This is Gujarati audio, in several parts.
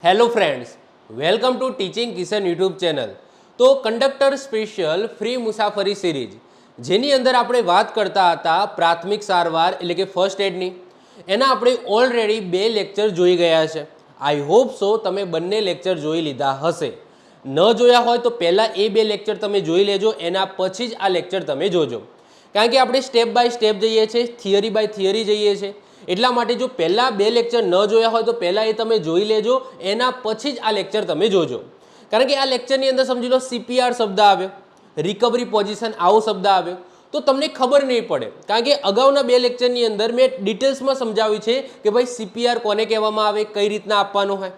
Hello friends, welcome to teaching Kishan YouTube channel. તો કંડક્ટર સ્પેશિયલ ફ્રી મુસાફરી સિરીઝ જેની અંદર આપણે વાત કરતા હતા પ્રાથમિક સારવાર એટલે કે ફર્સ્ટ એડની, એના આપણે ઓલરેડી 2 લેક્ચર જોઈ ગયા છે। આઈ હોપ સો તમે બંને લેક્ચર જોઈ લીધા હશે। ન જોયા હોય તો પહેલાં એ 2 લેક્ચર તમે જોઈ લેજો, એના પછી જ આ લેક્ચર તમે જોજો, કારણ કે આપણે સ્ટેપ બાય સ્ટેપ જઈએ છીએ, થિયરી બાય થિયરી જઈએ છીએ। એટલા માટે જો પહેલાં 2 લેક્ચર ન જોયા હોય તો પહેલાં એ તમે જોઈ લેજો, એના પછી જ આ લેક્ચર તમે જોજો, કારણ કે આ લેક્ચરની અંદર સમજી લો CPR શબ્દ આવ્યો, રિકવરી પોઝિશન આવો શબ્દ આવ્યો તો તમને ખબર નહીં પડે, કારણ કે અગાઉના 2 લેક્ચરની અંદર મેં ડિટેલ્સમાં સમજાવ્યું છે કે ભાઈ CPR કોને કહેવામાં આવે, કઈ રીતના આપવાનો હોય,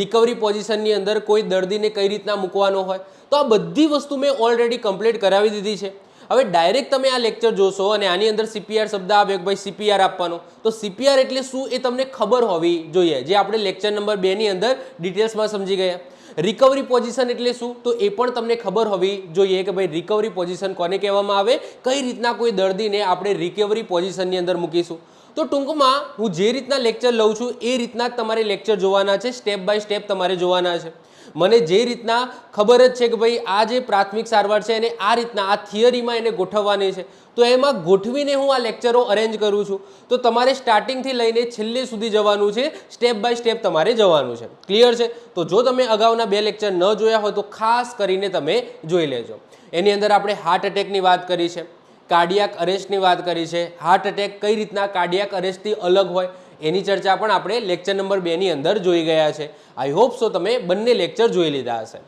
રિકવરી પોઝિશનની અંદર કોઈ દર્દીને કઈ રીતના મૂકવાનો હોય, તો આ બધી વસ્તુ મેં ઓલરેડી કમ્પ્લીટ કરાવી દીધી છે। હવે ડાયરેક્ટ તમે આ લેક્ચર જોશો અને આની અંદર CPR શબ્દ આવે કે ભાઈ CPR આપવાનો, તો CPR એટલે શું એ તમને ખબર હોવી જોઈએ, જે આપણે લેક્ચર નંબર 2 ની અંદર ડિટેલ્સમાં સમજી ગયા। રિકવરી પોઝિશન એટલે શું તો એ પણ તમને ખબર હોવી જોઈએ કે ભાઈ રિકવરી પોઝિશન કોને કહેવામાં આવે, કઈ રીતના કોઈ દર્દીને આપણે રિકવરી પોઝિશનની અંદર મૂકીશું। તો ટૂંકમાં હું જે રીતના લેક્ચર લઉં છું એ રીતના જ તમારે લેક્ચર જોવાના છે, સ્ટેપ બાય સ્ટેપ તમારે જોવાના છે। મને જે રીતના ખબર જ છે કે ભાઈ આ જે પ્રાથમિક સારવાર છે એને આ રીતના આ થિયરીમાં એને ગોઠવવાની છે, તો એમાં ગોઠવીને હું આ લેક્ચરો અરેન્જ કરું છું। તો તમારે સ્ટાર્ટિંગથી લઈને છેલ્લે સુધી જવાનું છે, સ્ટેપ બાય સ્ટેપ તમારે જવાનું છે। ક્લિયર છે? તો જો તમે અગાઉના 2 લેક્ચર ન જોયા હોય તો ખાસ કરીને તમે જોઈ લેજો। એની અંદર આપણે હાર્ટ એટેકની વાત કરી છે, કાર્ડિયાક અરેસ્ટની વાત કરી છે, હાર્ટ એટેક કઈ રીતના કાર્ડિયાક અરેસ્ટથી અલગ હોય એની ચર્ચા પણ આપણે લેક્ચર નંબર 2 ની અંદર જોઈ ગયા છે। આઈ હોપ સો તમે બંને લેક્ચર જોઈ લીધા હશે।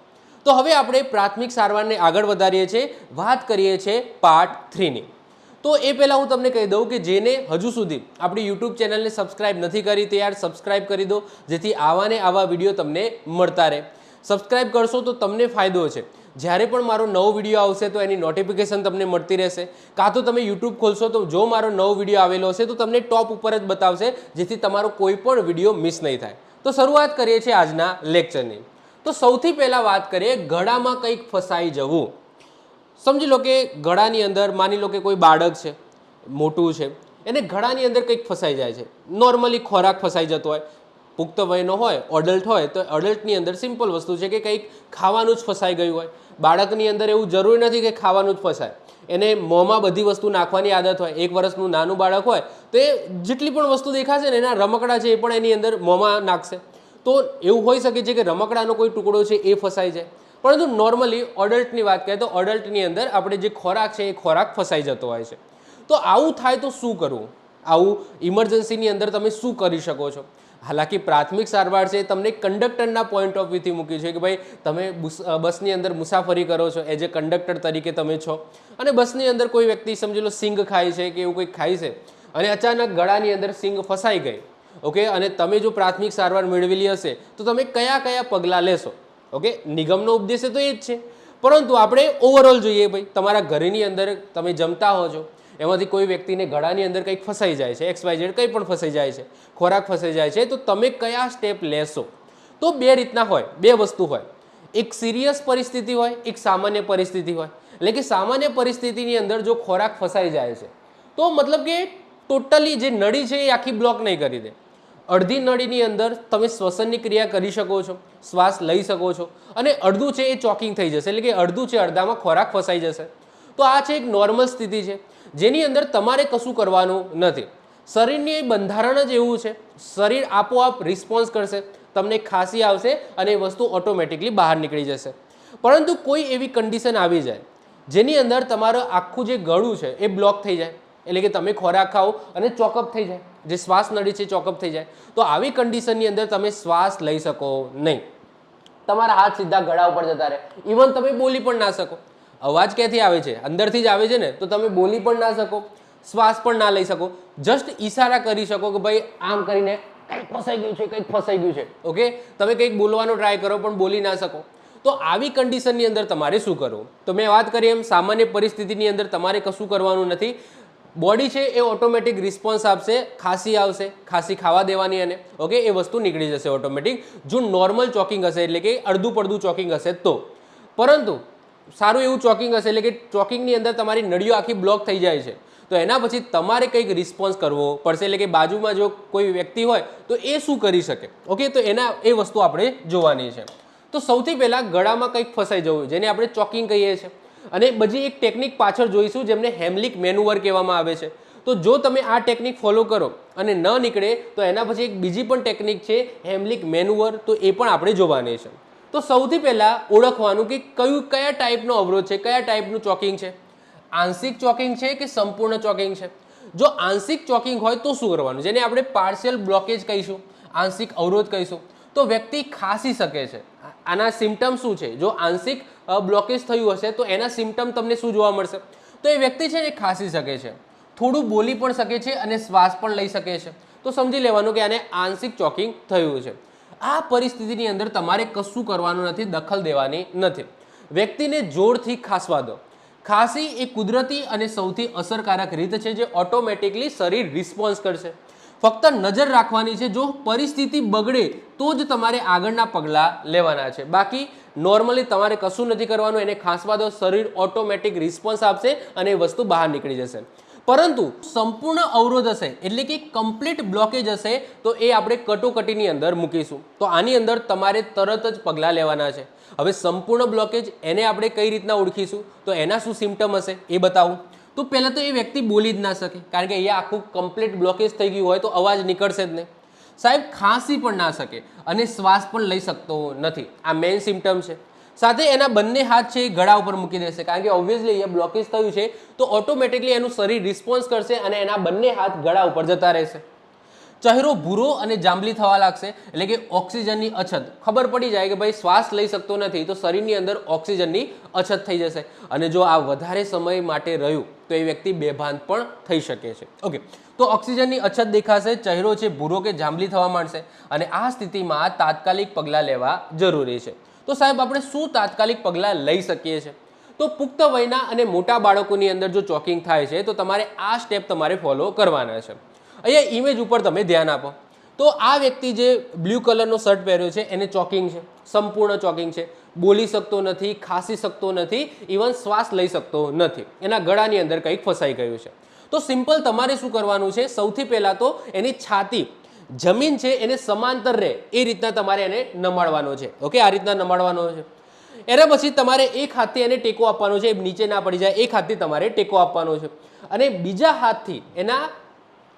તો હવે આપણે પ્રાથમિક સારવારને આગળ વધારીએ છીએ, વાત કરીએ છીએ પાર્ટ 3 ની। તો એ પહેલાં હું તમને કહી દઉં કે જેને હજુ સુધી આપણી યુટ્યુબ ચેનલને સબસ્ક્રાઇબ નથી કરી તે યાર સબસ્ક્રાઇબ કરી દો, જેથી આવા ને આવા વિડીયો તમને મળતા રહે। સબસ્ક્રાઇબ કરશો તો તમને ફાયદો છે, જ્યારે પણ મારો નવો વિડીયો આવશે તો એની નોટિફિકેશન તમને મળતી રહેશે, કાં તો તમે યુટ્યુબ ખોલશો તો જો મારો નવો વિડીયો આવેલો હશે તો તમને ટોપ ઉપર જ બતાવશે, જેથી તમારો કોઈ પણ વિડીયો મિસ નહીં થાય। તો શરૂઆત કરીએ છીએ આજના લેક્ચરની। તો સૌથી પહેલાં વાત કરીએ ગળામાં કંઈક ફસાઈ જવું। સમજી લો કે ગળાની અંદર માની લો કે કોઈ બાળક છે, મોટું છે, એને ગળાની અંદર કંઈક ફસાઈ જાય છે, નોર્મલી ખોરાક ફસાઈ જતો હોય, પુખ્ત વયનો હોય, અડલ્ટ હોય તો અડલ્ટની અંદર સિમ્પલ વસ્તુ છે કે કંઈક ખાવાનું જ ફસાઈ ગયું હોય। બાળકની અંદર એવું જરૂરી નથી કે ખાવાનું જ ફસાય, એને મોંમાં બધી વસ્તુ નાખવાની આદત હોય। 1 વર્ષનું નાનું બાળક હોય તો એ જેટલી પણ વસ્તુ દેખાશે ને એના રમકડા છે એ પણ એની અંદર મોંમાં નાખશે, તો એવું હોઈ શકે છે કે રમકડાનો કોઈ ટુકડો છે એ ફસાઈ જાય। પરંતુ નોર્મલી અડલ્ટની વાત કરીએ તો અડલ્ટની અંદર આપણે જે ખોરાક છે એ ખોરાક ફસાઈ જતો હોય છે। તો આવું થાય તો શું કરવું, આવું ઇમરજન્સીની અંદર તમે શું કરી શકો છો? હાલાકી પ્રાથમિક સારવાર છે તમને કંડક્ટરના પોઈન્ટ ઓફ વ્યૂથી મૂક્યું છે કે ભાઈ તમે બસની અંદર મુસાફરી કરો છો, એઝ એ કંડક્ટર તરીકે તમે છો, અને બસની અંદર કોઈ વ્યક્તિ સમજી લો સિંગ ખાય છે કે એવું કંઈક ખાય છે અને અચાનક ગળાની અંદર સિંગ ફસાઈ ગઈ, ઓકે, અને તમે જો પ્રાથમિક સારવાર મેળવેલી હશે તો તમે કયા કયા પગલાં લેશો? ઓકે, નિગમનો ઉદ્દેશ્ય તો એ જ છે, પરંતુ આપણે ઓવરઓલ જોઈએ ભાઈ તમારા ઘરની અંદર તમે જમતા હો છો, એમાંથી કોઈ વ્યક્તિને ગળાની અંદર કંઈક ફસાઈ જાય છે, XYZ કંઈ પણ ફસાઈ જાય છે, ખોરાક ફસાઈ જાય છે, તો તમે કયા સ્ટેપ લેશો? તો 2 રીતના હોય, 2 વસ્તુ હોય, એક સિરિયસ પરિસ્થિતિ હોય, એક સામાન્ય પરિસ્થિતિ હોય। એટલે કે સામાન્ય પરિસ્થિતિની અંદર જો ખોરાક ફસાઈ જાય છે તો મતલબ કે ટોટલી જે નળી છે એ આખી બ્લોક નહીં કરી દે, અડધી નળીની અંદર તમે શ્વસનની ક્રિયા કરી શકો છો, શ્વાસ લઈ શકો છો, અને અડધું છે એ ચોકિંગ થઈ જશે, એટલે કે અડધું છે અડધામાં ખોરાક ફસાઈ જશે। તો આ છે એક નોર્મલ સ્થિતિ છે જેની અંદર તમારે કશું કરવાનું નથી, શરીરની બંધારણ જ એવું છે, શરીર આપોઆપ રિસ્પોન્સ કરશે, તમને ખાંસી આવશે અને એ વસ્તુ ઓટોમેટિકલી બહાર નીકળી જશે। પરંતુ કોઈ એવી કન્ડિશન આવી જાય જેની અંદર તમારું આખું જે ગળું છે એ બ્લોક થઈ જાય, એટલે કે તમે ખોરાક ખાઓ અને ચોકઅપ થઈ જાય, જે શ્વાસ નળી છે ચોકઅપ થઈ જાય, તો આવી કન્ડિશનની અંદર તમે શ્વાસ લઈ શકો નહીં, તમારા હાથ સીધા ગળા ઉપર જતા રહે, ઇવન તમે બોલી પણ ના શકો। અવાજ ક્યાંથી આવે છે? અંદરથી જ આવે છે ને, તો તમે બોલી પણ ના શકો, શ્વાસ પણ ના લઈ શકો, જસ્ટ ઈશારા કરી શકો કે ભાઈ આમ કરીને કંઈક ફસાઈ ગયું છે, કંઈક ફસાઈ ગયું છે, ઓકે, તમે કંઈક બોલવાનો ટ્રાય કરો પણ બોલી ના શકો। તો આવી કન્ડિશનની અંદર તમારે શું કરવું? તો મેં વાત કરી એમ સામાન્ય પરિસ્થિતિની અંદર તમારે કશું કરવાનું નથી, બોડી છે એ ઓટોમેટિક રિસ્પોન્સ આપશે, ખાંસી આવશે, ખાંસી ખાવા દેવાની, અને ઓકે એ વસ્તુ નીકળી જશે ઓટોમેટિક, જો નોર્મલ ચોકિંગ હશે, એટલે કે અડધું પડધું ચોકિંગ હશે તો। પરંતુ સારું એવું ચોકિંગ હશે, એટલે કે ચોકિંગની અંદર તમારી નળીઓ આખી બ્લોક થઈ જાય છે, તો એના પછી તમારે કંઈક રિસ્પોન્સ કરવો પડશે, એટલે કે બાજુમાં જો કોઈ વ્યક્તિ હોય તો એ શું કરી શકે. ઓકે, તો એ વસ્તુ આપણે જોવાની છે. તો સૌથી પહેલાં ગળામાં કંઈક ફસાઈ જવું જેને આપણે ચોકિંગ કહીએ છીએ, અને બીજી એક ટેકનિક પાછળ જોઈશું જેમને હેમલિક મેનુવર કહેવામાં આવે છે. તો જો તમે આ ટેકનિક ફોલો કરો અને ન નીકળે તો એના પછી એક બીજી પણ ટેકનિક છે હેમલિક મેનુવર, તો એ પણ આપણે જોવાની છે. તો સૌથી પહેલાં ઓળખવાનું કે કયા ટાઈપનો અવરોધ છે, કયા ટાઈપનું ચોકિંગ છે, આંશિક ચોકિંગ છે કે સંપૂર્ણ ચોકિંગ છે. જો આંશિક ચોકિંગ હોય તો શું કરવાનું, જેને આપણે પાર્શિયલ બ્લોકેજ કહીશું, આંશિક અવરોધ કહીશું. તો વ્યક્તિ ખાંસી શકે છે. આના સિમ્ટમ શું છે, જો આંશિક બ્લોકેજ થયું હશે તો એના સિમ્ટમ તમને શું જોવા મળશે, તો એ વ્યક્તિ છે એ ખાંસી શકે છે, થોડું બોલી પણ શકે છે અને શ્વાસ પણ લઈ શકે છે. તો સમજી લેવાનું કે આને આંશિક ચોકિંગ થયું છે. આ પરિસ્થિતિની અંદર તમારે કશું કરવાનું નથી, દખલ દેવાની નથી. વ્યક્તિને જોરથી ખાંસવા દો. ખાંસી એ કુદરતી અને સૌથી અસરકારક રીત છે જે ઓટોમેટિકલી શરીર રિસ્પોન્સ કરશે. ફક્ત નજર રાખવાની છે, જો પરિસ્થિતિ બગડે તો જ તમારે આગળના પગલાં લેવાના છે. બાકી નોર્મલી તમારે કશું નથી કરવાનું, એને ખાંસવા દો, શરીર ઓટોમેટિક રિસ્પોન્સ આપશે અને એ વસ્તુ બહાર નીકળી જશે. પરંતુ સંપૂર્ણ અવરોધ હશે એટલે કે કમ્પ્લીટ બ્લોકેજ હશે તો એ આપણે કટોકટીની અંદર મૂકીશું. તો આની અંદર તમારે તરત જ પગલાં લેવાના છે. હવે સંપૂર્ણ બ્લોકેજ એને આપણે કઈ રીતના ઓળખીશું, તો એના શું સિમ્ટમ હશે એ બતાવું. તો પહેલાં તો એ વ્યક્તિ બોલી જ ના શકે, કારણ કે અહીંયા આખું કમ્પ્લીટ બ્લોકેજ થઈ ગયું હોય તો અવાજ નીકળશે જ નહીં. સાહેબ ખાંસી પણ ના શકે અને શ્વાસ પણ લઈ શકતો નથી, આ મેઇન સિમ્ટમ છે. સાથે એના બંને હાથ છે એ ગળા ઉપર મૂકી દેશે, કારણ કે ઓબ્વિયસલી અહીંયા બ્લોકેજ થયું છે તો ઓટોમેટિકલી એનું શરીર રિસ્પોન્સ કરશે અને એના બંને હાથ ગળા ઉપર જતા રહેશે. ચહેરો ભૂરો અને જાંબલી થવા લાગશે, એટલે કે ઓક્સિજનની અછત. ખબર પડી જાય કે ભાઈ શ્વાસ લઈ શકતો નથી તો શરીરની અંદર ઓક્સિજનની અછત થઈ જશે, અને જો આ વધારે સમય માટે રહ્યું તો એ વ્યક્તિ બેભાન પણ થઈ શકે છે. ઓકે, તો ઓક્સિજનની અછત દેખાશે, ચહેરો છે ભૂરો કે જાંબલી થવા માંડશે, અને આ સ્થિતિમાં તાત્કાલિક પગલાં લેવા જરૂરી છે. તો સાહેબ આપણે શું તાત્કાલિક પગલાં લઈ શકીએ છીએ? તો પુખ્ત વયના અને મોટા બાળકોની અંદર જો ચોકિંગ થાય છે તો તમારે આ સ્ટેપ તમારે ફોલો કરવાના છે. અહીંયા ઇમેજ ઉપર તમે ધ્યાન આપો તો આ વ્યક્તિ જે બ્લુ કલરનો શર્ટ પહેર્યો છે એને ચોકિંગ છે, સંપૂર્ણ ચોકિંગ છે, બોલી શકતો નથી, ખાંસી શકતો નથી, ઇવન શ્વાસ લઈ શકતો નથી, એના ગળાની અંદર કંઈક ફસાઈ ગયું છે. તો સિમ્પલ તમારે શું કરવાનું છે, સૌથી પહેલાં તો એની છાતી જમીન છે એને સમાંતર રહે એ રીતના તમારે એને નમાડવાનો છે. ઓકે, આ રીતના નમાડવાનો છે. એના પછી તમારે એક હાથથી એને ટેકો આપવાનો છે, નીચે ના પડી જાય, એક હાથથી તમારે ટેકો આપવાનો છે, અને બીજા હાથથી એના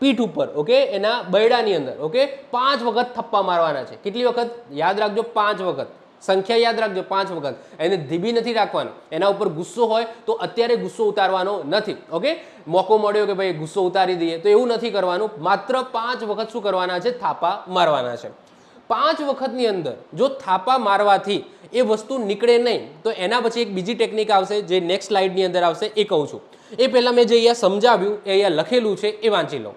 પીઠ ઉપર, ઓકે, એના બૈડાની અંદર, ઓકે, 5 વખત થપ્પા મારવાના છે. કેટલી વખત? યાદ રાખજો, 5 વખત. સંખ્યા યાદ રાખજો, 5 વખત. એને ધીબી નથી રાખવાનું. એના ઉપર ગુસ્સો હોય તો અત્યારે ગુસ્સો ઉતારવાનો નથી. ઓકે, મોકો મળ્યો કે ભાઈ ગુસ્સો ઉતારી દઈએ તો એવું નથી કરવાનું. માત્ર 5 વખત શું કરવાના છે? થાપા મારવાના છે. 5 વખતની અંદર જો થાપા મારવાથી એ વસ્તુ નીકળે નહીં તો એના પછી એક બીજી ટેકનિક આવશે જે નેક્સ્ટ સ્લાઇડની અંદર આવશે, એ કહું છું. એ પહેલાં મેં જે અહીંયા સમજાવ્યું એ અહીંયા લખેલું છે એ વાંચી લો.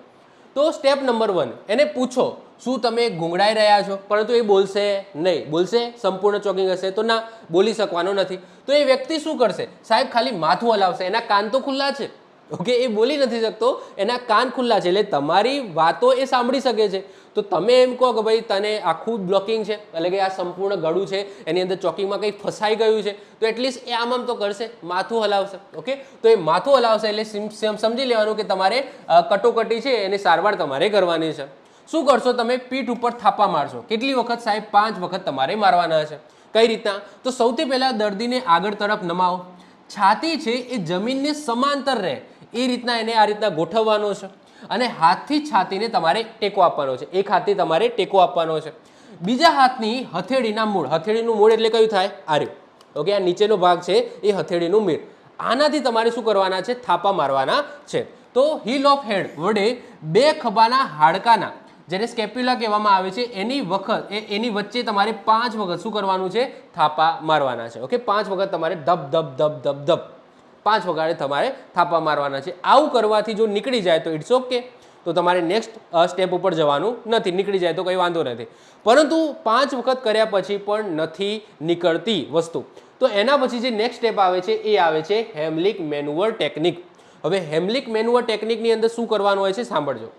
તો સ્ટેપ નંબર 1, એને પૂછો શું તમે ગુંગળાઈ રહ્યા છો, પરંતુ એ બોલશે નહીં. બોલશે? સંપૂર્ણ ચોકિંગ હશે તો ના, બોલી શકવાનો નથી. તો એ વ્યક્તિ શું કરશે? સાહેબ ખાલી માથું હલાવશે, એના કાન તો ખુલ્લા છે. ઓકે, એ બોલી નથી શકતો, એના કાન ખુલ્લા છે, એટલે તમારી વાતો એ સાંભળી શકે છે. તો તમે એમ કહો કે ભાઈ તને આખું બ્લોકિંગ છે, એટલે કે આ સંપૂર્ણ ગળું છે એની અંદર ચોકિંગમાં કંઈ ફસાઈ ગયું છે, તો એટલીસ્ટ એ આમ તો કરશે, માથું હલાવશે. ઓકે, તો એ માથું હલાવશે એટલે સમજી લેવાનું કે તમારે કટોકટી છે એની સારવાર તમારે કરવાની છે. શું કરશો? તમે પીઠ ઉપર થાપા મારશો. કેટલી વખત? સાહેબ 5 વખત તમારે મારવાના છે. કઈ રીતના? તો સૌથી પહેલાં દર્દીને આગળ તરફ નમાવો, છાતી છે એ જમીનને સમાંતર રહે એ રીતના એને આ રીતના ગોઠવવાનો છે, અને હાથથી છાતીને તમારે ટેકો આપવાનો છે. એક હાથથી તમારે ટેકો આપવાનો છે. બીજા હાથની હથેળીના મૂળ, હથેળીનું મૂળ એટલે કયું થાય? આર્યું. ઓકે, આ નીચેનો ભાગ છે એ હથેળીનું મૂળ. આનાથી તમારે શું કરવાના છે? થાપા મારવાના છે. તો હીલ ઓફ હેડ વડે 2 ખભાના હાડકાના, જેને સ્કેપ્યુલા કહેવામાં આવે છે, એની વચ્ચે તમારે 5 વખત શું કરવાનું છે? થાપા મારવાના છે. ઓકે, 5 વખત તમારે ધબ ધબ ધબ ધબ ધબ 5 વખત તમારે થાપા મારવાના છે. આવું કરવાથી જો નીકળી જાય તો ઇટ્સ ઓકે, તો તમારે નેક્સ્ટ સ્ટેપ ઉપર જવાનું નથી. નીકળી જાય તો કંઈ વાંધો નથી. પરંતુ 5 વખત કર્યા પછી પણ નથી નીકળતી વસ્તુ, તો એના પછી જે નેક્સ્ટ સ્ટેપ આવે છે એ આવે છે હેમલિક મેનુવર ટેકનિક. હવે હેમલિક મેનુવર ટેકનિકની અંદર શું કરવાનું હોય છે સાંભળજો.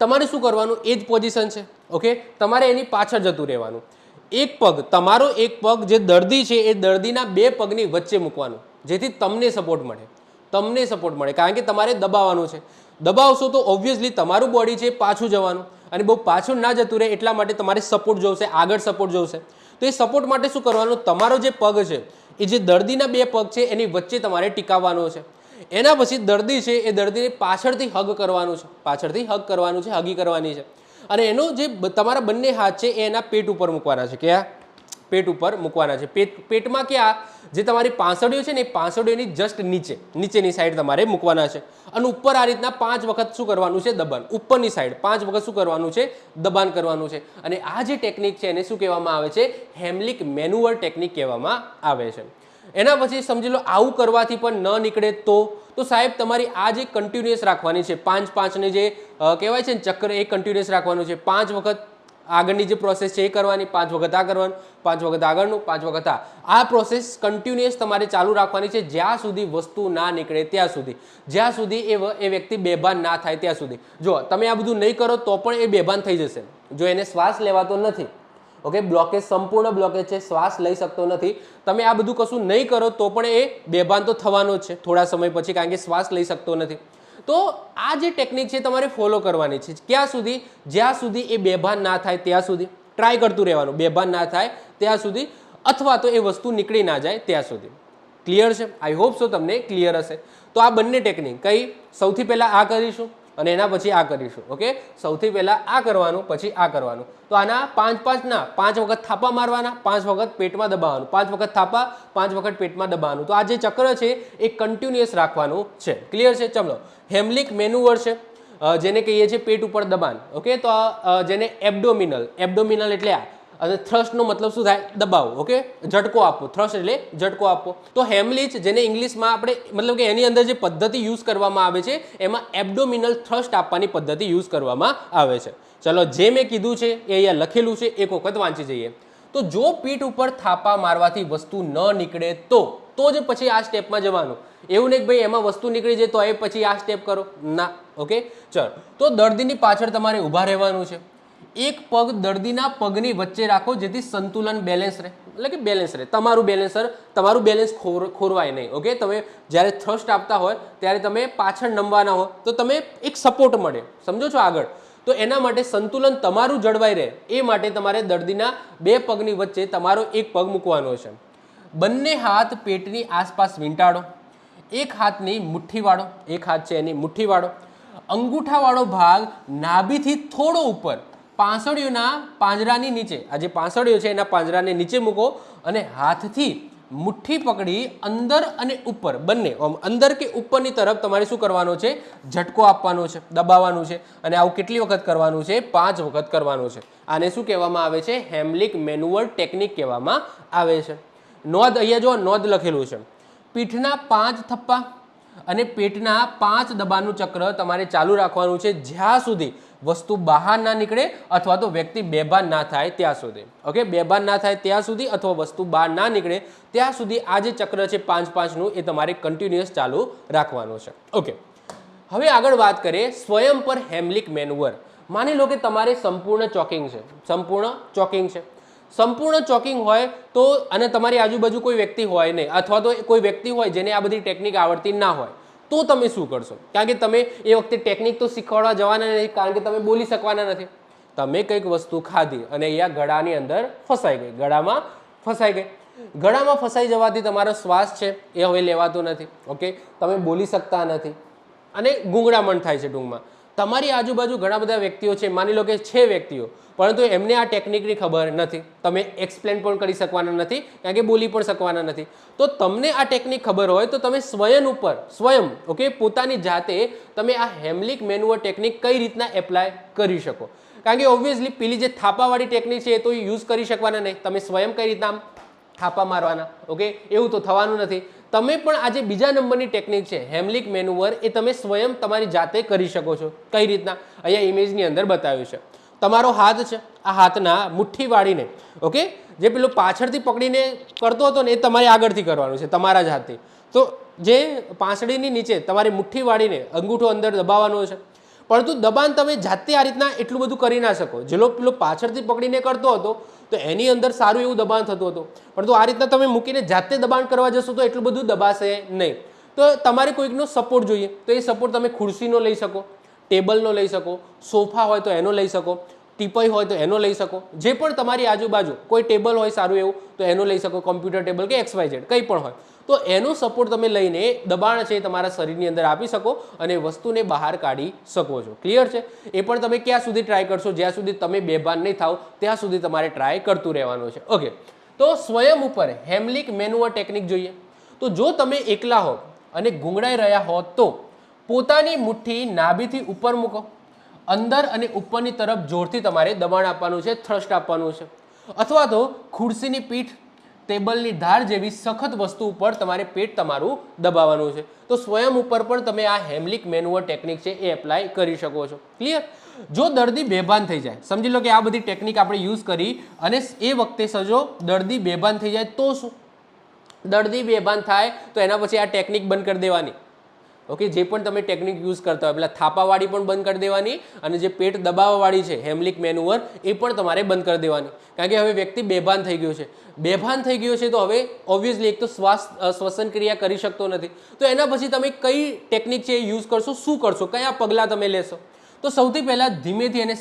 તમારે શું કરવાનું? એ જ પોઝિશન છે. ઓકે, તમારે એની પાછળ જતું રહેવાનું. એક પગ, તમારો એક પગ જે દર્દી છે એ દર્દીના 2 પગની વચ્ચે મૂકવાનું, જેથી તમને સપોર્ટ મળે. તમને સપોર્ટ મળે, કારણ કે તમારે દબાવવાનું છે. દબાવશો તો ઓબ્વિયસલી તમારું બોડી છે પાછું જવાનું, અને બહુ પાછું ના જતું રહે એટલા માટે તમારે સપોર્ટ જોશે, આગળ સપોર્ટ જોશે. તો એ સપોર્ટ માટે શું કરવાનું, તમારો જે પગ છે એ જે દર્દીના બે પગ છે એની વચ્ચે તમારે ટીકાવવાનો છે. એના પછી દર્દી છે એ દર્દીને પાછળથી હગ કરવાનું છે, પાછળથી હગ કરવાનું છે, હગી કરવાની છે. અને એનો જે તમારા બંને હાથ છે એ એના પેટ ઉપર મૂકવાના છે. ક્યાં? પેટ ઉપર મૂકવાના છે. પેટમાં ક્યાં, જે તમારી પાંસળીઓ છે ને એ પાંસળીઓની જસ્ટ નીચેની સાઈડ તમારે મૂકવાના છે. અને ઉપર આ રીતના 5 વખત શું કરવાનું છે, દબાણ. ઉપરની સાઈડ 5 વખત શું કરવાનું છે, દબાણ કરવાનું છે. અને આ જે ટેકનિક છે એને શું કહેવામાં આવે છે, હેમલિક મેનુઅર ટેકનિક કહેવામાં આવે છે. એના પછી સમજી લો આવું કરવાથી પણ ન નીકળે તો સાહેબ તમારી આ જે કન્ટિન્યુઅસ રાખવાની છે, 5-5 ને જે કહેવાય છે ને ચક્ર, એ કન્ટિન્યુઅસ રાખવાનું છે. 5 વખત આગળની જે પ્રોસેસ છે એ કરવાની, 5 વખત આ કરવાનું, 5 વખત આગળનું, 5 વખત આ પ્રોસેસ કન્ટિન્યુઅસ તમારે ચાલુ રાખવાની છે જ્યાં સુધી વસ્તુ ના નીકળે ત્યાં સુધી, જ્યાં સુધી એ વ્યક્તિ બેભાન ના થાય ત્યાં સુધી. જો તમે આ બધું નહીં કરો તો પણ એ બેભાન થઈ જશે. જો એને શ્વાસ લેવાતો નથી, ઓકે, બ્લોકેજ, સંપૂર્ણ બ્લોકેજ છે, શ્વાસ લઈ શકતો નથી, તમે આ બધું કશું નહીં કરો તો પણ એ બેભાન તો થવાનો જ છે થોડા સમય પછી, કારણ કે શ્વાસ લઈ શકતો નથી. તો આ જે ટેકનિક છે તમારે ફોલો કરવાની છે. ક્યાં સુધી? જ્યાં સુધી એ બેભાન ના થાય ત્યાં સુધી ટ્રાય કરતું રહેવાનું, બેભાન ના થાય ત્યાં સુધી, અથવા તો એ વસ્તુ નીકળી ના જાય ત્યાં સુધી. ક્લિયર છે? આઈ હોપ સો તમને ક્લિયર હશે. તો આ બંને ટેકનિક કઈ, સૌથી પહેલા આ કરીશું અને એના પછી આ કરીશું. ઓકે, સૌથી પહેલા આ કરવાનું, પછી આ કરવાનું. તો આના 5 વખત થાપા મારવાના, 5 વખત પેટમાં દબાવવાનું, 5 વખત થાપા, 5 વખત પેટમાં દબાવવાનું. તો આ જે ચક્ર છે એ કન્ટિન્યુઅસ રાખવાનું છે. ક્લિયર છે? ચલો, હેમલિક મેનુઅર છે જેને કહીએ છીએ પેટ ઉપર દબાણ. ઓકે, તો જેને એબ્ડોમિનલ એટલે આ, અને થ્રસ્ટનો મતલબ શું થાય, દબાવ. ઓકે, ઝટકો આપવો, થ્રસ્ટ એટલે ઝટકો આપવો. તો હેમલિચ, જેને ઇંગ્લિશમાં આપણે મતલબ કે એની અંદર જે પદ્ધતિ યુઝ કરવામાં આવે છે એમાં એબ્ડોમિનલ થ્રસ્ટ આપવાની પદ્ધતિ યુઝ કરવામાં આવે છે. ચલો, જે મેં કીધું છે એ અહીંયા લખેલું છે, એક વખત વાંચી જઈએ. તો જો પીઠ ઉપર થાપા મારવાથી વસ્તુ ન નીકળે તો જ પછી આ સ્ટેપમાં જવાનું. એવું નહીં કે ભાઈ એમાં વસ્તુ નીકળી જાય તો એ પછી આ સ્ટેપ કરો, ના. ઓકે, ચલો, તો દર્દીની પાછળ તમારે ઊભા રહેવાનું છે. એક પગ દર્દીના પગની વચ્ચે રાખો જેથી સંતુલન, બેલેન્સ રહે, એટલે કે બેલેન્સ રહે, તમારું બેલેન્સ ખોરવાય નહીં. ઓકે, તમે જ્યારે થ્રસ્ટ આપતા હોય ત્યારે તમે પાછળ નમવાના હો તો તમે એક સપોર્ટ મળે, સમજો છો આગળ. તો એના માટે સંતુલન તમારું જળવાઈ રહે એ માટે તમારે દર્દીના બે પગની વચ્ચે તમારો એક પગ મૂકવાનો છે. બંને હાથ પેટની આસપાસ વીંટાળો, એક હાથની મુઠ્ઠી વાળો, એક હાથ છે એની મુઠ્ઠી વાળો. અંગૂઠાવાળો ભાગ નાભીથી થોડો ઉપર પાંસળીઓના પાંજરાની નીચે, આ જે પાંસળીઓ છે એના પાંજરાને નીચે મૂકો અને હાથથી મુઠ્ઠી પકડી અંદર અને ઉપર બંને, અંદર કે ઉપરની તરફ તમારે શું કરવાનો છે, ઝટકો આપવાનો છે, દબાવવાનું છે. અને આવું કેટલી વખત કરવાનું છે? 5 વખત કરવાનું છે. આને શું કહેવામાં આવે છે? હેમલિક મેનુઅર ટેકનિક કહેવામાં આવે છે. નોંધ, અહીંયા જો નોંધ લખેલું છે, પીઠના 5 થપ્પા અને પેટના 5 દબાણનું ચક્ર તમારે ચાલુ રાખવાનું છે જ્યાં સુધી વસ્તુ બહાર ના નીકળે અથવા તો વ્યક્તિ બેભાન ના થાય ત્યાં સુધી. ઓકે, બેભાન ના થાય ત્યાં સુધી અથવા વસ્તુ બહાર ના નીકળે ત્યાં સુધી આ જે ચક્ર છે 5-5નું એ તમારે કન્ટિન્યુઅસ ચાલુ રાખવાનું છે. ઓકે, હવે આગળ વાત કરીએ સ્વયં પર હેમલિક મેનુઅર. માની લો કે તમારે સંપૂર્ણ ચોકિંગ છે. સંપૂર્ણ ચોકિંગ હોય તો, અને તમારી આજુબાજુ કોઈ વ્યક્તિ હોય નહીં અથવા તો કોઈ વ્યક્તિ હોય જેને આ બધી ટેકનિક આવડતી ના હોય, તો તમે શું કરશો? કારણ કે તમે એ વખતે ટેકનિક તો શીખવાડવા જવાના નથી, કારણ કે તમે બોલી શકવાના નથી. તમે કંઈક વસ્તુ ખાધી અને અહીંયા ગળાની અંદર ફસાઈ ગઈ, ગળામાં ફસાઈ જવાથી તમારો શ્વાસ છે એ હવે લેવાતો નથી. ઓકે, તમે બોલી શકતા નથી અને ગૂંગળામણ થાય છે. ટૂંકમાં તમારી આજુબાજુ ઘણા બધા વ્યક્તિઓ છે, માની લો કે છે વ્યક્તિઓ, પરંતુ એમને આ ટેકનિકની ખબર નથી, તમે એક્સપ્લેન પણ કરી શકવાના નથી કારણ કે બોલી પણ શકવાના નથી. તો તમને આ ટેકનિક ખબર હોય તો તમે સ્વયં ઓકે પોતાની જાતે તમે આ હેમલિક મેનુઅર ટેકનિક કઈ રીતના એપ્લાય કરી શકો. કારણ કે ઓબ્વિયસલી પેલી જે થાપાવાળી ટેકનિક છે એ તો યુઝ કરી શકવાના નહીં, તમે સ્વયં કઈ રીતના થાપા મારવાના, ઓકે, એવું તો થવાનું નથી. તમે પણ આજે બીજા નંબરની ટેકનિક છે હેમલિક મેનુઅર, એ તમે સ્વયં તમારી જાતે કરી શકો છો. કઈ રીતના? અહીંયા ઇમેજની અંદર બતાવ્યું છે. તમારો હાથ છે, આ હાથના મુઠ્ઠી વાળીને, ઓકે, જે પેલો પાછળથી પકડીને કરતો હતો ને એ તમારે આગળથી કરવાનું છે તમારા જ હાથથી. તો જે પાંસળીની નીચે તમારી મુઠ્ઠી વાળીને અંગૂઠો અંદર દબાવવાનો છે, પરંતુ દબાણ તમે જાતે આ રીતના એટલું બધું કરી ના શકો. જેલો પેલો પાછળથી પકડીને કરતો હતો તો એની અંદર સારું એવું દબાણ થતું હતું, પરંતુ આ રીતના તમે મૂકીને જાતે દબાણ કરવા જશો તો એટલું બધું દબાશે નહીં. તો તમારે કોઈકનો સપોર્ટ જોઈએ, તો એ સપોર્ટ તમે ખુરશીનો લઈ શકો, ટેબલનો લઈ શકો, સોફા હોય તો એનો લઈ શકો, ટીપોય હોય તો એનો લઈ શકો, જે પણ તમારી આજુબાજુ કોઈ ટેબલ હોય સારું એવું તો એનો લઈ શકો, કોમ્પ્યુટર ટેબલ કે XYZ કંઈ પણ હોય તો એનો સપોર્ટ તમે લઈને દબાણ છે તમારા શરીરની અંદર આપી શકો અને વસ્તુને બહાર કાઢી શકો છો. ક્લિયર છે? એ પણ તમે ક્યાં સુધી ટ્રાય કરશો? જ્યાં સુધી તમે બેભાન નહીં થાવ ત્યાં સુધી તમારે ટ્રાય કરતું રહેવાનું છે. ઓકે, તો સ્વયં ઉપર હેમલિક મેનુઅર ટેકનિક જોઈએ. તો જો તમે એકલા હો અને ગુંગળાઈ રહ્યા હો તો પોતાની મુઠ્ઠી નાભીથી ઉપર મૂકો, અંદર અને ઉપરની તરફ જોરથી તમારે દબાણ આપવાનું છે, થ્રસ્ટ આપવાનું છે, અથવા તો ખુરશીની પીઠ, ટેબલની ધાર જેવી સખત વસ્તુ ઉપર તમારે પેટ તમારું દબાવવાનું છે. તો સ્વયં ઉપર પણ તમે આ હેમલિક મેનુઅર ટેકનિક છે એ એપ્લાય કરી શકો છો. ક્લિયર? જો દર્દી બેભાન થઈ જાય, સમજી લો કે આ બધી ટેકનિક આપણે યુઝ કરી અને એ વખતે સજો દર્દી બેભાન થઈ જાય તો શું? દર્દી બેભાન થાય તો એના પછી આ ટેકનિક બંધ કરી દેવાની. ઓકે, જે પણ તમે ટેકનિક યુઝ કરતા હોય પેલા થાપાવાળી પણ બંધ કરી દેવાની અને જે પેટ દબાવવાવાળી છે હેમલિક મેનુઅર એ પણ તમારે બંધ કરી દેવાની. કારણ કે હવે વ્યક્તિ બેભાન થઈ ગયો છે. બેભાન થઈ ગયો છે તો હવે ઓબ્વિયસલી એક તો શ્વસન ક્રિયા કરી શકતો નથી. તો એના પછી તમે કઈ ટેકનિક છે એ યુઝ કરશો, શું કરશો, કયા પગલાં તમે લેશો? તો સૌથી પહેલાં ધીમેથી એને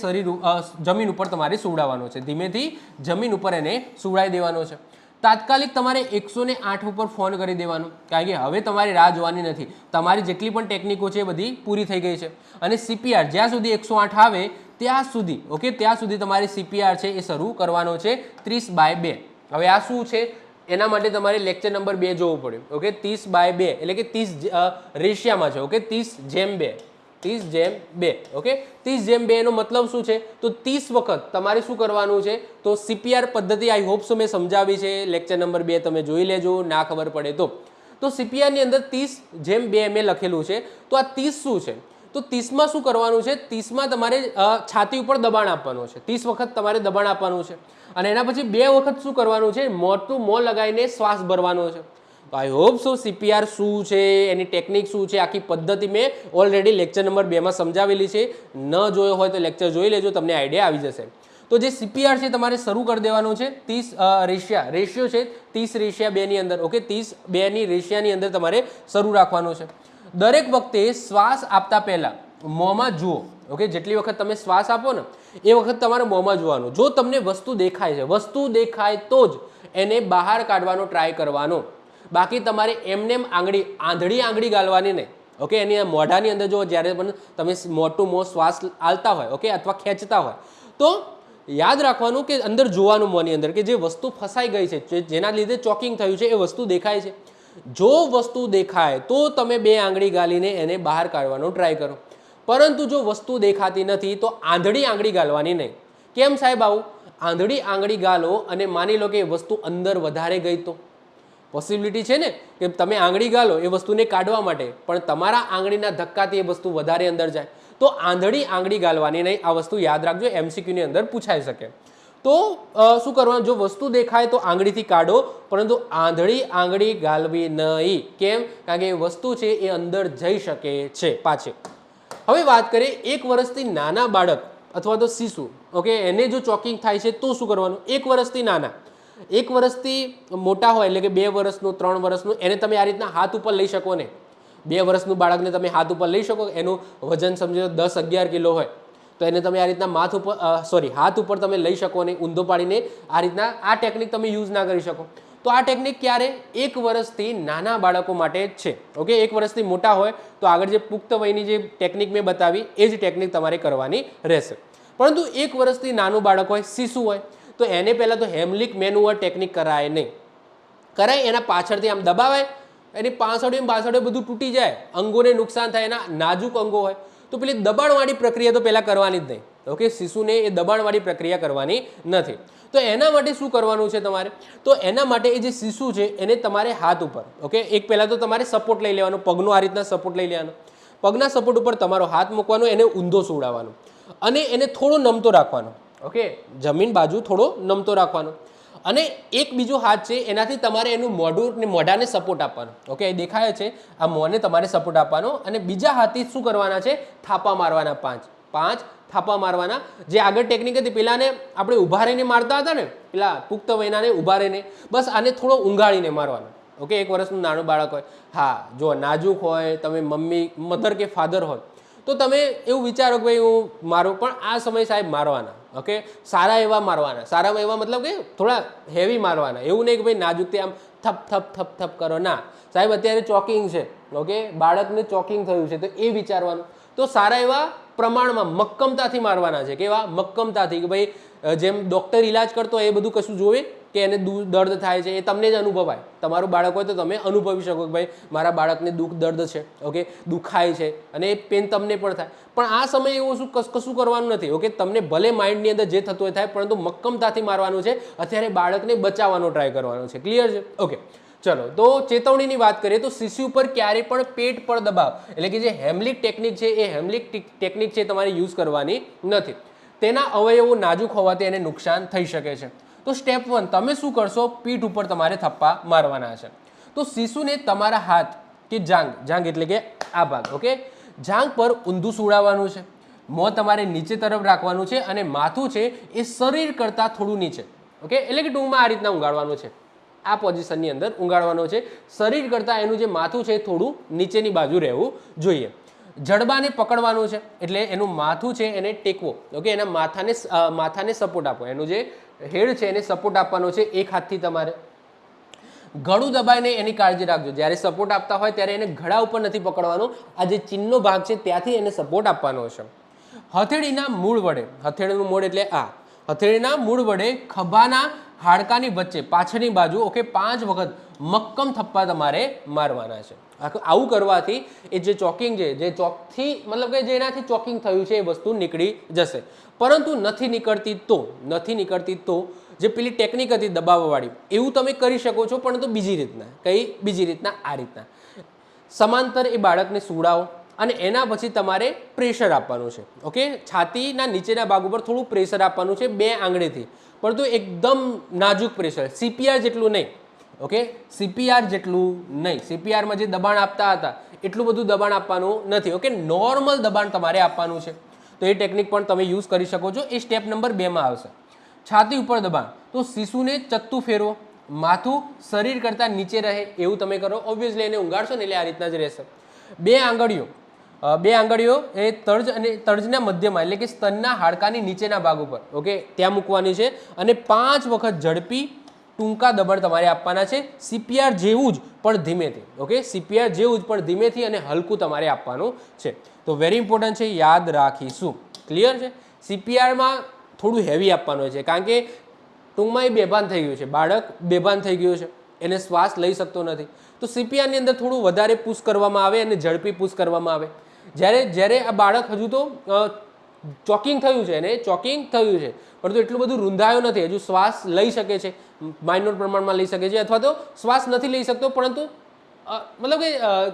જમીન ઉપર તમારે સુવડાવવાનો છે. ધીમેથી જમીન ઉપર એને સુવડાવી દેવાનો છે. તાત્કાલિક તમારે 108 ઉપર ફોન કરી દેવાનો, કારણ કે હવે તમારે રાહ જોવાની નથી. તમારી જેટલી પણ ટેકનિકો છે એ બધી પૂરી થઈ ગઈ છે અને CPR જ્યાં સુધી 108 આવે ત્યાં સુધી, ઓકે, ત્યાં સુધી તમારે CPR છે એ શરૂ કરવાનો છે 30/2. હવે આ શું છે એના માટે તમારે લેક્ચર નંબર 2 જોવું પડે. ઓકે, 30/2 એટલે કે 30 રેશિયામાં છે. ઓકે, 30:2, 30:2. ઓકે, 30:2 એનો મતલબ શું છે? તો 30 વખત તમારે શું કરવાનું છે? તો CPR પદ્ધતિ આઈ હોપ સો મેં સમજાવી છે. લેક્ચર નંબર 2 તમે જોઈ લેજો, ના ખબર પડે તો CPR ની અંદર 30:2 મેં લખેલું છે. તો આ 30 શું છે? તો 30માં શું કરવાનું છે? 30માં તમારે છાતી ઉપર દબાણ આપવાનું છે. 30 વખત તમારે દબાણ આપવાનું છે અને એના પછી 2 વખત શું કરવાનું છે? મોઢું મોં લગાવીને શ્વાસ ભરવાનો છે. તો આઈ હોપ સો CPR શું છે, એની ટેકનિક શું છે, આખી પદ્ધતિ મેં ઓલરેડી લેક્ચર નંબર 2માં સમજાવેલી છે. ન જોયો હોય તો લેક્ચર જોઈ લેજો, તમને આઈડિયા આવી જશે. તો જે CPR છે તમારે શરૂ કરી દેવાનું છે 30 રેશિયો છે 30:2 ની અંદર. ઓકે, 30:2 રેશિયાની અંદર તમારે શરૂ રાખવાનું છે. દરેક વખતે શ્વાસ આપતા પહેલા મોંમાં જુઓ. ઓકે, જેટલી વખત તમે શ્વાસ આપો ને એ વખત તમારે મોંમાં જોવાનું. જો તમને વસ્તુ દેખાય છે, વસ્તુ દેખાય તો જ એને બહાર કાઢવાનો ટ્રાય કરવાનો. બાકી તમારે એમનેમ આંધળી આંગળી ગાળવાની નહીં. ઓકે, એની મોઢાની અંદર જો જ્યારે પણ તમે મોટું મોં શ્વાસ આલતા હોય, ઓકે, અથવા ખેંચતા હોય તો યાદ રાખવાનું કે અંદર જોવાનું મોંની અંદર કે જે વસ્તુ ફસાઈ ગઈ છે, જેના લીધે ચોકિંગ થયું છે, એ વસ્તુ દેખાય છે. જો વસ્તુ દેખાય તો તમે 2 આંગળી ગાળીને એને બહાર કાઢવાનો ટ્રાય કરો. પરંતુ જો વસ્તુ દેખાતી નથી તો આંધળી આંગળી ગાળવાની નહીં. કેમ સાહેબ આવું? આંધળી આંગળી ગાળો અને માની લો કે એ વસ્તુ અંદર વધારે ગઈ તો પોસિબિલિટી છે ને કે તમે આંગળી ગાળો એ વસ્તુને કાઢવા માટે, પણ તમારા આંગળીના ધક્કાથી એ વસ્તુ વધારે અંદર જાય. તો આંધળી આંગળી ગાળવાની નહીં. આ વસ્તુ યાદ રાખજો, MCQ ની અંદર પૂછાઈ શકે. તો શું કરવાનું? જો વસ્તુ દેખાય તો આંગળીથી કાઢો, પરંતુ આંધળી આંગળી ગાળવી નહીં. કેમ? કારણ કે એ વસ્તુ છે એ અંદર જઈ શકે છે પાછી. હવે વાત કરીએ 1 વર્ષથી નાના બાળક અથવા તો શિશુ, ઓકે, એને જો ચોકિંગ થાય છે તો શું કરવાનું? 1 વર્ષથી નાના, 1 વર્ષથી મોટા હોય એટલે કે 2 વર્ષનું, 3 વર્ષનું, એને તમે આ રીતના હાથ ઉપર લઈ શકો ને. 2 વર્ષનું બાળકને તમે હાથ ઉપર લઈ શકો. એનું વજન સમજો 10-11 કિલો હોય તો એને તમે આ રીતના હાથ ઉપર તમે લઈ શકો ને, ઊંધો પાડીને આ રીતના આ ટેકનિક તમે યુઝ ના કરી શકો. તો આ ટેકનિક ક્યારે? 1 વર્ષથી નાના બાળકો માટે જ છે. ઓકે, 1 વર્ષથી મોટા હોય તો આગળ જે પુખ્ત વયની જે ટેકનિક મેં બતાવી એ જ ટેકનિક તમારે કરવાની રહેશે. પરંતુ 1 વર્ષથી નાનું બાળક હોય, શિશુ હોય, તો એને પહેલાં તો હેમલિક મેનુઅર ટેકનિક કરાય નહીં. કરાય એના પાછળથી આમ દબાવાય, એની પાછળ બધું તૂટી જાય, અંગોને નુકસાન થાય, એના નાજુક અંગો હોય તો પેલી દબાણવાળી પ્રક્રિયા તો પહેલાં કરવાની જ નહીં. ઓકે, શિશુને એ દબાણવાળી પ્રક્રિયા કરવાની નથી. તો એના માટે શું કરવાનું છે તમારે? તો એના માટે એ જે શિશુ છે એને તમારે હાથ ઉપર, ઓકે, એક પહેલાં તો તમારે સપોર્ટ લઈ લેવાનો, પગનો આ રીતના સપોર્ટ લઈ લેવાનો. પગના સપોર્ટ ઉપર તમારો હાથ મૂકવાનો, એને ઊંધો સુવડાવવાનો અને એને થોડો નમતો રાખવાનો. ઓકે, જમીન બાજુ થોડો નમતો રાખવાનો અને એક બીજો હાથ છે એનાથી તમારે એનું મોઢું ને મોઢાને સપોર્ટ આપવાનો. ઓકે, એ દેખાય છે, આ મોંને તમારે સપોર્ટ આપવાનો અને બીજા હાથથી શું કરવાના છે? થાપા મારવાના. 5 થાપા મારવાના. જે આગળ ટેકનિક હતી પેલાને આપણે ઊભા રહીને મારતા હતા ને, પેલા પુખ્ત વયનાને ઊભા રહીને, બસ આને થોડો ઊંઘાડીને મારવાનો. ઓકે 1 વર્ષનું નાનું બાળક હોય, હા જો નાજુક હોય, તમે મમ્મી મધર કે ફાધર હોય તો તમે એવું વિચારો કે ભાઈ હું મારું, પણ આ સમય સાહેબ મારવાના, ઓકે સારા એવા મારવાના, સારા એવા મતલબ કે થોડા હેવી મારવાના, એવું નહીં કે ભાઈ નાજુકથી આમ થપ થપ થપ થપ કરો, ના સાહેબ અત્યારે ચોકિંગ છે, ઓકે બાળકને ચોકિંગ થયું છે તો એ વિચારવાનું, તો સારા એવા પ્રમાણમાં મક્કમતાથી મારવાના છે, કેવા મક્કમતાથી કે ભાઈ જેમ ડૉક્ટર ઇલાજ કરતો હોય એ બધું કશું જોવે કે એને દર્દ થાય છે એ તમને જ અનુભવાય, તમારું બાળક હોય તો તમે અનુભવી શકો કે ભાઈ મારા બાળકને દુઃખ દર્દ છે, ઓકે દુખાય છે અને એ પેન તમને પણ થાય, પણ આ સમયે એવું કશું કરવાનું નથી, ઓકે તમને ભલે માઇન્ડની અંદર જે થતું હોય થાય, પરંતુ મક્કમતાથી મારવાનું છે, અત્યારે બાળકને બચાવવાનો ટ્રાય કરવાનો છે, ક્લિયર છે? ઓકે ચલો, તો ચેતવણીની વાત કરીએ તો શિશુ પર ક્યારેય પણ પેટ પર દબાવ એટલે કે જે હેમલિક ટેકનિક છે એ હેમલિક ટેકનિક છે તમારે યુઝ કરવાની નથી, તેના અવયવો નાજુક હોવાથી એને નુકસાન થઈ શકે છે. તો સ્ટેપ 1 તમે શું કરશો, પીઠ ઉપર તમારે થપ્પા મારવાના છે. તો શિશુને તમારા હાથ કે જાંઘ એટલે કે આ ભાગ, ઓકે જાંઘ પર ઊંધું સુડાવવાનું છે, મોં તમારે નીચે તરફ રાખવાનું છે અને માથું છે એ શરીર કરતાં થોડું નીચે, ઓકે એટલે કે ટૂંકમાં આ રીતના ઊંઘાડવાનું છે, આ પોઝિશનની અંદર ઊંઘાડવાનો છે, શરીર કરતાં એનું જે માથું છે એ થોડું નીચેની બાજુ રહેવું જોઈએ. જડબાને પકડવાનું છે એટલે એનું માથું છે એને ટેકવો, ઓકે એના માથાને સપોર્ટ આપો, એનું જે હેડ છે એને સપોર્ટ આપવાનો છે એક હાથથી તમારે. ગળું દબાઈને એની કાળજી રાખજો, જ્યારે સપોર્ટ આપતા હોય ત્યારે એને ગળા ઉપર નથી પકડવાનો, આ જે ચીનનો ભાગ છે ત્યાંથી એને સપોર્ટ આપવાનો છે. હથેળીના મૂળ વડે, હથેળીનું મૂળ એટલે આ, હથેળીના મૂળ વડે ખભાના હાડકાની વચ્ચે પાછળની બાજુ, ઓકે 5 વખત મક્કમ થપ્પા તમારે મારવાના છે. આવું કરવાથી એ જે ચોકિંગ છે, જે ચોકથી મતલબ કે જેનાથી ચોકિંગ થયું છે એ વસ્તુ નીકળી જશે, પરંતુ નથી નીકળતી તો જે પેલી ટેકનિક હતી દબાવવાવાળી એવું તમે કરી શકો છો, પરંતુ બીજી રીતના આ રીતના સમાંતર એ બાળકને સુવડાવો અને એના પછી તમારે પ્રેશર આપવાનું છે, ઓકે છાતીના નીચેના ભાગ ઉપર થોડું પ્રેશર આપવાનું છે 2 આંગળીથી, પરંતુ એકદમ નાજુક પ્રેશર, સીપીઆર જેટલું નહીં, ઓકે સીપીઆર જેટલું નહીં, સીપીઆરમાં જે દબાણ આપતા હતા એટલું બધું દબાણ આપવાનું નથી, ઓકે નોર્મલ દબાણ તમારે આપવાનું છે. તો એ ટેકનિક પણ તમે યુઝ કરી શકો છો, એ સ્ટેપ નંબર 2માં આવશે. છાતી ઉપર દબાણ, તો શિશુને ચત્તુ ફેરવો, માથું શરીર કરતાં નીચે રહે એવું તમે કરો, ઓબ્વિયસલી એને ઊંઘાડશો ને એટલે આ રીતના જ રહેશે. 2 આંગળીઓ એ તર્જ અને તર્જના મધ્યમાં એટલે કે સ્તનના હાડકાની નીચેના ભાગ ઉપર, ઓકે ત્યાં મૂકવાની છે અને 5 વખત ઝડપી ટૂંકા દબાણ તમારે આપવાના છે, સીપીઆર જેવું જ પણ ધીમેથી, ઓકે સીપીઆર જેવું જ પણ ધીમેથી અને હલકું તમારે આપવાનું છે. તો વેરી ઇમ્પોર્ટન્ટ છે, યાદ રાખીશું, ક્લિયર છે? સીપીઆરમાં થોડું હેવી આપવાનું હોય છે, કારણ કે ટૂંકમાં એ બેભાન થઈ ગયું છે, બાળક બેભાન થઈ ગયું છે, એને શ્વાસ લઈ શકતો નથી, તો સીપીઆરની અંદર થોડું વધારે પુશ કરવામાં આવે અને ઝડપી પુશ કરવામાં આવે. જ્યારે આ બાળક હજુ તો ચોકિંગ થયું છે, એને ચોકિંગ થયું છે, પરંતુ એટલું બધું રૂંધાયો નથી, હજુ શ્વાસ લઈ શકે છે, માઇનોર પ્રમાણમાં લઈ શકે છે, અથવા તો શ્વાસ નથી લઈ શકતો, પરંતુ મતલબ કે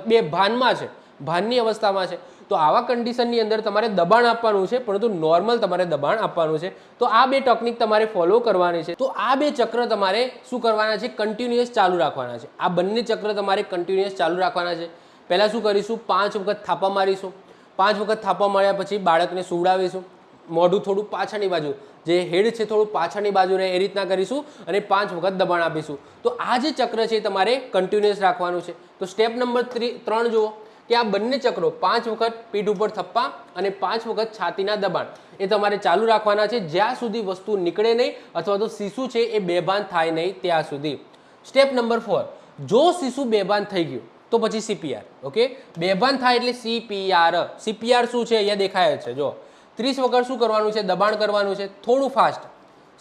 બે ભાનમાં છે, ભાનની અવસ્થામાં છે. તો આવા કન્ડિશનની અંદર તમારે દબાણ આપવાનું છે, પરંતુ નોર્મલ તમારે દબાણ આપવાનું છે. તો આ 2 ટેકનિક તમારે ફોલો કરવાની છે. તો આ 2 ચક્ર તમારે શું કરવાના છે, કન્ટિન્યુઅસ ચાલુ રાખવાના છે. આ બંને ચક્ર તમારે કન્ટિન્યુઅસ ચાલુ રાખવાના છે. પહેલાં શું કરીશું, 5 વખત થાપા મારીશું, 5 વખત થાપા માર્યા પછી બાળકને સુવડાવીશું, મોઢું થોડું પાછળની બાજુ, જે હેડ છે થોડું પાછળની બાજુ રહે એ રીતના કરીશું અને 5 વખત દબાણ આપીશું. તો આ જે ચક્ર છે એ તમારે કન્ટિન્યુઅસ રાખવાનું છે. તો સ્ટેપ નંબર 3 જુઓ કે આ બંને ચક્રો 5 વખત પીઠ ઉપર થપ્પા અને 5 વખત છાતીના દબાણ એ તમારે ચાલુ રાખવાના છે, જ્યાં સુધી વસ્તુ નીકળે નહીં અથવા તો શિશુ છે એ બેભાન થાય નહીં ત્યાં સુધી. સ્ટેપ નંબર 4, જો શિશુ બેભાન થઈ ગયું તો પછી સીપીઆર, ઓકે બેભાન થાય એટલે સીપીઆર. સીપીઆર શું છે અહીંયા દેખાય છે, જો 30 વખત શું કરવાનું છે, દબાણ કરવાનું છે, થોડું ફાસ્ટ.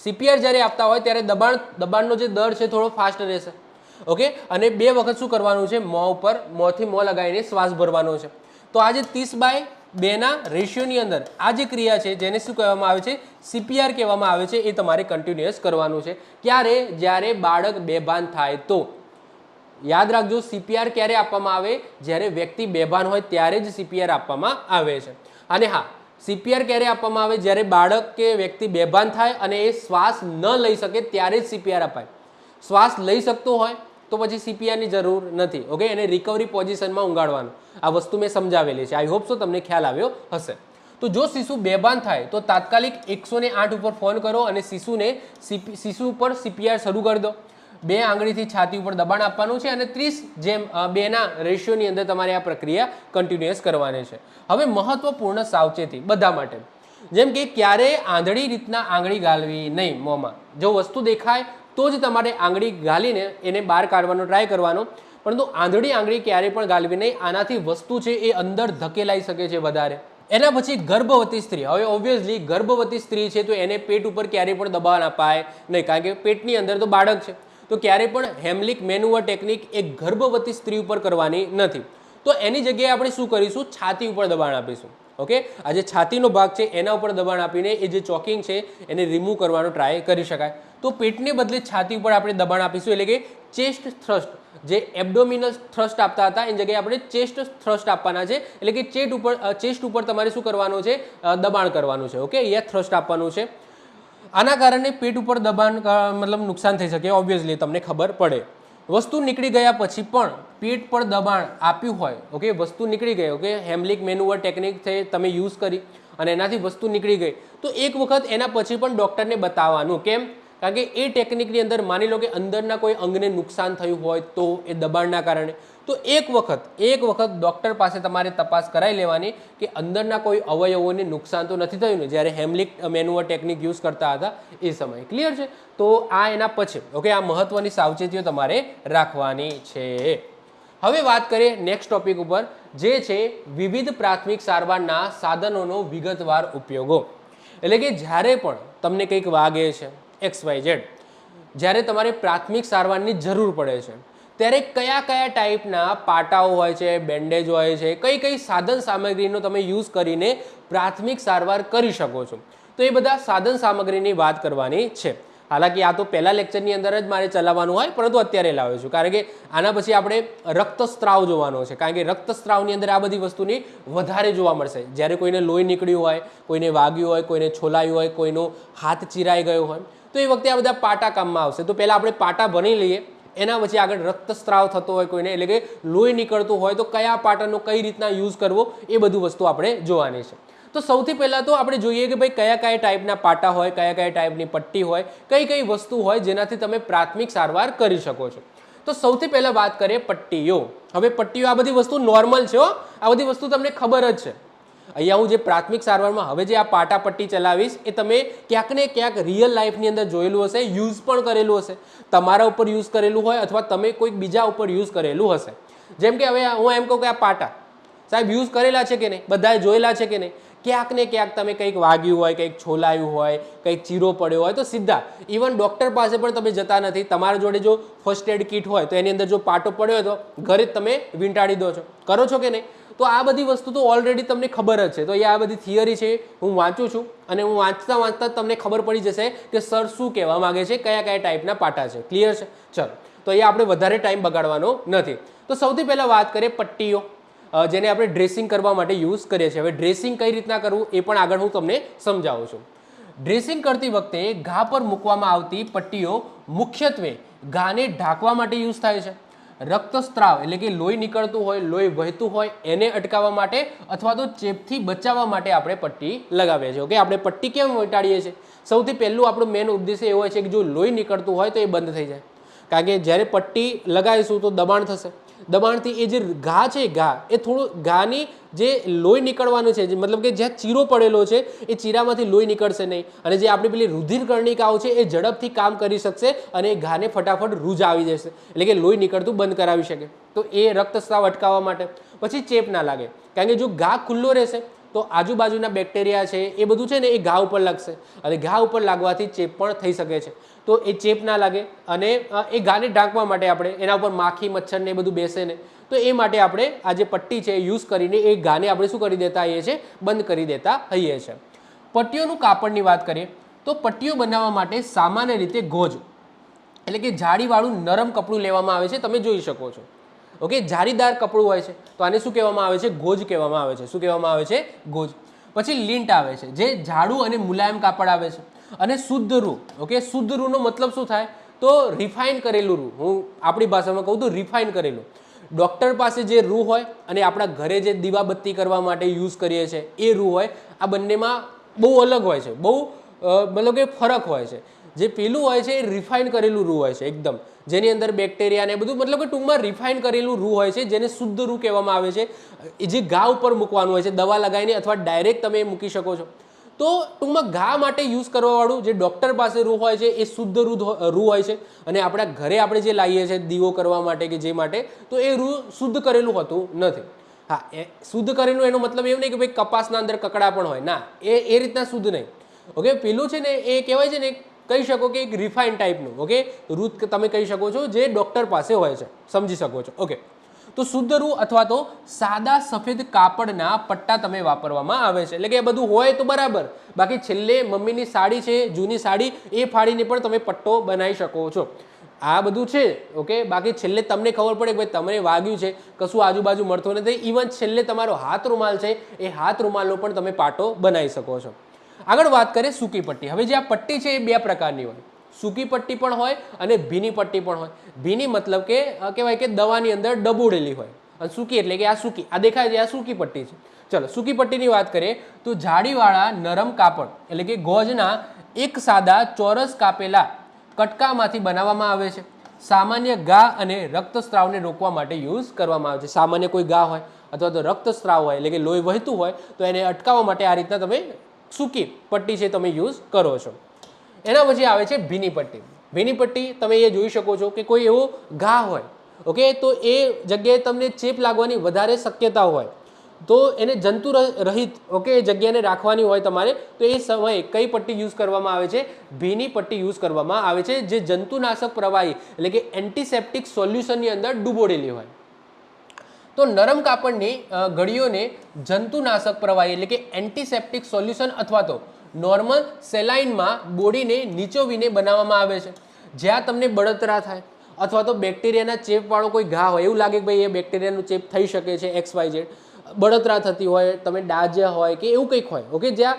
સીપીઆર જ્યારે આપતા હોય ત્યારે દબાણનો જે દર છે થોડો ફાસ્ટ રહેશે, ઓકે અને 2 વખત શું કરવાનું છે, મોં ઉપર મોંથી મોં લગાવીને શ્વાસ ભરવાનો છે. તો આજે 30/2ના રેશિયોની અંદર આ જે ક્રિયા છે જેને શું કહેવામાં આવે છે, સીપીઆર કહેવામાં આવે છે, એ તમારે કન્ટિન્યુઅસ કરવાનું છે. ક્યારે, જ્યારે બાળક બેભાન થાય તો. યાદ રાખજો, સીપીઆર ક્યારે આપવામાં આવે, જ્યારે વ્યક્તિ બેભાન હોય ત્યારે જ સીપીઆર આપવામાં આવે છે. અને હા, સીપીઆર ક્યારે આપવામાં આવે, જ્યારે બાળક કે વ્યક્તિ બેભાન થાય અને એ શ્વાસ ન લઈ શકે ત્યારે જ સીપીઆર અપાય. શ્વાસ લઈ શકતો હોય તો પછી સીપીઆરની જરૂર નથી, ઓકે એને રિકવરી પોઝિશનમાં ઊંઘાડવાનું. આ વસ્તુ મેં સમજાવેલી છે, આઈ હોપ સો તમને ખ્યાલ આવ્યો હશે. તો જો શિશુ બેભાન થાય તો તાત્કાલિક 108 ઉપર ફોન કરો અને શિશુ ઉપર સીપીઆર શરૂ કરી દો. 2 આંગળીથી છાતી ઉપર દબાણ આપવાનું છે અને 30:2 રેશિયોની અંદર તમારે આ પ્રક્રિયા કન્ટિન્યુઅસ કરવાની છે. હવે મહત્વપૂર્ણ સાવચેતી બધા માટે, જેમ કે ક્યારેય આંધળી રીતના આંગળી ગાળવી નહીં મોંમાં. જો વસ્તુ દેખાય તો જ તમારે આંગળી ગાળીને એને બહાર કાઢવાનો ટ્રાય કરવાનો, પરંતુ આંધળી આંગળી ક્યારેય પણ ગાળવી નહીં. આનાથી વસ્તુ છે એ અંદર ધકેલાઈ શકે છે વધારે. એના પછી ગર્ભવતી સ્ત્રી. હવે ઓબ્વિયસલી ગર્ભવતી સ્ત્રી છે તો એને પેટ ઉપર ક્યારેય પણ દબાણ અપાય નહીં, કારણ કે પેટની અંદર તો બાળક છે. તો ક્યારેય પણ હેમલિક મેનુવર ટેકનિક એક ગર્ભવતી સ્ત્રી ઉપર કરવાની નથી. તો એની જગ્યાએ આપણે શું કરીશું, છાતી ઉપર દબાણ આપીશું. ઓકે, આ જે છાતીનો ભાગ છે એના ઉપર દબાણ આપીને એ જે ચોકિંગ છે એને રિમૂવ કરવાનો ટ્રાય કરી શકાય. તો પેટને બદલે છાતી ઉપર આપણે દબાણ આપીશું, એટલે કે ચેસ્ટ થ્રસ્ટ. જે એબ્ડોમિનલ થ્રસ્ટ આપતા હતા એની જગ્યાએ આપણે ચેસ્ટ થ્રસ્ટ આપવાના છે, એટલે કે ચેસ્ટ ઉપર તમારે શું કરવાનું છે, દબાણ કરવાનું છે. ઓકે, અહીંયા થ્રસ્ટ આપવાનું છે. આના કારણે પેટ ઉપર દબાણ મતલબ નુકસાન થઈ શકે, ઓબ્વિયસલી તમને ખબર પડે. વસ્તુ નીકળી ગયા પછી પણ પેટ પર દબાણ આપ્યું હોય, ઓકે, વસ્તુ નીકળી ગઈ, ઓકે, હેમલિક મેનુવર ટેકનિક છે તમે યુઝ કરી અને એનાથી વસ્તુ નીકળી ગઈ, તો એક વખત એના પછી પણ ડૉક્ટરને બતાવવાનું. કેમ? કારણ કે એ ટેકનિકની અંદર માની લો કે અંદરના કોઈ અંગને નુકસાન થયું હોય તો એ દબાણના કારણે, તો એક વખત ડૉક્ટર પાસે તમારે તપાસ કરાવી લેવાની કે અંદરના કોઈ અવયવોને નુકસાન તો નથી થયું ને, જ્યારે હેમલિક મેનુવર ટેકનિક યુઝ કરતા હતા એ સમયે. ક્લિયર છે? તો આ એના પછી, ઓકે, આ મહત્વની સાવચેતીઓ તમારે રાખવાની છે. હવે વાત કરીએ નેક્સ્ટ ટોપિક ઉપર, જે છે વિવિધ પ્રાથમિક સારવારના સાધનોનો વિગતવાર ઉપયોગો. એટલે કે જ્યારે પણ તમને કંઈક વાગે છે XYZ, જ્યારે તમારે પ્રાથમિક સારવારની જરૂર પડે છે ત્યારે કયા કયા ટાઈપના પાટાઓ હોય છે, બેન્ડેજ હોય છે, કઈ સાધન સામગ્રીનો તમે યુઝ કરીને પ્રાથમિક સારવાર કરી શકો છો. તો એ બધા સાધન સામગ્રીની વાત કરવાની છે. હાલાકી આ તો પહેલા લેક્ચરની અંદર જ મારે ચલાવવાનું હોય, પરંતુ અત્યારે લાવ્યો છું કારણ કે આના પછી આપણે રક્તસ્ત્રાવ જોવાનો છે. કારણ કે રક્તસ્ત્રાવની અંદર આ બધી વસ્તુની વધારે જોવા મળશે. જ્યારે કોઈને લોહી નીકળ્યું હોય, કોઈને વાગ્યું હોય, કોઈને છોલાયું હોય, કોઈનો હાથ ચીરાઈ ગયો હોય, તો એ વખતે આ બધા પાટા કામમાં આવશે. તો પહેલાં આપણે પાટા ભણી લઈએ, એના પછી આગળ રક્તસ્ત્રાવ થતો હોય કોઈને, એટલે કે લોહી નીકળતું હોય તો કયા પાટાનો કઈ રીતના યુઝ કરવો એ બધું વસ્તુ આપણે જોવાની છે. તો સૌથી પહેલાં તો આપણે જોઈએ કે ભાઈ કયા કયા ટાઈપના પાટા હોય, કયા કયા ટાઈપની પટ્ટી હોય, કઈ વસ્તુ હોય જેનાથી તમે પ્રાથમિક સારવાર કરી શકો છો. તો સૌથી પહેલાં વાત કરીએ પટ્ટીઓ. હવે પટ્ટીઓ, આ બધી વસ્તુ નોર્મલ છે, આ બધી વસ્તુ તમને ખબર જ છે. અહીંયા હું જે પ્રાથમિક સારવારમાં હવે જે આ પાટા પટ્ટી ચલાવીશ એ તમે ક્યાંક ને ક્યાંક રિયલ લાઈફની અંદર જોયેલું હશે, યુઝ પણ કરેલું હશે. તમારા ઉપર યુઝ કરેલું હોય અથવા તમે કોઈક બીજા ઉપર યુઝ કરેલું હશે. જેમ કે હવે હું એમ કહું કે આ પાટા સાહેબ યુઝ કરેલા છે કે નહીં, બધાએ જોયેલા છે કે નહીં. ક્યાંક ને ક્યાંક તમે કંઈક વાગ્યું હોય, કંઈક છોલાયું હોય, કંઈક ચીરો પડ્યો હોય તો સીધા ઇવન ડૉક્ટર પાસે પણ તમે જતા નથી. તમારા જોડે જો ફર્સ્ટ એડ કિટ હોય તો એની અંદર જો પાટો પડ્યો હોય તો ઘરે જ તમે વીંટાળી દો છો, કરો છો કે નહીં. તો આ બધી વસ્તુ તો ઓલરેડી તમને ખબર જ છે. તો આ બધી થિયરી છે, હું વાંચું છું અને હું વાંચતા તમને ખબર પડી જશે કે સર શું કહેવા માગે છે, કયા કયા ટાઈપના પાટા છે. ક્લિયર છે? ચલો, તો અહીંયા આપણે વધારે ટાઈમ બગાડવાનો નથી. તો સૌથી પહેલાં વાત કરીએ પટ્ટીઓ, જેને આપણે ડ્રેસિંગ કરવા માટે યુઝ કરીએ છીએ. હવે ડ્રેસિંગ કઈ રીતના કરવું એ પણ આગળ હું તમને સમજાવું છું. ડ્રેસિંગ કરતી વખતે ઘા પર મૂકવામાં આવતી પટ્ટીઓ મુખ્યત્વે ઘાને ઢાંકવા માટે યુઝ થાય છે. રક્તસ્ત્રાવ એટલે કે લોહી નીકળતું હોય, લોહી વહેતું હોય એને અટકાવવા માટે અથવા તો ચેપથી બચાવવા માટે આપણે પટ્ટી લગાવીએ છીએ. ઓકે, આપણે પટ્ટી કેમ વીંટાળીએ છીએ? સૌથી પહેલું આપણો મેન ઉદ્દેશ્ય એવો હોય છે કે જો લોહી નીકળતું હોય તો એ બંધ થઈ જાય. કારણ કે જ્યારે પટ્ટી લગાવીશું તો દબાણ થશે. દબાણથી એ જે ઘા છે, ઘા એ થોડું ઘાની જે લોહી નીકળવાનું છે, મતલબ કે જ્યાં ચીરો પડેલો છે એ ચીરામાંથી લોહી નીકળશે નહીં અને જે આપણી પેલી રુધિર કર્ણિકાઓ છે એ ઝડપથી કામ કરી શકશે અને એ ઘાને ફટાફટ રૂજ આવી જશે, એટલે કે લોહી નીકળતું બંધ કરાવી શકે. તો એ રક્તસ્રાવ અટકાવવા માટે. પછી ચેપ ના લાગે, કારણ કે જો ઘા ખુલ્લો રહેશે તો આજુબાજુના બેક્ટેરિયા છે એ બધું છે ને એ ઘા ઉપર લાગશે અને ઘા ઉપર લાગવાથી ચેપ પણ થઈ શકે છે. તો એ ચેપ ના લાગે અને એ ઘાને ઢાંકવા માટે આપણે એના ઉપર માખી મચ્છર ને એ બધું બેસે ને, તો એ માટે આપણે આ જે પટ્ટી છે યુઝ કરીને એ ઘાને આપણે શું કરી દેતા હોઈએ છીએ, બંધ કરી દેતા હોઈએ છીએ. પટ્ટીઓનું કાપડની વાત કરીએ તો પટ્ટીઓ બનાવવા માટે સામાન્ય રીતે ગોજ એટલે કે જાળીવાળું નરમ કપડું લેવામાં આવે છે. તમે જોઈ શકો છો. ઓકે, જાળીદાર કપડું હોય છે તો આને શું કહેવામાં આવે છે? ગોજ કહેવામાં આવે છે. શું કહેવામાં આવે છે? ગોજ. પછી લિન્ટ આવે છે જે જાડું અને મુલાયમ કાપડ આવે છે. અને શુદ્ધ રૂ. ઓકે, શુદ્ધ રૂનો મતલબ શું થાય? તો રિફાઇન કરેલું રૂ. હું આપણી ભાષામાં કહું તો રિફાઇન કરેલું. ડૉક્ટર પાસે જે રૂ હોય અને આપણા ઘરે જે દીવાબત્તી કરવા માટે યુઝ કરીએ છીએ એ રૂ હોય, આ બંનેમાં બહુ અલગ હોય છે, બહુ મતલબ કે ફરક હોય છે. જે પેલું હોય છે એ રિફાઇન કરેલું રૂ હોય છે એકદમ, જેની અંદર બેક્ટેરિયા ને બધું, મતલબ કે ટૂંકમાં રિફાઇન કરેલું રૂ હોય છે જેને શુદ્ધ રૂ કહેવામાં આવે છે. એ જે ઘા ઉપર મૂકવાનું હોય છે દવા લગાવીને, અથવા ડાયરેક્ટ તમે મૂકી શકો છો. તો ટૂંકમાં ઘા માટે યુઝ કરવાવાળું જે ડૉક્ટર પાસે રૂ હોય છે એ શુદ્ધ રૂ હોય છે, અને આપણા ઘરે આપણે જે લાવીએ છીએ દીવો કરવા માટે કે જે માટે, તો એ રૂ શુદ્ધ કરેલું હોતું નથી. હા, એ શુદ્ધ કરેલું એનો મતલબ એવું નહીં કે ભાઈ કપાસના અંદર કકડા પણ હોય, ના, એ રીતના શુદ્ધ નહીં. ઓકે, પેલું છે ને એ કહેવાય છે ને, કહી શકો કે એક રિફાઇન ટાઈપનું, ઓકે, રૂ તમે કહી શકો છો જે ડૉક્ટર પાસે હોય છે, સમજી શકો છો. ઓકે, તો શુદ્ધ રૂ અથવા તો સાદા સફેદ કાપડના પટ્ટા તમે વાપરવામાં આવે છે. એટલે કે એ બધું હોય તો બરાબર, બાકી છેલ્લે મમ્મીની સાડી છે, જૂની સાડી, એ ફાડીને પણ તમે પટ્ટો બનાવી શકો છો. આ બધું છે. ઓકે, બાકી છેલ્લે તમને ખબર પડે કે ભાઈ તમને વાગ્યું છે, કશું આજુબાજુ મળતું નથી, ઇવન છેલ્લે તમારો હાથ રૂમાલ છે એ હાથ રૂમાલનો પણ તમે પાટો બનાવી શકો છો. આગળ વાત કરીએ સૂકી પટ્ટી. હવે જે આ પટ્ટી છે એ બે પ્રકારની હોય, સૂકી પટ્ટી પણ હોય અને ભીની પટ્ટી પણ હોય. ભીની મતલબ કે કહેવાય કે દવાની અંદર ડબોળેલી હોય, અને સૂકી એટલે કે આ સૂકી, આ દેખાય છે આ સૂકી પટ્ટી છે. ચલો સૂકી પટ્ટીની વાત કરીએ તો જાળીવાળા નરમ કાપડ એટલે કે ગોજના એક સાદા ચોરસ કાપેલા કટકામાંથી બનાવવામાં આવે છે. સામાન્ય ઘા અને રક્તસ્રાવને રોકવા માટે યુઝ કરવામાં આવે છે. સામાન્ય કોઈ ઘા હોય અથવા તો રક્તસ્રાવ હોય એટલે કે લોહી વહેતું હોય તો એને અટકાવવા માટે આ રીતના તમે સૂકી પટ્ટી છે તમે યુઝ કરો છો. એના પછી આવે છે ભીની પટ્ટી. ભીની પટ્ટી તમે એ જોઈ શકો છો કે કોઈ એવો ઘા હોય, ઓકે, તો એ જગ્યાએ તમને ચેપ લાગવાની વધારે શક્યતા હોય, તો એને જંતુ રહિત, ઓકે, એ જગ્યાને રાખવાની હોય તમારે, તો એ સમયે કઈ પટ્ટી યુઝ કરવામાં આવે છે? ભીની પટ્ટી યુઝ કરવામાં આવે છે, જે જંતુનાશક પ્રવાહી એટલે કે એન્ટીસેપ્ટિક સોલ્યુશનની અંદર ડૂબોળેલી હોય. તો નરમ કાપડની ગળીઓને જંતુનાશક પ્રવાહી એટલે કે એન્ટીસેપ્ટિક સોલ્યુશન અથવા તો નોર્મલ સેલાઇનમાં બોડીને નીચોવીને બનાવવામાં આવે છે. જ્યાં તમને બળતરા થાય અથવા તો બેક્ટેરિયાના ચેપવાળો કોઈ ઘા હોય, એવું લાગે કે ભાઈ એ બેક્ટેરિયાનું ચેપ થઈ શકે છે, XYZ, બળતરા થતી હોય, તમે ડાજ્યા હોય કે એવું કંઈક હોય, ઓકે, જ્યાં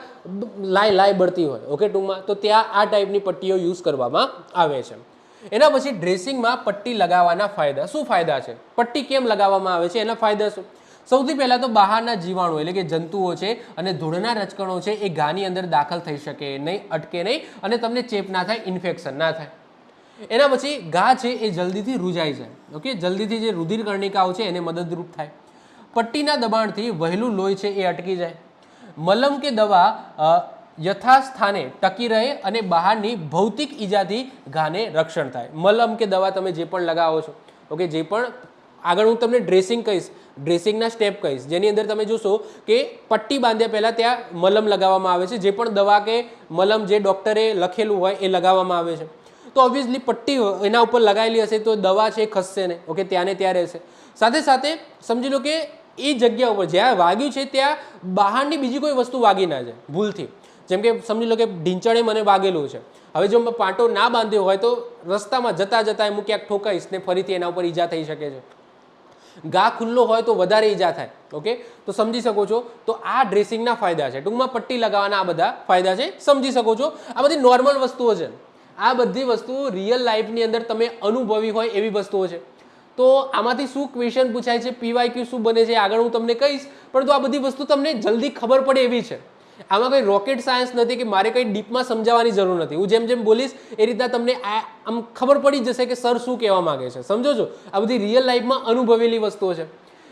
લાય બળતી હોય, ઓકે, ટૂંકમાં, તો ત્યાં આ ટાઈપની પટ્ટીઓ યુઝ કરવામાં આવે છે. એના પછી ડ્રેસિંગમાં પટ્ટી લગાવવાના ફાયદા. શું ફાયદા છે? પટ્ટી કેમ લગાવવામાં આવે છે, એના ફાયદા શું? સૌથી પહેલાં તો બહારના જીવાણુ એટલે કે જંતુઓ છે અને ધૂળના રજકણો છે એ ઘાની અંદર દાખલ થઈ શકે નહીં, અટકે નહીં, અને તમને ચેપ ના થાય, ઇન્ફેક્શન ના થાય. એના પછી ઘા છે એ જલ્દીથી રૂજાઈ જાય, ઓકે, જલ્દીથી જે રુધિર કર્ણિકાઓ છે એને મદદરૂપ થાય. પટ્ટીના દબાણથી વહેલું લોહી છે એ અટકી જાય. મલમ કે દવા યથાસ્થાને ટકી રહે અને બહારની ભૌતિક ઈજાથી ઘાને રક્ષણ થાય. મલમ કે દવા તમે જે પણ લગાવો છો, ઓકે, જે પણ આગળ હું તમને ડ્રેસિંગ કહીશ, ડ્રેસિંગના સ્ટેપ કહીશ, જેની અંદર તમે જોશો કે પટ્ટી બાંધ્યા પહેલાં ત્યાં મલમ લગાવવામાં આવે છે. જે પણ દવા કે મલમ જે ડૉક્ટરે લખેલું હોય એ લગાવવામાં આવે છે. તો ઓબ્વિયસલી પટ્ટી એના ઉપર લગાવેલી હશે તો દવા છે ખસશે ને, ઓકે, ત્યાંને ત્યાં રહેશે. સાથે સાથે સમજી લો કે એ જગ્યા ઉપર જ્યાં વાગ્યું છે ત્યાં બહારની બીજી કોઈ વસ્તુ વાગી ના જાય ભૂલથી. જેમ કે સમજી લો કે ઢીંચણે મને વાગેલું છે, હવે જો મેં પાટો ના બાંધ્યો હોય તો રસ્તામાં જતા જતા હું ક્યાંક ઠોકાઈશ ને ફરીથી એના ઉપર ઈજા થઈ શકે છે. ઘા ખુલ્લો હોય તો વધારે ઈજા થાય, ઓકે, તો સમજી શકો છો. તો આ ડ્રેસિંગના ફાયદા છે, ટૂંકમાં પટ્ટી લગાવવાના આ બધા ફાયદા છે, સમજી શકો છો. આ બધી નોર્મલ વસ્તુઓ છે, આ બધી વસ્તુઓ રિયલ લાઈફની અંદર તમે અનુભવી હોય એવી વસ્તુઓ છે. તો આમાંથી શું ક્વેશ્ચન પૂછાય છે, PYQ શું બને છે, આગળ હું તમને કહીશ, પરંતુ આ બધી વસ્તુ તમને જલ્દી ખબર પડે એવી છે. આમાં કંઈ રોકેટ સાયન્સ નથી કે મારે કંઈ ડીપમાં સમજાવવાની જરૂર નથી. હું જેમ જેમ બોલીશ એ રીતના તમને આમ ખબર પડી જશે કે સર શું કહેવા માંગે છે, સમજો છો. આ બધી રિયલ લાઈફમાં અનુભવેલી વસ્તુઓ છે.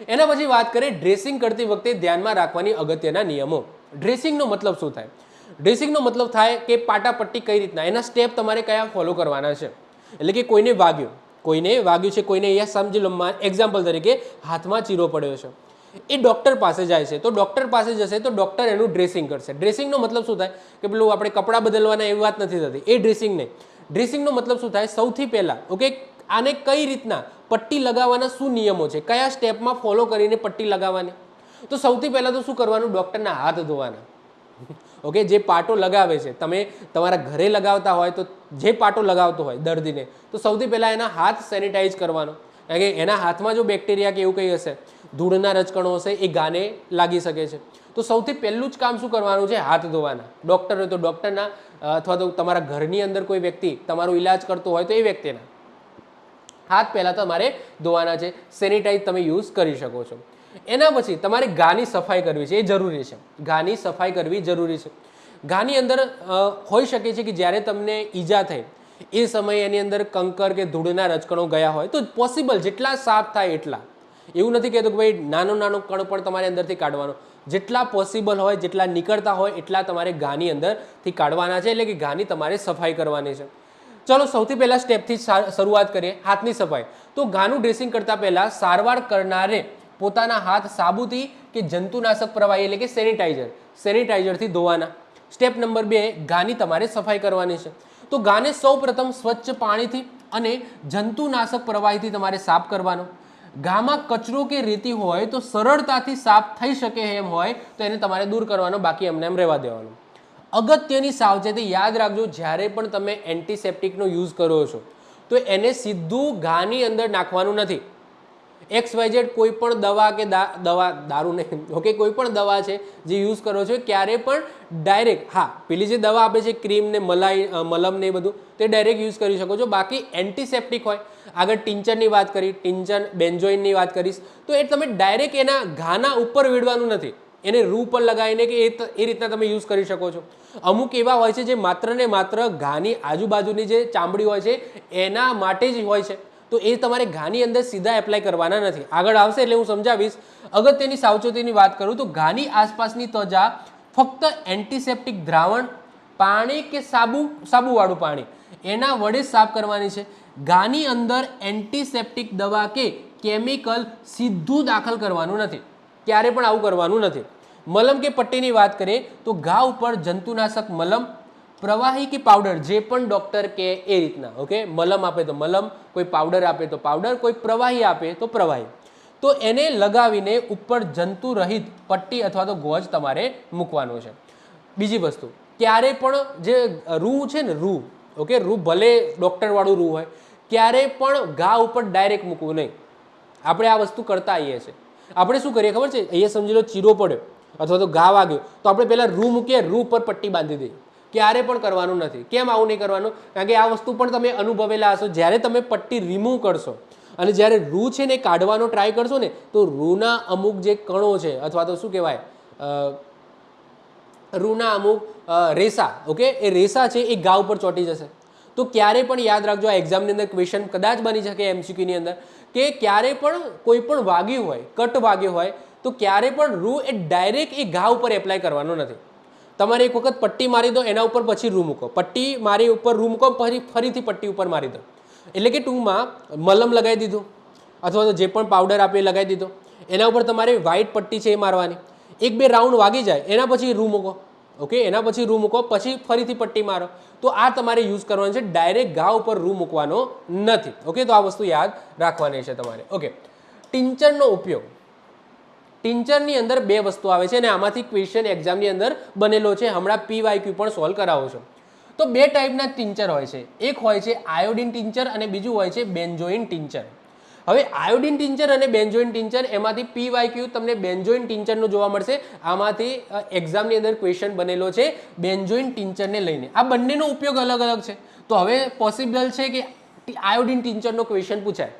એના પછી વાત કરીએ ડ્રેસિંગ કરતી વખતે ધ્યાનમાં રાખવાની અગત્યના નિયમો. ડ્રેસિંગનો મતલબ શું થાય? ડ્રેસિંગનો મતલબ થાય કે પાટાપટ્ટી કઈ રીતના, એના સ્ટેપ તમારે કયા ફોલો કરવાના છે. એટલે કે કોઈને વાગ્યું છે, કોઈને અહીંયા સમજી લો, એક્ઝામ્પલ તરીકે હાથમાં ચીરો પડ્યો છે, એ ડૉક્ટર પાસે જાય છે, તો ડૉક્ટર પાસે જશે તો ડૉક્ટર એનું ડ્રેસિંગ કરશે. ડ્રેસિંગનો મતલબ શું થાય કે પેલું આપણે કપડાં બદલવાના એવી વાત નથી થતી, એ ડ્રેસિંગ નહીં. ડ્રેસિંગનો મતલબ શું થાય? સૌથી પહેલાં, ઓકે, આને કઈ રીતના પટ્ટી લગાવવાના શું નિયમો છે, કયા સ્ટેપમાં ફોલો કરીને પટ્ટી લગાવવાની. તો સૌથી પહેલાં તો શું કરવાનું? ડૉક્ટરના હાથ ધોવાના. ઓકે, જે પાટો લગાવે છે, તમે તમારા ઘરે લગાવતા હોય તો જે પાટો લગાવતો હોય દર્દીને, તો સૌથી પહેલાં એના હાથ સેનિટાઈઝ કરવાનો. કારણ કે એના હાથમાં જો બેક્ટેરિયા કે એવું કંઈ હશે, ધૂળના રજકણો હશે, એ ઘાને લાગી શકે છે. તો સૌથી પહેલું જ કામ શું કરવાનું છે? હાથ ધોવાના. ડૉક્ટર હોય તો ડૉક્ટરના, અથવા તો તમારા ઘરની અંદર કોઈ વ્યક્તિ તમારો ઈલાજ કરતો હોય તો એ વ્યક્તિના હાથ પહેલાં તમારે ધોવાના છે. સેનિટાઈઝ તમે યુઝ કરી શકો છો. એના પછી તમારે ઘાની સફાઈ કરવી છે, એ જરૂરી છે. ઘાની સફાઈ કરવી જરૂરી છે. ઘાની અંદર હોઈ શકે છે કે જ્યારે તમને ઈજા થઈ એ સમયે એની અંદર કંકર કે ધૂળના રજકણો ગયા હોય તો પોસિબલ જેટલા સાફ થાય એટલા, એવું નથી કહેતો કે ભાઈ નાનો નાનો કણ પણ તમારે અંદરથી કાઢવાનો, જેટલા પોસિબલ હોય જેટલા નીકળતા હોય એટલા તમારે ઘાની અંદરથી કાઢવાના છે, એટલે કે ઘાની તમારે સફાઈ કરવાની છે. ચલો સૌથી પહેલા સ્ટેપથી શરૂઆત કરીએ, હાથની સફાઈ. તો ઘાનું ડ્રેસિંગ કરતા પહેલા સારવાર કરનારે પોતાના હાથ સાબુથી કે જંતુનાશક પ્રવાહી એટલે કે સેનિટાઈઝરથી ધોવાના. સ્ટેપ નંબર 2, ઘાની તમારે સફાઈ કરવાની છે. તો ઘાને સૌપ્રથમ સ્વચ્છ પાણીથી અને જંતુનાશક પ્રવાહીથી તમારે સાફ કરવાનો. ઘામાં કચરો કે રેતી હોય તો સરળતાથી સાફ થઈ શકે એમ હોય તો એને તમારે દૂર કરવાનો, બાકી એમને એમ રહેવા દેવાનું. અગત્યની સાવચેતી યાદ રાખજો, જ્યારે પણ તમે એન્ટિસેપ્ટિકનો યુઝ કરો છો તો એને સીધું ઘાની અંદર નાખવાનું નથી. XYZ કોઈ પણ દવા કે દારૂ નહીં, ઓકે, કોઈ પણ દવા છે જે યુઝ કરો છો ક્યારે પણ ડાયરેક્ટ, હા પેલી જે દવા આપે છે ક્રીમ ને મલમ ને એ બધું તે ડાયરેક્ટ યુઝ કરી શકો છો. બાકી એન્ટિસેપ્ટિક હોય, આગળ ટિંચરની વાત કરી, ટિંચર બેન્જોઇનની વાત કરીશ, તો એ તમે ડાયરેક્ટ એના ઘાના ઉપર વેડવાનું નથી, એને રૂ પર લગાવીને કે એ રીતના તમે યુઝ કરી શકો છો. અમુક એવા હોય છે જે માત્ર ને માત્ર ઘાની આજુબાજુની જે ચામડી હોય છે એના માટે જ હોય છે, તો એ તમારે ઘાની અંદર સીધા એપ્લાય કરવાના નથી. આગળ આવશે એટલે હું સમજાવીશ. અગત્યની સાવચેતીની વાત કરું તો ઘાની આસપાસની ત્વચા ફક્ત એન્ટિસેપ્ટિક દ્રાવણ, પાણી કે સાબુવાળું પાણી એના વડે સાફ કરવાની છે. ઘાની અંદર એન્ટિસેપ્ટિક દવા કે કેમિકલ સીધું દાખલ કરવાનું નથી, ક્યારે પણ આવું કરવાનું નથી. મલમ કે પટ્ટીની વાત કરીએ તો ઘા ઉપર જંતુનાશક મલમ, પ્રવાહી કે પાવડર જે પણ ડૉક્ટર કે એ રીતના, ઓકે, મલમ આપે તો મલમ, કોઈ પાવડર આપે તો પાવડર, કોઈ પ્રવાહી આપે તો પ્રવાહી, તો એને લગાવીને ઉપર જંતુ રહિત પટ્ટી અથવા તો ગોજ તમારે મૂકવાનો છે. બીજી વસ્તુ, ક્યારે પણ જે રૂ છે ને રૂ, ઓકે, રૂ ભલે ડૉક્ટરવાળું રૂ હોય, ક્યારે પણ ઘા ઉપર ડાયરેક્ટ મૂકવું નહીં. આપણે આ વસ્તુ કરતા આવીએ છીએ. આપણે શું કરીએ ખબર છે, અહીંયા સમજી લો ચીરો પડ્યો અથવા તો ઘા વાગ્યો તો આપણે પહેલાં રૂ મૂકીએ, રૂ પર પટ્ટી બાંધી દઈએ. ક્યારે પણ કરવાનું નથી. કેમ આવું નહીં કરવાનું? કારણ કે આ વસ્તુ પણ તમે અનુભવેલા હશો, જ્યારે તમે પટ્ટી રિમૂવ કરશો અને જ્યારે રૂ છે ને કાઢવાનો ટ્રાય કરશો ને તો રૂના અમુક જે કણો છે અથવા તો શું કહેવાય રૂના અમુક રેસા, ઓકે, એ રેસા છે એ ઘા ઉપર ચોંટી જશે. તો ક્યારે પણ યાદ રાખજો, આ એક્ઝામની અંદર ક્વેશ્ચન કદાચ બની શકે MCQની અંદર કે ક્યારે પણ કોઈ પણ વાગ્યું હોય, કટ વાગ્યો હોય તો ક્યારે પણ રૂ એ ડાયરેક્ટ એ ઘા ઉપર એપ્લાય કરવાનો નથી. તમારે એક વખત પટ્ટી મારી દો, એના ઉપર પછી રૂ મૂકો, પટ્ટી મારી ઉપર રૂ મૂકો, ફરીથી પટ્ટી ઉપર મારી દો, એટલે કે ટૂંકમાં મલમ લગાવી દીધું અથવા તો જે પણ પાવડર આપે એ લગાવી દીધો, એના ઉપર તમારે વ્હાઇટ પટ્ટી છે એ મારવાની. 1-2 રાઉન્ડ વાગી જાય એના પછી રૂ મૂકો, ઓકે, એના પછી રૂ મૂકો, પછી ફરીથી પટ્ટી મારો. તો આ તમારે યુઝ કરવાનું છે, ડાયરેક્ટ ઘા ઉપર રૂ મૂકવાનો નથી, ઓકે. તો આ વસ્તુ યાદ રાખવાની છે તમારે, ઓકે. ટિંચરનો ઉપયોગ, ટિંચરની અંદર 2 વસ્તુ આવે છે અને આમાંથી ક્વેશ્ચન એક્ઝામની અંદર બનેલો છે, હમણાં PYQ પણ સોલ્વ કરાવો છો. તો 2 ટાઈપના ટિંચર હોય છે, એક હોય છે આયોડિન ટિંચર અને બીજું હોય છે બેન્જોઇન ટિંચર. હવે આયોડિન ટિંચર અને બેન્જોઇન ટિંચર, એમાંથી PYQ તમને બેન્જોઇન ટિંચરનું જોવા મળશે. આમાંથી એક્ઝામની અંદર ક્વેશ્ચન બનેલો છે બેન્જોઇન ટિંચરને લઈને. આ બંનેનો ઉપયોગ અલગ અલગ છે, તો હવે પોસિબલ છે કે આયોડિન ટિંચરનો ક્વેશ્ચન પૂછાય.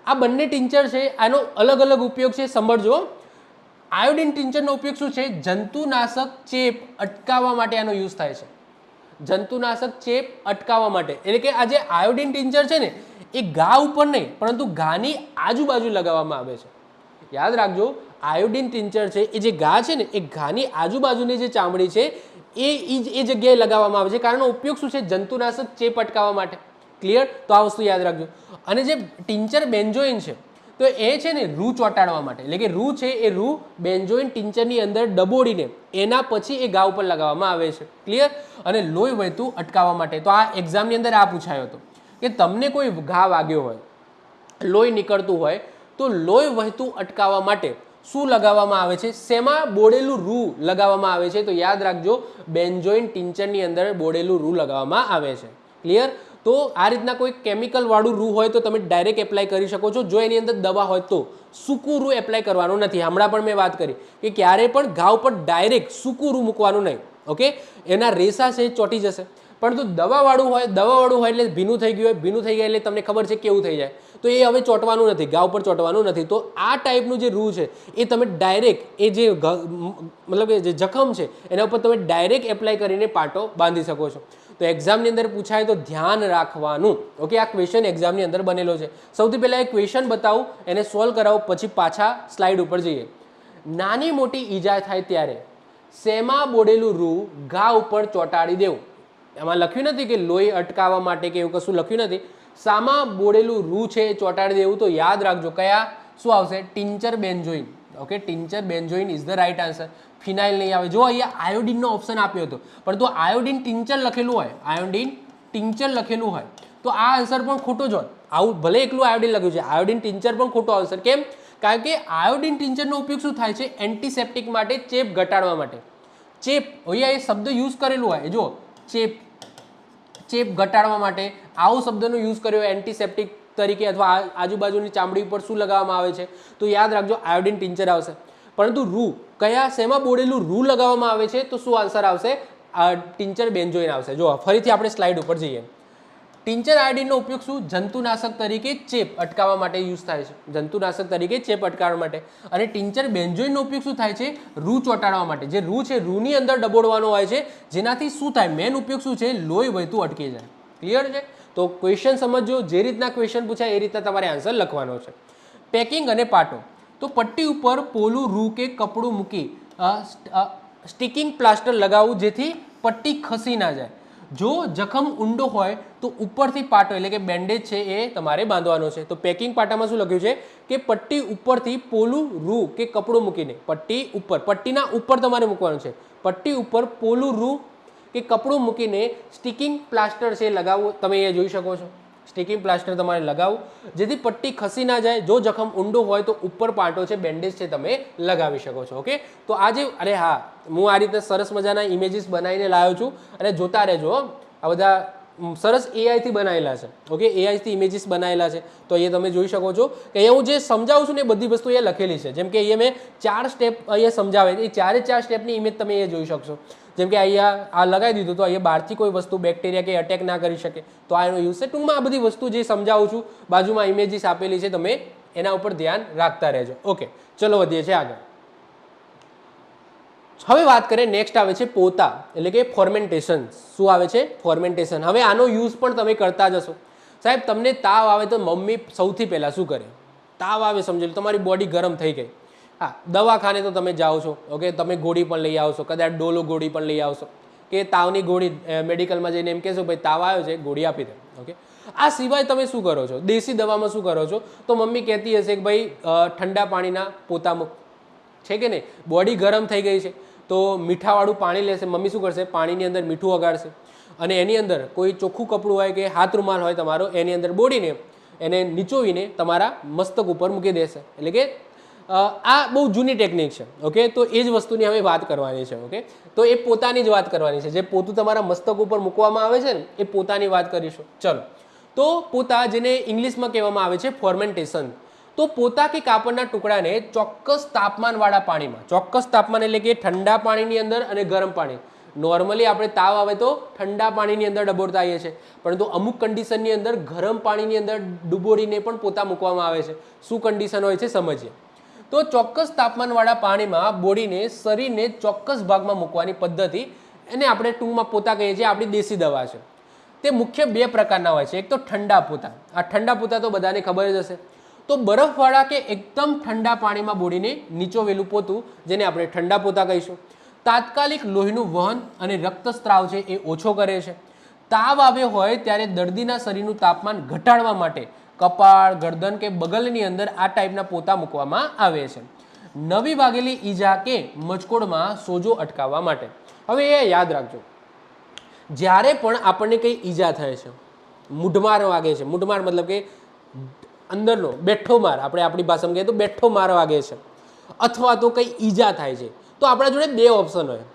આ બંને ટિંચર છે, આનો અલગ અલગ ઉપયોગ છે, સાંભળજો. આયોડિન ટિંચરનો ઉપયોગ શું છે? જંતુનાશક ચેપ અટકાવવા માટે આનો યુઝ થાય છે, જંતુનાશક ચેપ અટકાવવા માટે. એટલે કે આ જે આયોડિન ટિંચર છે ને એ ઘા ઉપર નહીં પરંતુ ઘાની આજુબાજુ લગાવવામાં આવે છે. યાદ રાખજો, આયોડિન ટિંચર છે એ જે ઘા છે ને એ ઘાની આજુબાજુની જે ચામડી છે એ જગ્યાએ લગાવવામાં આવે છે, કારણ ઉપયોગ શું છે? જંતુનાશક ચેપ અટકાવવા માટે. ક્લિયર? તો આ વસ્તુ યાદ રાખજો. અને જે ટિંચર બેન્જોઇન છે તો એ છે ને રૂ ચોંટાડવા માટે, એટલે કે રૂ છે એ રૂ બેન્જોઇન ટિંચરની અંદર ડબોડીને એના પછી એ ઘા ઉપર લગાવવામાં આવે છે. ક્લિયર? અને લોહી વહેતું અટકાવવા માટે. તો આ એક્ઝામની અંદર આ પૂછાયો હતો કે તમને કોઈ ઘા વાગ્યો હોય, લોહી નીકળતું હોય, તો લોહી વહેતું અટકાવવા માટે શું લગાવવામાં આવે છે? શેમાં? બોળેલું રૂ લગાવવામાં આવે છે. તો યાદ રાખજો, બેન્જોઇન ટિંચરની અંદર બોળેલું રૂ લગાવવામાં આવે છે. ક્લિયર? તો આ રીતના કોઈ કેમિકલ વાળું રૂ હોય તો તમે ડાયરેક્ટ એપ્લાય કરી શકો છો. જો એની અંદર દવા હોય તો સૂકું રૂ એપ્લાય કરવાનું નથી. હમણાં પણ મેં વાત કરી કે ક્યારે પણ ઘા ઉપર ડાયરેક્ટ સૂકું રૂ મૂકવાનું નહીં, ઓકે. એના રેસા છે ચોંટી જશે. પરંતુ દવાવાળું હોય એટલે ભીનું થઈ ગયું હોય, ભીનું થઈ ગયા એટલે તમને ખબર છે કેવું થઈ જાય, તો એ હવે ચોંટવાનું નથી, ઘા ઉપર ચોંટવાનું નથી. તો આ ટાઈપનું જે રૂ છે એ તમે ડાયરેક્ટ એ જે મતલબ કે જે જખમ છે એના ઉપર તમે ડાયરેક્ટ એપ્લાય કરીને પાટો બાંધી શકો છો. તો એક્ઝામની અંદર પૂછાય તો ધ્યાન રાખવાનું. ઓકે, આ ક્વેશ્ચન એક્ઝામની અંદર બનેલો છે. સૌથી પહેલાં એ ક્વેશ્ચન બતાવું, એને સોલ્વ કરાવો, પછી પાછા સ્લાઇડ ઉપર જઈએ. નાની મોટી ઈજા થાય ત્યારે શેમાં બોડેલું રૂ ઘા ઉપર ચોંટાડી દેવું. એમાં લખ્યું નથી કે લોહી અટકાવવા માટે કે એવું કશું લખ્યું નથી. શામાં બોડેલું રૂ છે એ ચોંટાડી દેવું. તો યાદ રાખજો કયા શું આવશે, tincture benzoin. Okay, tincture benzoin is the right answer. Phenyl નહીં આવે. જો અહીંયા આયોડિનનો ઓપ્શન આપ્યો હતો, પણ તો આયોડિન ટિંચર લખેલું હોય, આયોડિન ટિંચર લખેલું હોય તો આ આન્સર પણ ખોટો જ હોય. આવું ભલે એકલું આયોડિન લખ્યું છે, આયોડિન ટિંચર પણ ખોટો આન્સર. કેમ? કારણ કે આયોડિન ટિંચરનો ઉપયોગ શું થાય છે, એન્ટિસેપ્ટિક માટે, ચેપ ઘટાડવા માટે. ચેપ અહીંયા એ શબ્દ યુઝ કરેલું હોય, જો ચેપ ઘટાડવા માટે આવો શબ્દનો યુઝ કર્યો એન્ટિસેપ્ટિક તરીકે, અથવા આજુબાજુની ચામડી ઉપર શું લગાવવામાં આવે છે, તો યાદ રાખજો આયોડિન ટિંચર આવશે. પરંતુ રૂ કયા શેમાં બોડેલું રૂ લગાવવામાં આવે છે, તો શું આન્સર આવશે, ટિંચર બેન્ઝોઇન આવશે. જો ફરીથી આપણે સ્લાઇડ ઉપર જઈએ. ટિંચર આયોડિનનો ઉપયોગ શું, જંતુનાશક તરીકે ચેપ અટકાવવા માટે યુઝ થાય છે, જંતુનાશક તરીકે ચેપ અટકાવવા માટે. અને ટિંચર બેન્ઝોઇનનો ઉપયોગ શું થાય છે, રૂ ચોંટાડવા માટે. જે રૂ છે રૂની અંદર ડબોડવાનો હોય છે, જેનાથી શું થાય, મેન ઉપયોગ શું છે, લોહી વહેતું અટકી જાય. ક્લિયર છે? તો ક્વેશ્ચન સમજો, જે રીતના ક્વેશ્ચન પૂછાય એ રીતના તમારે આન્સર લખવાનો છે. પેકિંગ અને પાટો. તો પટ્ટી ઉપર પોલું રૂ કે કપડું મૂકી સ્ટિકિંગ પ્લાસ્ટર લગાવવું, જેથી પટ્ટી ખસી ના જાય. જો જખમ ઊંડો હોય તો ઉપરથી પાટો એટલે કે બેન્ડેજ છે એ તમારે બાંધવાનો છે. તો પેકિંગ પાટામાં શું લખ્યું છે કે પટ્ટી ઉપરથી પોલું રૂ કે કપડું મૂકીને, પટ્ટી ઉપર, પટ્ટીના ઉપર તમારે મૂકવાનું છે, પટ્ટી ઉપર પોલું રૂ કે કપડું મૂકીને સ્ટિકિંગ પ્લાસ્ટર છે લગાવવું. તમે એ જોઈ શકો છો, સ્ટિકિંગ પ્લાસ્ટર તમારે લગાવવું જેથી પટ્ટી ખસી ના જાય. જો જખમ ઊંડો હોય તો ઉપર પાટો છે, બેન્ડેજ છે, તમે લગાવી શકો છો. ઓકે, તો આજે અરે હા, હું આ રીતે સરસ મજાના ઇમેજીસ બનાવીને લાવ્યો છું અને જોતા રહેજો. આ બધા સરસ એઆઈથી બનાવેલા છે. ઓકે, એઆઈથી ઇમેજીસ બનાવેલા છે, તો અહીંયા તમે જોઈ શકો છો કે અહીંયા હું જે સમજાવું છું ને એ બધી વસ્તુ અહીંયા લખેલી છે. જેમ કે અહીંયા મેં 4 સ્ટેપ અહીંયા સમજાવે, એ 4 સ્ટેપની ઇમેજ તમે અહીંયા જોઈ શકશો. જેમ કે અહીંયા આ લગાવી દીધું તો અહીંયા બહારથી કોઈ વસ્તુ બેક્ટેરિયા કે અટેક ના કરી શકે, તો આ એનો યુઝ છે. ટૂંકમાં આ બધી વસ્તુ જે સમજાવું છું, બાજુમાં ઇમેજીસ આપેલી છે, તમે એના ઉપર ધ્યાન રાખતા રહેજો. ઓકે, ચલો વધીએ છીએ આગળ. હવે વાત કરીએ, નેક્સ્ટ આવે છે પોતા એટલે કે ફોર્મેન્ટેશન. શું આવે છે? ફોર્મેન્ટેશન. હવે આનો યુઝ પણ તમે કરતા જશો. સાહેબ તમને તાવ આવે તો મમ્મી સૌથી પહેલાં શું કરે? તાવ આવે સમજી લો, તમારી બોડી ગરમ થઈ ગઈ, હા, દવાખાને તો તમે જાઓ છો. ઓકે, તમે ગોળી પણ લઈ આવશો, કદાચ ડોલો ગોળી પણ લઈ આવશો, કે તાવની ગોળી મેડિકલમાં જઈને એમ કહેશો ભાઈ તાવ આવ્યો છે, ગોળી આપી દે. ઓકે, આ સિવાય તમે શું કરો છો? દેશી દવામાં શું કરો છો? તો મમ્મી કહેતી હશે કે ભાઈ ઠંડા પાણીના પોતા મૂક, છે કે નહીં? બોડી ગરમ થઈ ગઈ છે તો મીઠાવાળું પાણી લેશે. મમ્મી શું કરશે? પાણીની અંદર મીઠું ઓગાળશે અને એની અંદર કોઈ ચોખ્ખું કપડું હોય કે હાથ રૂમાલ હોય તમારો, એની અંદર બોડીને એને નીચોવીને તમારા મસ્તક ઉપર મૂકી દેશે. એટલે કે આ બહુ જૂની ટેકનિક છે. ઓકે, તો એ જ વસ્તુની હવે વાત કરવાની છે. ઓકે, તો એ પોતાની જ વાત કરવાની છે. જે પોતું તમારા મસ્તક ઉપર મૂકવામાં આવે છે ને, એ પોતાની વાત કરીશું. ચલો, તો પોતા, જેને ઇંગ્લિશમાં કહેવામાં આવે છે ફોર્મેન્ટેશન. તો પોતા કે કાપડના ટુકડાને ચોક્કસ તાપમાનવાળા પાણીમાં, ચોક્કસ તાપમાન એટલે કે ઠંડા પાણીની અંદર અને ગરમ પાણી. નોર્મલી આપણે તાવ આવે તો ઠંડા પાણીની અંદર ડબોળતા આવીએ છીએ, પરંતુ અમુક કન્ડિશનની અંદર ગરમ પાણીની અંદર ડૂબોડીને પણ પોતા મૂકવામાં આવે છે. શું કન્ડિશન હોય છે સમજીએ. તો ચોક્કસ તાપમાનવાળા પાણીમાં બોડીને, શરીરને ચોક્કસ ભાગમાં મૂકવાની પદ્ધતિ, એને આપણે ટૂંકમાં પોતા કહીએ છીએ. આપણી દેશી દવા છે. તે મુખ્ય 2 પ્રકારના હોય છે. એક તો ઠંડા પોતા. આ ઠંડા પોતા તો બધાને ખબર જ હશે. તો બરફવાળા કે એકદમ ઠંડા પાણીમાં બોડીને નીચોવેલું પોતું, જેને આપણે ઠંડા પોતા કહીશું. તાત્કાલિક લોહીનું વહન અને રક્તસ્રાવ છે એ ઓછો કરે છે. તાવ આવ્યો હોય ત્યારે દર્દીના શરીરનું તાપમાન ઘટાડવા માટે કપાળ, ગરદન કે બગલની અંદર આ ટાઈપના પોતા મૂકવામાં આવે છે. નવી વાગેલી ઈજા કે મચકોડમાં સોજો અટકાવવા માટે. હવે એ યાદ રાખજો, જ્યારે પણ આપણને કંઈ ઈજા થાય છે, મૂઢમાર વાગે છે, મૂઢમાર મતલબ કે અંદરનો બેઠો માર, આપણે આપણી ભાષામાં કહીએ તો બેઠો માર વાગે છે, અથવા તો કંઈ ઈજા થાય છે, તો આપણા જોડે 2 ઓપ્શન હોય.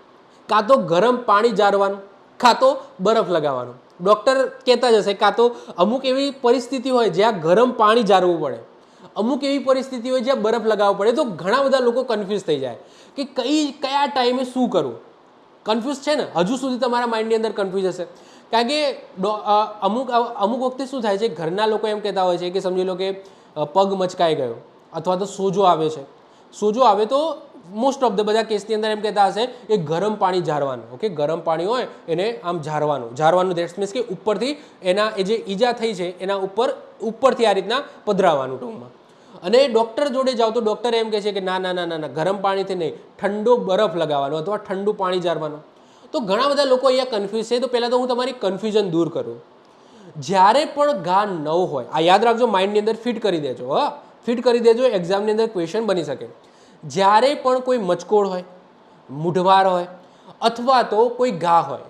કાં તો ગરમ પાણી જારવાનું, કાં તો બરફ લગાવવાનું. ડૉક્ટર કહેતા જ હશે, કાં તો અમુક એવી પરિસ્થિતિ હોય જ્યાં ગરમ પાણી જારવું પડે, અમુક એવી પરિસ્થિતિ હોય જ્યાં બરફ લગાવવો પડે. તો ઘણા બધા લોકો કન્ફ્યુઝ થઈ જાય કે કયા ટાઈમે શું કરવું. કન્ફ્યુઝ છે ને? હજુ સુધી તમારા માઇન્ડની અંદર કન્ફ્યુઝ હશે. કારણ કે અમુક અમુક વખતે શું થાય છે, ઘરના લોકો એમ કહેતા હોય છે કે સમજી લો કે પગ મચકાઈ ગયો અથવા તો સોજો આવે છે. સોજો આવે તો મોસ્ટ ઓફ ધ બધા કેસની અંદર એમ કહેતા હશે કે ગરમ પાણી ઝારવાનું. ઓકે, ગરમ પાણી હોય એને આમ ઝારવાનું દેટ્સ મીન્સ કે ઉપરથી એના એ જે ઈજા થઈ છે એના ઉપરથી આ રીતના પધરાવાનું ટૂંકમાં. અને ડૉક્ટર જોડે જાઓ તો ડૉક્ટર એમ કહે છે કે ના ના ના ના ગરમ પાણીથી નહીં, ઠંડો બરફ લગાવવાનો અથવા ઠંડુ પાણી ઝારવાનું. તો ઘણા બધા લોકો અહીંયા કન્ફ્યુઝ છે. તો પહેલાં તો હું તમારી કન્ફ્યુઝન દૂર કરું. જ્યારે પણ ઘા નવ હોય, આ યાદ રાખજો, માઇન્ડની અંદર ફિટ કરી દેજો. હા, ફિટ કરી દેજો, એક્ઝામની અંદર ક્વેશ્ચન બની શકે. જ્યારે પણ કોઈ મચકોડ હોય, મૂઢવાર હોય અથવા તો કોઈ ઘા હોય,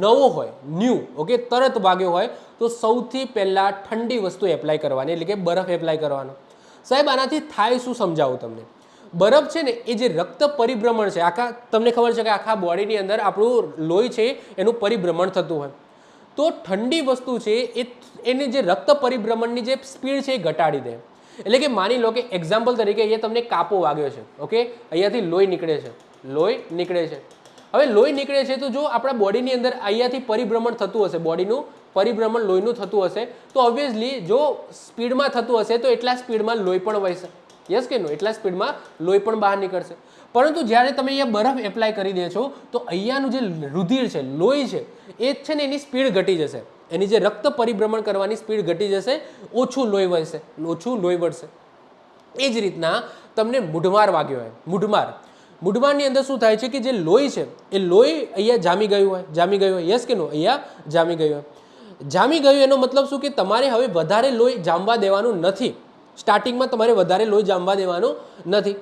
નવો હોય, ન્યૂ, ઓકે, તરત વાગ્યો હોય, તો સૌથી પહેલાં ઠંડી વસ્તુ એપ્લાય કરવાની, એટલે કે બરફ એપ્લાય કરવાનો. સાહેબ આનાથી થાય શું સમજાવું તમને. બરફ છે ને એ જે રક્ત પરિભ્રમણ છે, આખા તમને ખબર છે કે આખા બોડીની અંદર આપણું લોહી છે એનું પરિભ્રમણ થતું હોય. તો ઠંડી વસ્તુ છે એને જે રક્ત પરિભ્રમણની જે સ્પીડ છે એ ઘટાડી દે. એટલે કે માની લો કે એક્ઝામ્પલ તરીકે અહીંયા તમને કાપો વાગ્યો છે. ઓકે, અહીંયાથી લોહી નીકળે છે, હવે લોહી નીકળે છે તો જો આપણા બોડીની અંદર અહીંયાથી પરિભ્રમણ થતું હશે, બોડીનું પરિભ્રમણ લોહીનું થતું હશે, તો ઓબ્વિયસલી જો સ્પીડમાં થતું હશે તો એટલા સ્પીડમાં લોહી પણ વહેશે. યસ કે નો? એટલા સ્પીડમાં લોહી પણ બહાર નીકળશે. પરંતુ જ્યારે તમે અહીંયા બરફ એપ્લાય કરી દે છો તો અહીંયાનું જે રુધિર છે, લોહી છે, એ છે ને એની સ્પીડ ઘટી જશે. એની જે રક્ત પરિભ્રમણ કરવાની સ્પીડ ઘટી જશે, ઓછું લોહી વળશે. એ જ રીતના તમને મૂઢમાર વાગ્યો હોય, મૂઢમારની અંદર શું થાય છે કે જે લોહી છે એ લોહી અહીંયા જામી ગયું હોય. યસ કે નો? અહીંયા જામી ગયું એનો મતલબ શું કે તમારે હવે વધારે લોહી જામવા દેવાનું નથી. સ્ટાર્ટિંગમાં તમારે વધારે લોહી જામવા દેવાનું નથી.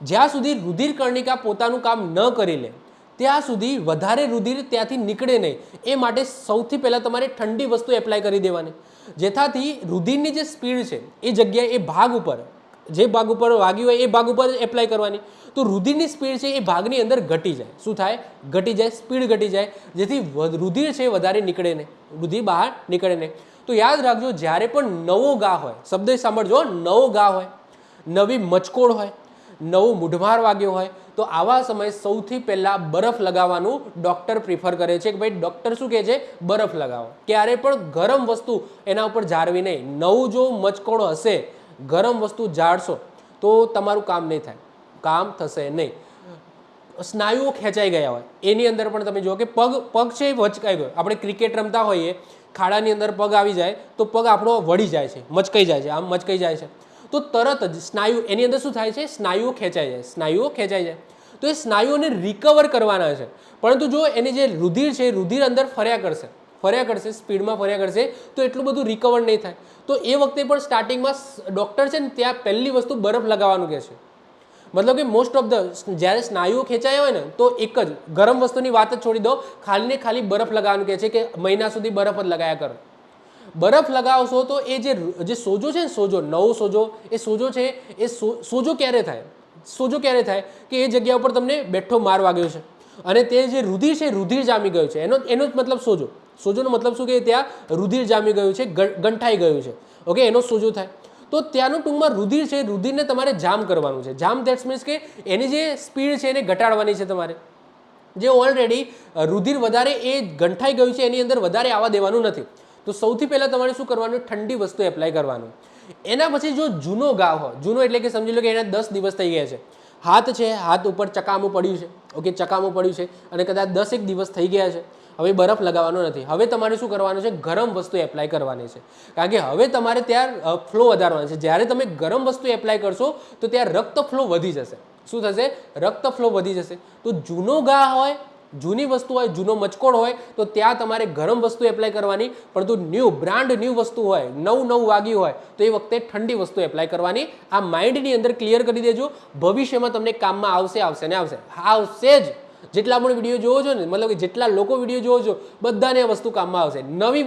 જ્યાં સુધી રુધિર કર્ણિકા પોતાનું કામ ન કરી લે ત્યાં સુધી વધારે રુધિર ત્યાંથી નીકળે નહીં. એ માટે સૌથી પહેલાં તમારે ઠંડી વસ્તુ એપ્લાય કરી દેવાની, જેથી રુધિરની જે સ્પીડ છે એ જગ્યાએ જે ભાગ ઉપર વાગ્યું હોય એ ભાગ ઉપર એપ્લાય કરવાની. તો રુધિરની સ્પીડ છે એ ભાગની અંદર ઘટી જાય. શું થાય? ઘટી જાય, સ્પીડ ઘટી જાય, જેથી રુધિર છે વધારે નીકળે નહીં, રુધિર બહાર નીકળે નહીં. તો યાદ રાખજો, જ્યારે પણ નવો ઘા હોય, શબ્દ સાંભળજો, નવો ઘા હોય, નવી મચકોડ હોય, નવો મૂઢમાર વાગ્યો હોય, તો આવા સમયે સૌથી પહેલાં બરફ લગાવવાનું ડૉક્ટર પ્રિફર કરે છે. કે ભાઈ ડૉક્ટર શું કહે છે? બરફ લગાવો. ક્યારે પણ ગરમ વસ્તુ એના ઉપર ઝાડવી નહીં. નવું જો મચકોડ હશે, ગરમ વસ્તુ ઝાડશો તો તમારું કામ નહીં થાય, કામ થશે નહીં. સ્નાયુઓ ખેંચાઈ ગયા હોય એની અંદર પણ તમે જુઓ કે પગ છે એ વચકાઈ ગયો. આપણે ક્રિકેટ રમતા હોઈએ, ખાડાની અંદર પગ આવી જાય તો પગ આપણો વળી જાય છે, મચકાઈ જાય છે, આમ મચકાઈ જાય છે. તો તરત જ સ્નાયુ એની અંદર શું થાય છે? સ્નાયુઓ ખેંચાઈ જાય. તો એ સ્નાયુઓને રિકવર કરવાના છે. પરંતુ જો એની જે રુધિર છે, રુધિર અંદર ફર્યા કરશે, સ્પીડમાં ફર્યા કરશે, તો એટલું બધું રિકવર નહીં થાય. તો એ વખતે પણ સ્ટાર્ટિંગમાં ડૉક્ટર છે ને ત્યાં પહેલી વસ્તુ બરફ લગાવવાનું કહે છે. મતલબ કે મોસ્ટ ઓફ ધ જ્યારે સ્નાયુઓ ખેંચાયા હોય ને તો એક જ ગરમ વસ્તુની વાત જ છોડી દો, ખાલી બરફ લગાવવાનું કહે છે કે મહિના સુધી બરફ જ લગાયા કરો. બરફ લગાવશો તો એ જે સોજો છે ને, નવો સોજો, એ સોજો છે એ સોજો ક્યારે થાય કે એ જગ્યા ઉપર તમને બેઠો માર વાગ્યો છે અને તે જે રુધિર છે, રુધિર જામી ગયું છે. એનો જ મતલબ સોજોનો મતલબ શું કે ત્યાં રુધિર જામી ગયું છે, ગંઠાઈ ગયું છે. ઓકે, એનો સોજો થાય. તો ત્યાંનું ટૂંકમાં રુધિર છે, રુધિરને તમારે જામ કરવાનું છે. જામ દેટ્સ મીન્સ કે એની જે સ્પીડ છે એને ઘટાડવાની છે તમારે. જે ઓલરેડી રુધિર વધારે એ ગંઠાઈ ગયું છે એની અંદર વધારે આવવા દેવાનું નથી. તો સૌથી પહેલાં તમારે શું કરવાનું? ઠંડી વસ્તુ એપ્લાય કરવાનું. એના પછી જો જૂનો ઘા હોય, જૂનો એટલે કે સમજી લો કે એને 10 દિવસ થઈ ગયા છે, હાથ ઉપર ચકામું પડ્યું છે, ઓકે, ચકામું પડ્યું છે અને કદાચ 10 દિવસ થઈ ગયા છે, હવે બરફ લગાવવાનો નથી. હવે તમારે શું કરવાનું છે? ગરમ વસ્તુ એપ્લાય કરવાની છે. કારણ કે હવે તમારે ત્યાં ફ્લો વધારવાનો છે. જ્યારે તમે ગરમ વસ્તુ એપ્લાય કરશો તો ત્યાં રક્ત ફ્લો વધી જશે. શું થશે? રક્ત ફ્લો વધી જશે. તો જૂનો ઘા હોય, જૂની વસ્તુ હોય, જૂનો મચકોડ હોય તો ત્યાં તમારે ગરમ વસ્તુ એપ્લાય કરવાની. પરંતુ બ્રાન્ડ ન્યૂ વસ્તુ હોય, નવું વાગ્યું હોય તો એ વખતે ઠંડી વસ્તુ એપ્લાય કરવાની. આ માઇન્ડની અંદર ક્લિયર કરી દેજો. ભવિષ્યમાં તમને કામમાં આવશે જ. જેટલા પણ વિડીયો જોવો છો ને, મતલબ કે જેટલા લોકો વિડીયો જોવો છો બધાને આ વસ્તુ કામમાં આવશે. નવું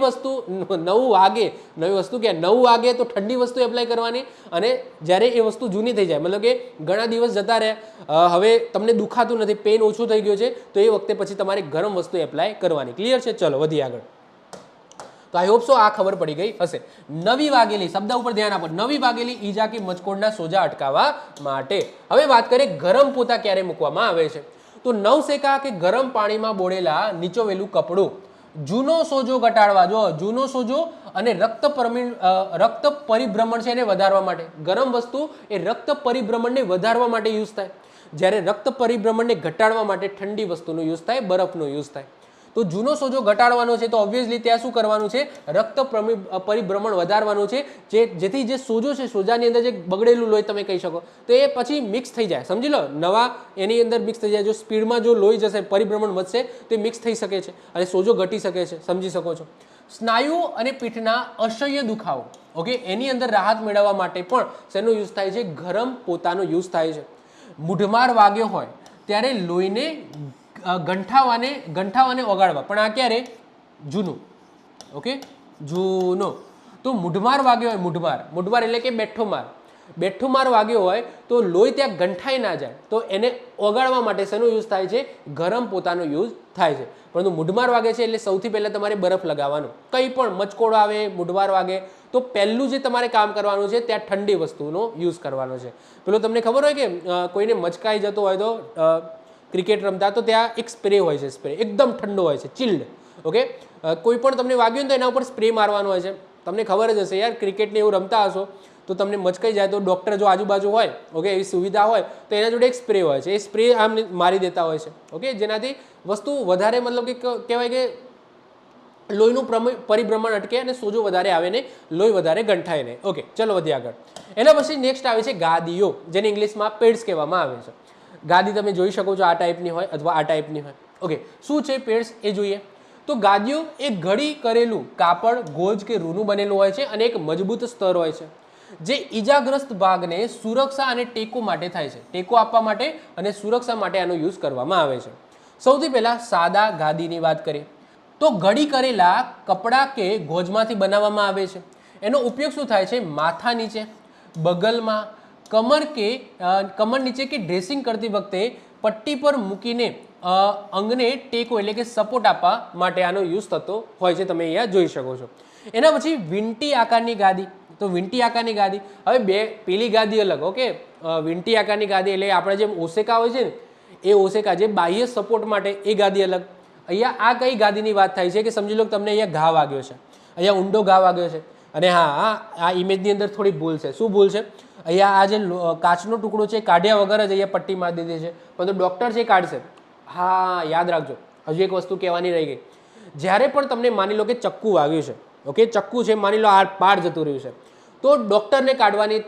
વાગે તો ઠંડી વસ્તુ એપ્લાય કરવાની. અને જ્યારે એ વસ્તુ જૂની થઈ જાય, મતલબ કે ઘણા દિવસ જતા રહ્યા, હવે તમને દુખાતું નથી, પેઇન ઓછું થઈ ગયું છે, તો એ વખતે પછી તમારે ગરમ વસ્તુ એપ્લાય કરવાની. ક્લિયર છે? ચલો વધીએ આગળ. તો આઈ હોપ સો આ ખબર પડી ગઈ હશે. નવી વાગેલી શબ્દ ઉપર ધ્યાન આપો. નવી વાગેલી ઈજા કે મચકોડના સોજા અટકાવવા માટે હવે વાત કરીએ ગરમ પોતા ક્યારે મૂકવામાં આવે છે. તો નવસેકા કે ગરમ પાણીમાં બોળેલા નીચોવેલું કપડું જૂનો સોજો ઘટાડવા, જો જૂનો સોજો અને રક્ત પરિભ્રમણ છે એને વધારવા માટે. ગરમ વસ્તુ એ રક્ત પરિભ્રમણને વધારવા માટે યુઝ થાય, જ્યારે રક્ત પરિભ્રમણને ઘટાડવા માટે ઠંડી વસ્તુનો યુઝ થાય, બરફનો યુઝ થાય. તો જૂનો સોજો ઘટાડવાનો છે તો ઓબ્વિયસલી ત્યાં શું કરવાનું છે, રક્ત પરિભ્રમણ વધારવાનું છે, જેથી જે સોજો છે, સોજાની અંદર જે બગડેલું લોહી તમે કહી શકો, તો એ પછી મિક્સ થઈ જાય. સમજી લો, નવા એની અંદર મિક્સ થઈ જાય. જો સ્પીડમાં જો લોહી જશે, પરિભ્રમણ વધશે તો એ મિક્સ થઈ શકે છે અને સોજો ઘટી શકે છે. સમજી શકો છો. સ્નાયુ અને પીઠના અસહ્ય દુખાવો, ઓકે, એની અંદર રાહત મેળવવા માટે પણ શેનો યુઝ થાય છે, ગરમ પોતાનો યુઝ થાય છે. મૂઢમાર વાગ્યો હોય ત્યારે લોહીને ગંઠાવાને ઓગાળવા, પણ આ ક્યારે, જૂનું, ઓકે, જૂનો. તો મૂઢમાર વાગ્યો હોય, મૂઢમાર એટલે કે બેઠો માર વાગ્યો હોય તો લોહી ત્યાં ગંઠાઈ ના જાય, તો એને ઓગાળવા માટે શેનો યુઝ થાય છે, ગરમ પોતાનો યુઝ થાય છે. પરંતુ મૂઢમાર વાગે છે એટલે સૌથી પહેલાં તમારે બરફ લગાવવાનું. કંઈ પણ મચકોડ આવે, મૂઢમાર વાગે તો પહેલું જે તમારે કામ કરવાનું છે ત્યાં ઠંડી વસ્તુનો યુઝ કરવાનો છે. પેલો તમને ખબર હોય કે કોઈને મચકાઈ જતો હોય તો ક્રિકેટ રમતા, તો ત્યાં એક સ્પ્રે હોય છે, સ્પ્રે એકદમ ઠંડો હોય છે, ચિલ્ડ, ઓકે. કોઈ પણ તમને વાગ્યું ને તો એના ઉપર સ્પ્રે મારવાનો હોય છે. તમને ખબર જ હશે યાર, ક્રિકેટને એવું રમતા હશો તો તમને મચકાઈ જાય તો ડૉક્ટર જો આજુબાજુ હોય, ઓકે, એવી સુવિધા હોય તો એના જોડે એક સ્પ્રે હોય છે, એ સ્પ્રે આમ મારી દેતા હોય છે, ઓકે, જેનાથી વસ્તુ વધારે મતલબ કે કહેવાય કે લોહીનું પરિભ્રમણ અટકે અને સોજો વધારે આવે ને લોહી વધારે ગંઠાય ને. ઓકે, ચલો વધીએ આગળ. એના પછી નેક્સ્ટ આવે છે ગાદીઓ, જેને ઇંગ્લિશમાં પેડ્સ કહેવામાં આવે છે. ગાદી તમે જોઈ શકો છો, આ ટાઈપની હોય અથવા આ ટાઈપની હોય. ઓકે, શું છે પેડ્સ એ જોઈએ. તો ગાદીઓ એ ઘડી કરેલું કાપડ, ગોજ કે રૂનું બનેલું હોય છે અને એક મજબૂત સ્તર હોય છે, જે ઈજાગ્રસ્ત ભાગને સુરક્ષા અને ટેકો માટે થાય છે. ટેકો આપવા માટે અને સુરક્ષા માટે આનો યુઝ કરવામાં આવે છે. સૌથી પહેલા સાદા ગાદીની વાત કરીએ તો ઘડી કરેલા કપડાં કે ગોજમાંથી બનાવવામાં આવે છે. એનો ઉપયોગ શું થાય છે, માથા નીચે, બગલમાં, કમર નીચે કે ડ્રેસિંગ કરતી વખતે પટ્ટી પર મૂકીને અંગને ટેકો એટલે કે સપોર્ટ આપવા માટે આનો યુઝ થતો હોય છે. તમે અહીંયા જોઈ શકો છો. એના પછી વીંટી આકારની ગાદી. તો વીંટી આકારની ગાદી, હવે પેલી ગાદી અલગ, ઓકે. વીંટી આકારની ગાદી એટલે આપણે જેમ ઓસેકા હોય છે ને, એ ઓસેકા જે બાહ્ય સપોર્ટ માટે, એ ગાદી અલગ. અહીંયા આ કઈ ગાદીની વાત થાય છે કે સમજી લો તમને અહીંયા ઘા વાગ્યો છે, અહીંયા ઊંડો ઘા વાગ્યો છે, અને હા, આ ઇમેજની અંદર થોડી ભૂલ છે. શું ભૂલ છે, અહીંયા આ જે કાચનો ટુકડો છે કાઢ્યા વગર જ અહીંયા પટ્ટી મારી દીધી છે, પરંતુ ડૉક્ટર છે કાઢશે. હા, યાદ રાખજો, હજુ એક વસ્તુ કહેવાની રહી ગઈ. જ્યારે પણ તમને માની લો કે ચક્કુ વાગ્યું છે, ઓકે, ચક્કુ છે, માની લો આ પાર જતું રહ્યું છે, તો ડૉક્ટરને કાઢવાની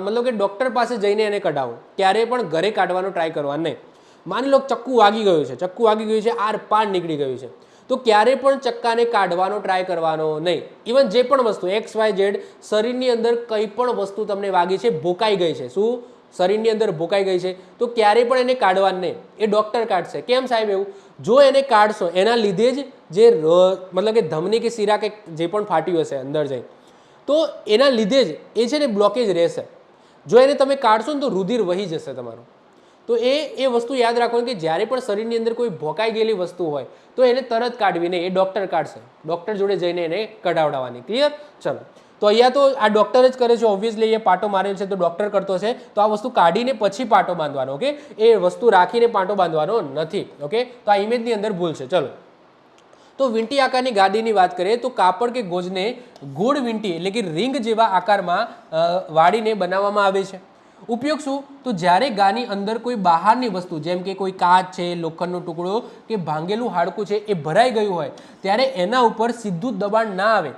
મતલબ કે ડૉક્ટર પાસે જઈને એને કઢાવો. ક્યારેય પણ ઘરે કાઢવાનો ટ્રાય કરવા નહીં. માની લો ચક્કુ વાગી ગયું છે, આર પાર નીકળી ગયું છે, તો ક્યારે પણ ચક્કાને કાઢવાનો ટ્રાય કરવાનો નહીં. ઇવન જે પણ વસ્તુ XYZ શરીરની અંદર કંઈ પણ વસ્તુ તમને વાગી છે, ભોકાઈ ગઈ છે, શું શરીરની અંદર ભોકાઈ ગઈ છે, તો ક્યારે પણ એને કાઢવાનું નહીં. એ ડૉક્ટર કાઢશે. કેમ સાહેબ એવું? જો એને કાઢશો એના લીધે જ જે મતલબ કે ધમની કે શીરા કે જે પણ ફાટ્યું હશે અંદર જઈ, તો એના લીધે જ એ છે ને બ્લોકેજ રહેશે. જો એને તમે કાઢશો ને તો રુધિર વહી જશે તમારું. તો એ વસ્તુ યાદ રાખવાનું કે જ્યારે પણ શરીરની અંદર કોઈ ભોકાઈ ગયેલી વસ્તુ હોય તો એને તરત કાઢવી નહીં, એ ડૉક્ટર કાઢશે. ડૉક્ટર જોડે જઈને એને કઢાવડાવવાની. ક્લિયર? ચલો, તો અહીંયા તો આ ડૉક્ટર જ કરે છે, ઓબ્વિયસલી અહીંયા પાટો મારેલ છે તો ડૉક્ટર કરતો છે, તો આ વસ્તુ કાઢીને પછી પાટો બાંધવાનો, ઓકે, એ વસ્તુ રાખીને પાટો બાંધવાનો નથી, ઓકે. તો આ ઇમેજની અંદર ભૂલ છે. ચલો, તો વીંટી આકારની ગાદીની વાત કરીએ તો કાપડ કે ગોજને ગોળ વીંટી એટલે કે રિંગ જેવા આકારમાં વાળીને બનાવવામાં આવે છે. ઉપયોગ શું? તો જ્યારે ગાની અંદર કોઈ બહારની વસ્તુ જેમ કે કોઈ કાચ છે, લોખંડનો ટુકડો કે ભાંગેલું હાડકું છે એ ભરાઈ ગયું હોય ત્યારે એના ઉપર સીધું દબાણ ના આવે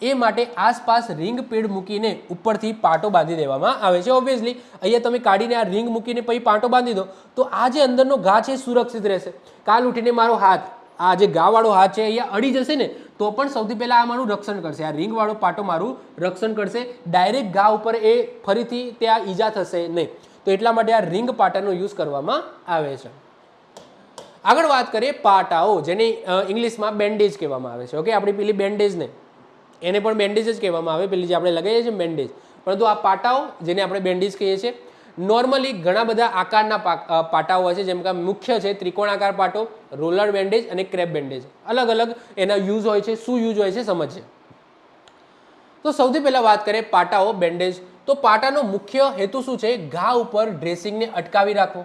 એ માટે આસપાસ રિંગ પેડ મૂકીને ઉપરથી પાટો બાંધી દેવામાં આવે છે. ઓબ્વિયસલી અહીંયા તમે કાઢીને આ રિંગ મૂકીને પછી પાટો બાંધી દો તો આ જે અંદરનો ઘા છે સુરક્ષિત રહેશે. કાલ ઉઠીને મારો હાથ, આ જે ઘાવાળો હાથ છે અહીંયા અડી જશે ને તો પણ સૌથી પહેલાં આ મારું રક્ષણ કરશે, આ રિંગવાળો પાટો મારું રક્ષણ કરશે. ડાયરેક્ટ ઘા ઉપર એ ફરીથી ત્યાં ઈજા થશે નહીં. તો એટલા માટે આ રિંગ પાટાનો યુઝ કરવામાં આવે છે. આગળ વાત કરીએ પાટાઓ, જેને ઇંગ્લિશમાં બેન્ડેજ કહેવામાં આવે છે, ઓકે. આપણી પેલી બેન્ડેજ નહીં, એને પણ બેન્ડેજ જ કહેવામાં આવે, પેલી જે આપણે લગાવીએ છીએ બેન્ડેજ, પરંતુ આ પાટાઓ જેને આપણે બેન્ડેજ કહીએ છીએ, નોર્મલી ઘણા બધા આકારના પાટાઓ હોય છે, જેમ કે મુખ્ય છે ત્રિકોણાકાર પાટો, રોલર બેન્ડેજ અને ક્રેપ બેન્ડેજ. અલગ અલગ એના યુઝ હોય છે, શું યુઝ હોય છે સમજીએ. તો સૌથી પહેલાં વાત કરીએ પાટાઓ, બેન્ડેજ. તો પાટાનો મુખ્ય હેતુ શું છે? ઘા ઉપર ડ્રેસિંગને અટકાવી રાખવો.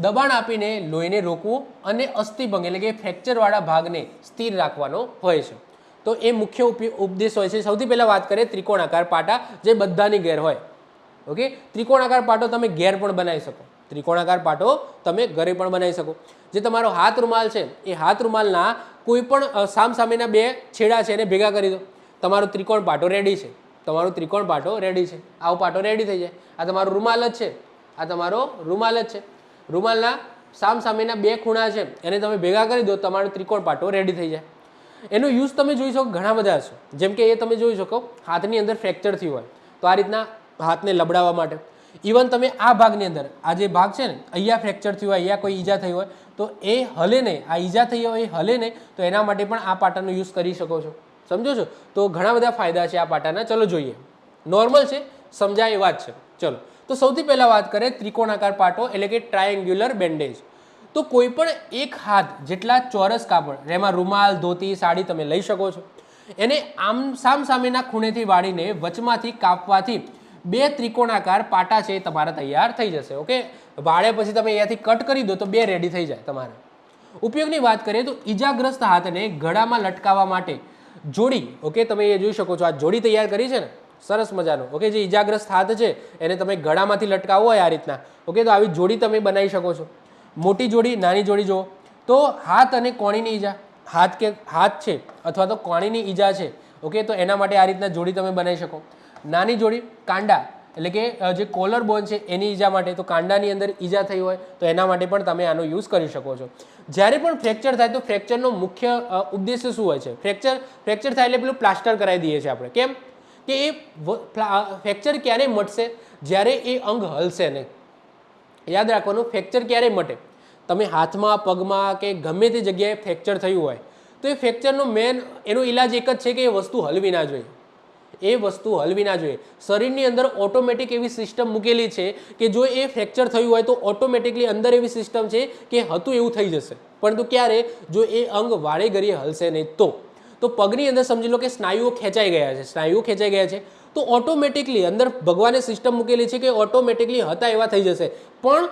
દબાણ આપીને લોહીને રોકવું અને અસ્થિભંગ એટલે કે ફ્રેક્ચરવાળા ભાગને સ્થિર રાખવાનો હોય છે. તો એ મુખ્ય ઉપદેશ હોય છે. સૌથી પહેલાં વાત કરીએ ત્રિકોણાકાર પાટા જે બધાની ઘેર હોય. ઓકે, ત્રિકોણાકાર પાટો તમે ઘેર પણ બનાવી શકો. ત્રિકોણાકાર પાટો તમે ઘરે પણ બનાવી શકો. જે તમારો હાથ રૂમાલ છે એ હાથ રૂમાલના કોઈ પણ સામસામેના બે છેડા છે એને ભેગા કરી દો, તમારો ત્રિકોણ પાટો રેડી છે. તમારો ત્રિકોણ પાટો રેડી છે. આવો પાટો રેડી થઈ જાય. આ તમારો રૂમાલ જ છે, આ તમારો રૂમાલ જ છે. રૂમાલના સામસામેના બે ખૂણા છે એને તમે ભેગા કરી દો, તમારો ત્રિકોણ પાટો રેડી થઈ જાય. એનો યુઝ તમે જોઈ શકો ઘણા બધા છે. જેમ કે એ તમે જોઈ શકો હાથની અંદર ફ્રેક્ચર થયું હોય તો આ રીતના હાથને લબડાવવા માટે. ઇવન તમે આ ભાગની અંદર આ જે ભાગ છે ને અહીંયા ફ્રેક્ચર થયું હોય, અહીંયા કોઈ ઈજા થઈ હોય તો એ હલે નહીં, આ ઈજા થઈ હોય એ હલે નહીં, તો એના માટે પણ આ પાટાનો યુઝ કરી શકો છો. સમજો છો? તો ઘણા બધા ફાયદા છે આ પાટાના. ચલો જોઈએ. નોર્મલ છે, સમજાય એ વાત છે. ચલો તો સૌથી પહેલાં વાત કરીએ ત્રિકોણાકાર પાટો એટલે કે ટ્રાયેંગ્યુલર બેન્ડેજ. તો કોઈ પણ એક હાથ જેટલા ચોરસ કાપડ, એમાં રૂમાલ, ધોતી, સાડી તમે લઈ શકો છો. એને આમ સામસામેના ખૂણેથી વાળીને વચમાંથી કાપવાથી બે ત્રિકોણાકાર પાટા છે તમારા તૈયાર થઈ જશે. ઓકે, વાળે પછી તમે અહીંયાથી કટ કરી દો તો બે રેડી થઈ જાય તમારે. ઉપયોગની વાત કરીએ તો ઈજાગ્રસ્ત હાથને ગળામાં લટકાવવા માટે જોડી, ઓકે તમે એ જોઈ શકો છો આ જોડી તૈયાર કરી છે ને સરસ મજાનો. ઓકે, જે ઈજાગ્રસ્ત હાથ છે એને તમે ગળામાંથી લટકાવો હોય આ રીતના. ઓકે, તો આવી જોડી તમે બનાવી શકો છો. મોટી જોડી, નાની જોડી જુઓ તો હાથ અને કોણીની ઈજા, હાથ છે અથવા તો કોણીની ઈજા છે. ઓકે, તો એના માટે આ રીતના જોડી તમે બનાવી શકો. નાની જોડી કાંડા એટલે કે જે કોલર બોન છે એની ઈજા માટે, તો કાંડાની અંદર ઈજા થઈ હોય તો એના માટે પણ તમે આનો યુઝ કરી શકો છો. જ્યારે પણ ફ્રેક્ચર થાય તો ફ્રેક્ચરનો મુખ્ય ઉદ્દેશ્ય શું હોય છે? ફ્રેક્ચર થાય એટલે પેલું પ્લાસ્ટર કરાવી દઈએ છીએ આપણે. કેમ કે એ ફ્રેક્ચર ક્યારે મટશે? જ્યારે એ અંગ હલશે નહીં. યાદ રાખવાનું, ફ્રેક્ચર ક્યારે મટે? તમે હાથમાં, પગમાં કે ગમે તે જગ્યાએ ફ્રેક્ચર થયું હોય તો એ ફ્રેક્ચરનો મેન એનો ઈલાજ એક જ છે કે એ વસ્તુ હલવી ના જોઈએ. એ વસ્તુ હલવી ના જોઈએ. શરીરની અંદર ઓટોમેટિક એવી સિસ્ટમ મૂકેલી છે કે જો એ ફ્રેક્ચર થયું હોય તો ઓટોમેટિકલી અંદર એવી સિસ્ટમ છે કે હતું એવું થઈ જશે. પરંતુ ક્યારે? જો એ અંગ વાળે ઘડીએ હલશે નહીં તો પગની અંદર સમજી લો કે સ્નાયુઓ ખેંચાઈ ગયા છે, સ્નાયુઓ ખેંચાઈ ગયા છે તો ઓટોમેટિકલી અંદર ભગવાને સિસ્ટમ મૂકેલી છે કે ઓટોમેટિકલી હતા એવા થઈ જશે. પણ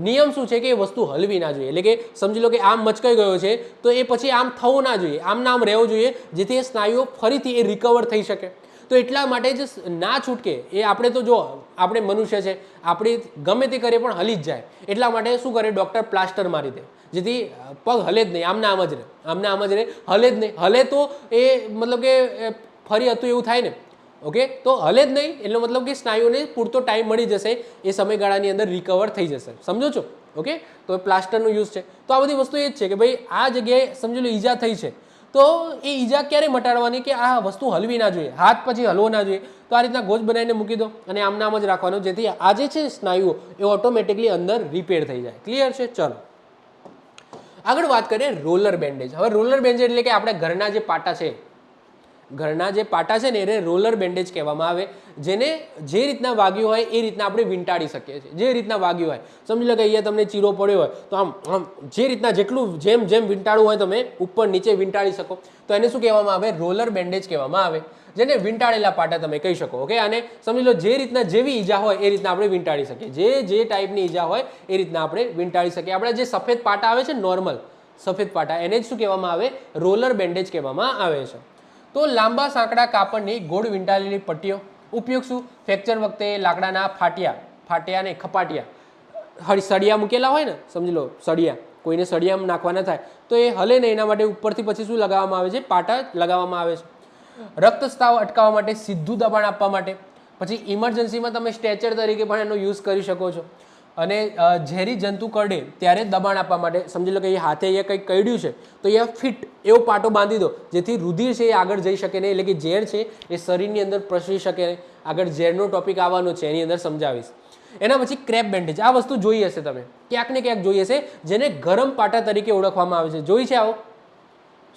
નિયમ શું છે કે એ વસ્તુ હલવી ના જોઈએ. એટલે કે સમજી લો કે આમ મચકાઈ ગયો છે તો એ પછી આમ થવું ના જોઈએ, આમ ના આમ રહેવું જોઈએ, જેથી એ સ્નાયુઓ ફરીથી એ રિકવર થઈ શકે. તો એટલા માટે જ ના છૂટકે એ આપણે તો જો આપણે મનુષ્ય છે, આપણી ગમે તે કરીએ પણ હલી જ જાય. એટલા માટે શું કરે? ડૉક્ટર પ્લાસ્ટર મારી દે જેથી પગ હલે જ નહીં, આમને આમ જ રહે, આમને આમ જ રહે, હલે જ નહીં. હલે તો એ મતલબ કે ફરી હતું એવું થાય ને. ઓકે, તો હલે જ નહીં એટલે મતલબ કે સ્નાયુને પૂરતો ટાઈમ મળી જશે, એ સમયગાળાની અંદર રિકવર થઈ જશે. સમજો છો? ઓકે, તો પ્લાસ્ટરનો યુઝ છે. તો આ બધી વસ્તુ એ જ છે કે ભાઈ આ જગ્યાએ સમજી લો ઈજા થઈ છે તો એ ઈજા ક્યારે મટાડવાની કે આ વસ્તુ હલવી ના જોઈએ, હાથ પછી હલવો ના જોઈએ. તો આ રીતના ગોજ બનાવીને મૂકી દો અને આમ નામ જ રાખવાનું, જેથી આ જે છે સ્નાયુઓ એ ઓટોમેટિકલી અંદર રિપેર થઈ જાય. ક્લિયર છે? ચલો આગળ વાત કરીએ રોલર બેન્ડેજ. હવે રોલર બેન્ડેજ એટલે કે આપણે ઘરના જે પાટા છે, ઘરના જે પાટા છે ને એને રોલર બેન્ડેજ કહેવામાં આવે. જેને જે રીતના વાગ્યું હોય એ રીતના આપણે વીંટાળી શકીએ છીએ. જે રીતના વાગ્યું હોય, સમજી લો કે અહીંયા તમને ચીરો પડ્યો હોય તો આમ જે રીતના જેટલું જેમ વીંટાળવું હોય તમે ઉપર નીચે વીંટાળી શકો. તો એને શું કહેવામાં આવે? રોલર બેન્ડેજ કહેવામાં આવે. જેને વીંટાળેલા પાટા તમે કહી શકો. ઓકે, અને સમજી લો જે રીતના જેવી ઈજા હોય એ રીતના આપણે વીંટાળી શકીએ. જે ટાઈપની ઈજા હોય એ રીતના આપણે વીંટાળી શકીએ. આપણે જે સફેદ પાટા આવે છે નોર્મલ સફેદ પાટા, એને જ શું કહેવામાં આવે? રોલર બેન્ડેજ કહેવામાં આવે છે. તો લાંબા સાંકડા કાપડની ગોળ વીંટાળેલી પટ્ટીઓ. ઉપયોગ શું? ફ્રેક્ચર વખતે લાકડાના ફાટિયા ને ખપાટિયા સળિયા મૂકેલા હોય ને, સમજી લો સળિયા, કોઈને સળિયા નાખવાના થાય તો એ હલે નહીં, એના માટે ઉપરથી પછી શું લગાવવામાં આવે છે? પાટા લગાવવામાં આવે છે. રક્તસ્રાવ અટકાવવા માટે, સીધું દબાણ આપવા માટે. પછી ઇમરજન્સીમાં તમે સ્ટ્રેચર તરીકે પણ એનો યુઝ કરી શકો છો. અને ઝેરી જંતુ કરડે ત્યારે દબાણ આપવા માટે, સમજી લો કે એ હાથે અહીંયા કંઈક કરડ્યું છે તો અહીંયા ફિટ એવો પાટો બાંધી દો જેથી રુધિર છે એ આગળ જઈ શકે નહીં, એટલે કે ઝેર છે એ શરીરની અંદર પ્રસરી શકે નહીં. આગળ ઝેરનો ટોપિક આવવાનો છે, એની અંદર સમજાવીશ. એના પછી ક્રેપ બેન્ડેજ. આ વસ્તુ જોઈ હશે તમે, ક્યાંક ને ક્યાંક જોઈ હશે, જેને ગરમ પાટા તરીકે ઓળખવામાં આવે છે. જોઈ છે આવો?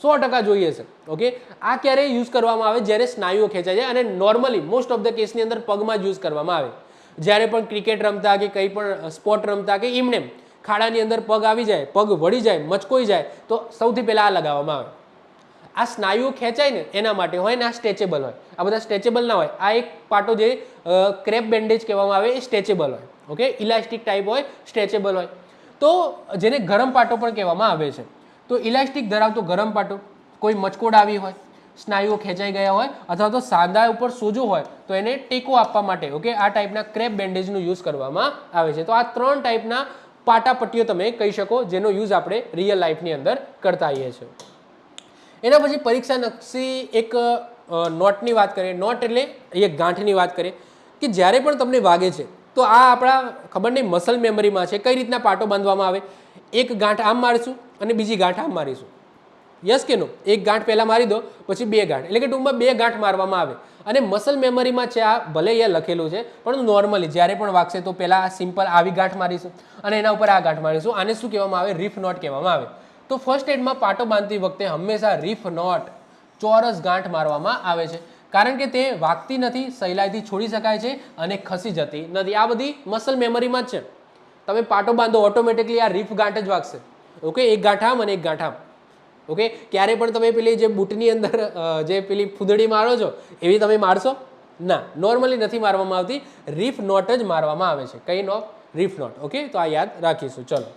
100% જોઈએ છે. ઓકે, આ ક્યારે યુઝ કરવામાં આવે? જ્યારે સ્નાયુઓ ખેંચાય જાય. અને નોર્મલી મોસ્ટ ઓફ ધ કેસની અંદર પગમાં જ યુઝ કરવામાં આવે. જ્યારે પણ ક્રિકેટ રમતા કે કંઈ પણ સ્પોર્ટ રમતા કે એમને ખાડાની અંદર પગ આવી જાય, પગ વળી જાય, મચકોઈ જાય તો સૌથી પહેલાં આ લગાવવામાં આવે. આ સ્નાયુઓ ખેંચાય ને એના માટે હોય ને આ સ્ટ્રેચેબલ હોય. આ બધા સ્ટ્રેચેબલ ના હોય. આ એક પાટો જે ક્રેપ બેન્ડેજ કહેવામાં આવે એ સ્ટ્રેચેબલ હોય. ઓકે, ઇલાસ્ટિક ટાઈપ હોય, સ્ટ્રેચેબલ હોય. તો જેને ગરમ પાટો પણ કહેવામાં આવે છે. તો ઇલાસ્ટિક ધરાવતો ગરમ પાટો, કોઈ મચકોડ આવી હોય, સ્નાયુઓ ખેંચાઈ ગયા હોય અથવા તો સાંધા ઉપર સોજો હોય તો એને ટેકો આપવા માટે ઓકે આ ટાઈપના ક્રેપ બેન્ડેજનો યુઝ કરવામાં આવે છે. તો આ 3 ટાઈપના પાટાપટ્ટીઓ તમે કહી શકો જેનો યુઝ આપણે રિયલ લાઈફની અંદર કરતા આવીએ છીએ. એના પછી પરીક્ષા લક્ષી એક નોટની વાત કરીએ. નોટ એટલે એક ગાંઠની વાત કરીએ કે જ્યારે પણ તમને વાગે છે તો આ આપણા ખબર નહીં મસલ મેમરીમાં છે કઈ રીતના પાટો બાંધવામાં આવે. એક ગાંઠ આમ મારીશું અને બીજી ગાંઠ આમ મારીશું. યસ કે નો? એક ગાંઠ પહેલાં મારી દો પછી 2 ગાંઠ, એટલે કે ટૂંકમાં 2 ગાંઠ મારવામાં આવે. અને મસલ મેમરીમાં છે આ ભલે અહીંયા લખેલું છે પણ નોર્મલી જ્યારે પણ વાગશે તો પહેલાં સિમ્પલ આવી ગાંઠ મારીશું અને એના ઉપર આ ગાંઠ મારીશું. આને શું કહેવામાં આવે? રીફ નોટ કહેવામાં આવે. તો ફર્સ્ટ એડમાં પાટો બાંધતી વખતે હંમેશા રીફ નોટ ચોરસ ગાંઠ મારવામાં આવે છે કારણ કે તે વાગતી નથી, સહેલાઈથી છોડી શકાય છે અને ખસી જતી નથી. આ બધી મસલ મેમરીમાં જ છે. તમે પાટો બાંધો ઓટોમેટિકલી આ રીફ ગાંઠ જ વાગશે. ઓકે, એક ગાંઠ આમ અને એક ગાંઠ આમ. ઓકે, ક્યારે પણ તમે પેલી જે બૂટની અંદર જે પેલી ફૂદડી મારો છો એવી તમે મારશો ના, નોર્મલી નથી મારવામાં આવતી. રીફ નોટ જ મારવામાં આવે છે. કઈ નોટ? Reef not. ઓકે, તો આ યાદ રાખીશું. ચલો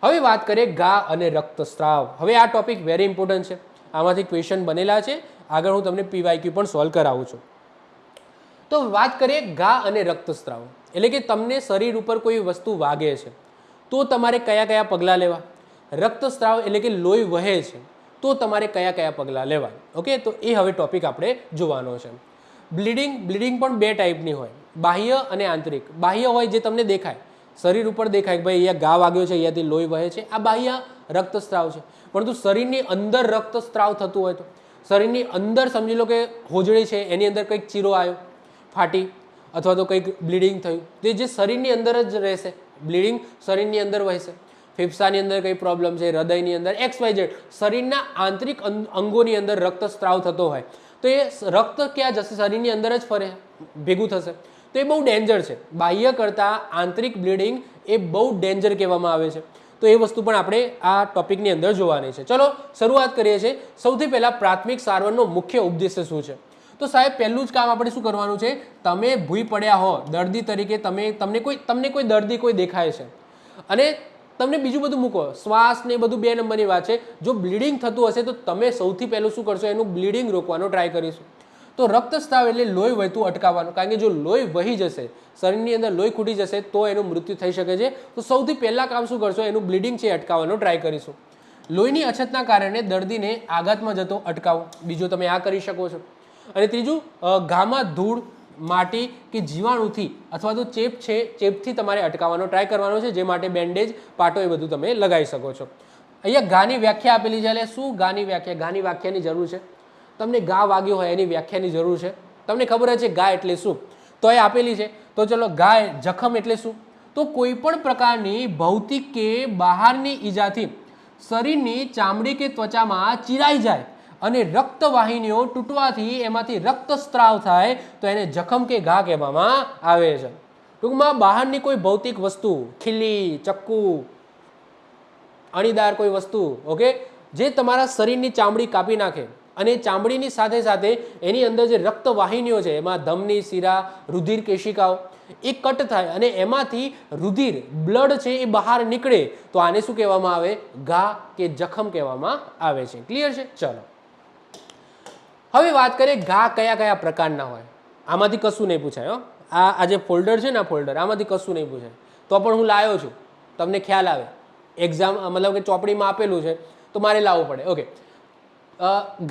હવે વાત કરીએ ઘા અને રક્તસ્રાવ. હવે આ ટોપિક વેરી ઇમ્પોર્ટન્ટ છે. આમાંથી ક્વેશ્ચન બનેલા છે. આગળ હું તમને પીવાયક્યુ પણ સોલ્વ કરાવું છું. તો વાત કરીએ ઘા અને રક્તસ્રાવ એટલે કે તમને શરીર ઉપર કોઈ વસ્તુ વાગે છે તો તમારે કયા કયા પગલાં લેવા. રક્તસ્રાવ એટલે કે લોહી વહે છે તો તમારે કયા કયા પગલાં લેવા. ઓકે, તો એ હવે ટોપિક આપણે જોવાનો છે. બ્લીડિંગ પણ 2 ટાઈપની હોય, બાહ્ય અને આંતરિક. બાહ્ય હોય જે તમને દેખાય, શરીર ઉપર દેખાય કે ભાઈ અહીંયા ઘા વાગ્યો છે, અહીંયાથી લોહી વહે છે, આ બાહ્ય રક્તસ્રાવ છે. પરંતુ શરીરની અંદર રક્તસ્રાવ થતું હોય તો શરીરની અંદર સમજી લો કે હોજળી છે એની અંદર કંઈક ચીરો આવ્યો, ફાટી અથવા તો કંઈક બ્લીડિંગ થયું, તે જે શરીરની અંદર જ રહેશે. બ્લીડિંગ શરીરની અંદર વહેશે. ફેફસાની અંદર કંઈ પ્રોબ્લેમ છે, હૃદયની અંદર XYZ શરીરના આંતરિક અંગોની અંદર રક્તસ્રાવ થતો હોય તો એ રક્ત ક્યાં જશે? શરીરની અંદર જ ફરે ભેગું થશે. તો એ બહુ ડેન્જર છે. બાહ્ય કરતાં આંતરિક બ્લીડિંગ એ બહુ ડેન્જર કહેવામાં આવે છે. તો એ વસ્તુ પણ આપણે આ ટોપિકની અંદર જોવાની છે. ચલો શરૂઆત કરીએ છીએ. સૌથી પહેલાં પ્રાથમિક સારવારનો મુખ્ય ઉદ્દેશ્ય શું છે? તો સાહેબ પહેલું જ કામ આપણે શું કરવાનું છે? તમે ભૂઈ પડ્યા હો દર્દી તરીકે, તમને કોઈ દર્દી કોઈ દેખાય છે અને તમને બીજું બધું મૂકો, શ્વાસ ને બધું 2 નંબરની વાત છે. જો બ્લીડિંગ થતું હશે તો તમે સૌથી પહેલું શું કરશો? એનું બ્લીડિંગ રોકવાનો ટ્રાય કરીશું. તો રક્તસ્રાવ એટલે લોહી વહેતું અટકાવવાનું, કારણ કે જો લોહી વહી જશે, શરીરની અંદર લોહી ખૂટી જશે તો એનું મૃત્યુ થઈ શકે છે. તો સૌથી પહેલાં કામ શું કરશો? એનું બ્લીડિંગ છે અટકાવવાનો ટ્રાય કરીશું. લોહીની અછતના કારણે દર્દીને આઘાતમાં જતો અટકાવો, બીજું તમે આ કરી શકો છો. અને ત્રીજું, ઘામાં ધૂળ, માટી કે જીવાણુથી અથવા તો ચેપ છે, ચેપથી તમારે અટકાવવાનો ટ્રાય કરવાનો છે, જે માટે બેન્ડેજ, પાટો એ બધું તમે લગાવી શકો છો. અહીંયા ઘાની વ્યાખ્યા આપેલી છે. એટલે શું ઘાની વ્યાખ્યા? ઘાની વ્યાખ્યાની જરૂર છે. તમને ઘા વાગ્યો હોય એની વ્યાખ્યાની જરૂર છે. તમને ખબર છે ઘા એટલે શું? તો એ આપેલી છે. તો ચલો, ઘા જખમ એટલે શું? તો કોઈ પણ પ્રકારની ભૌતિક કે બહારની ઈજાથી શરીરની ચામડી કે ત્વચામાં ચીરાઈ જાય અને રક્તવાહિનીઓ તૂટવાથી એમાંથી રક્તસ્રાવ થાય તો એને જખમ કે ઘા કહેવામાં આવે છે. ટૂંકમાં બહારની કોઈ ભૌતિક વસ્તુ, ખીલી, ચક્કુ, અણીદાર કોઈ વસ્તુ, ઓકે, જે તમારા શરીરની ચામડી કાપી નાખે અને ચામડીની સાથે સાથે એની અંદર જે રક્તવાહિનીઓ છે એમાં ધમની, શિરા, રુધિર કેશિકાઓ એ કટ થાય અને એમાંથી રુધિર, બ્લડ છે એ બહાર નીકળે તો આને શું કહેવામાં આવે? ઘા કે જખમ કહેવામાં આવે છે. ક્લિયર છે? ચલો હવે વાત કરીએ ઘા કયા કયા પ્રકારના હોય. આમાંથી કશું નહીં પૂછાય. આ જે ફોલ્ડર છે ને, આ ફોલ્ડર, આમાંથી કશું નહીં પૂછાય. તો પણ હું લાવ્યો છું, તમને ખ્યાલ આવે. એક્ઝામ મતલબ કે ચોપડીમાં આપેલું છે તો મારે લાવવું પડે. ઓકે,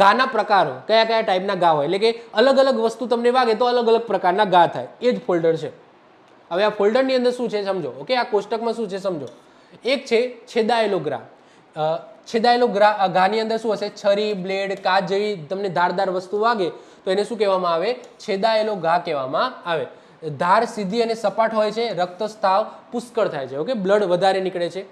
ઘાના પ્રકારો કયા કયા ટાઈપના ઘા હોય, એટલે કે અલગ અલગ વસ્તુ તમને વાગે તો અલગ અલગ પ્રકારના ઘા થાય. એ જ ફોલ્ડર છે. હવે આ ફોલ્ડરની અંદર શું છે સમજો. ઓકે, આ કોષ્ટકમાં શું છે સમજો. એક છે છેદાયેલો ઘા. છેદાયેલો ઘાની અંદર શું હશે? છરી, બ્લેડ, કાચ જેવી તમને ધારદાર વસ્તુ વાગે તો એને શું કહેવામાં આવે? છેદાયેલો ઘા કહેવામાં આવે. ધાર સીધી અને સપાટ હોય છે, રક્તસ્રાવ પુષ્કળ થાય છે. ઓકે, બ્લડ વધારે નીકળે છે.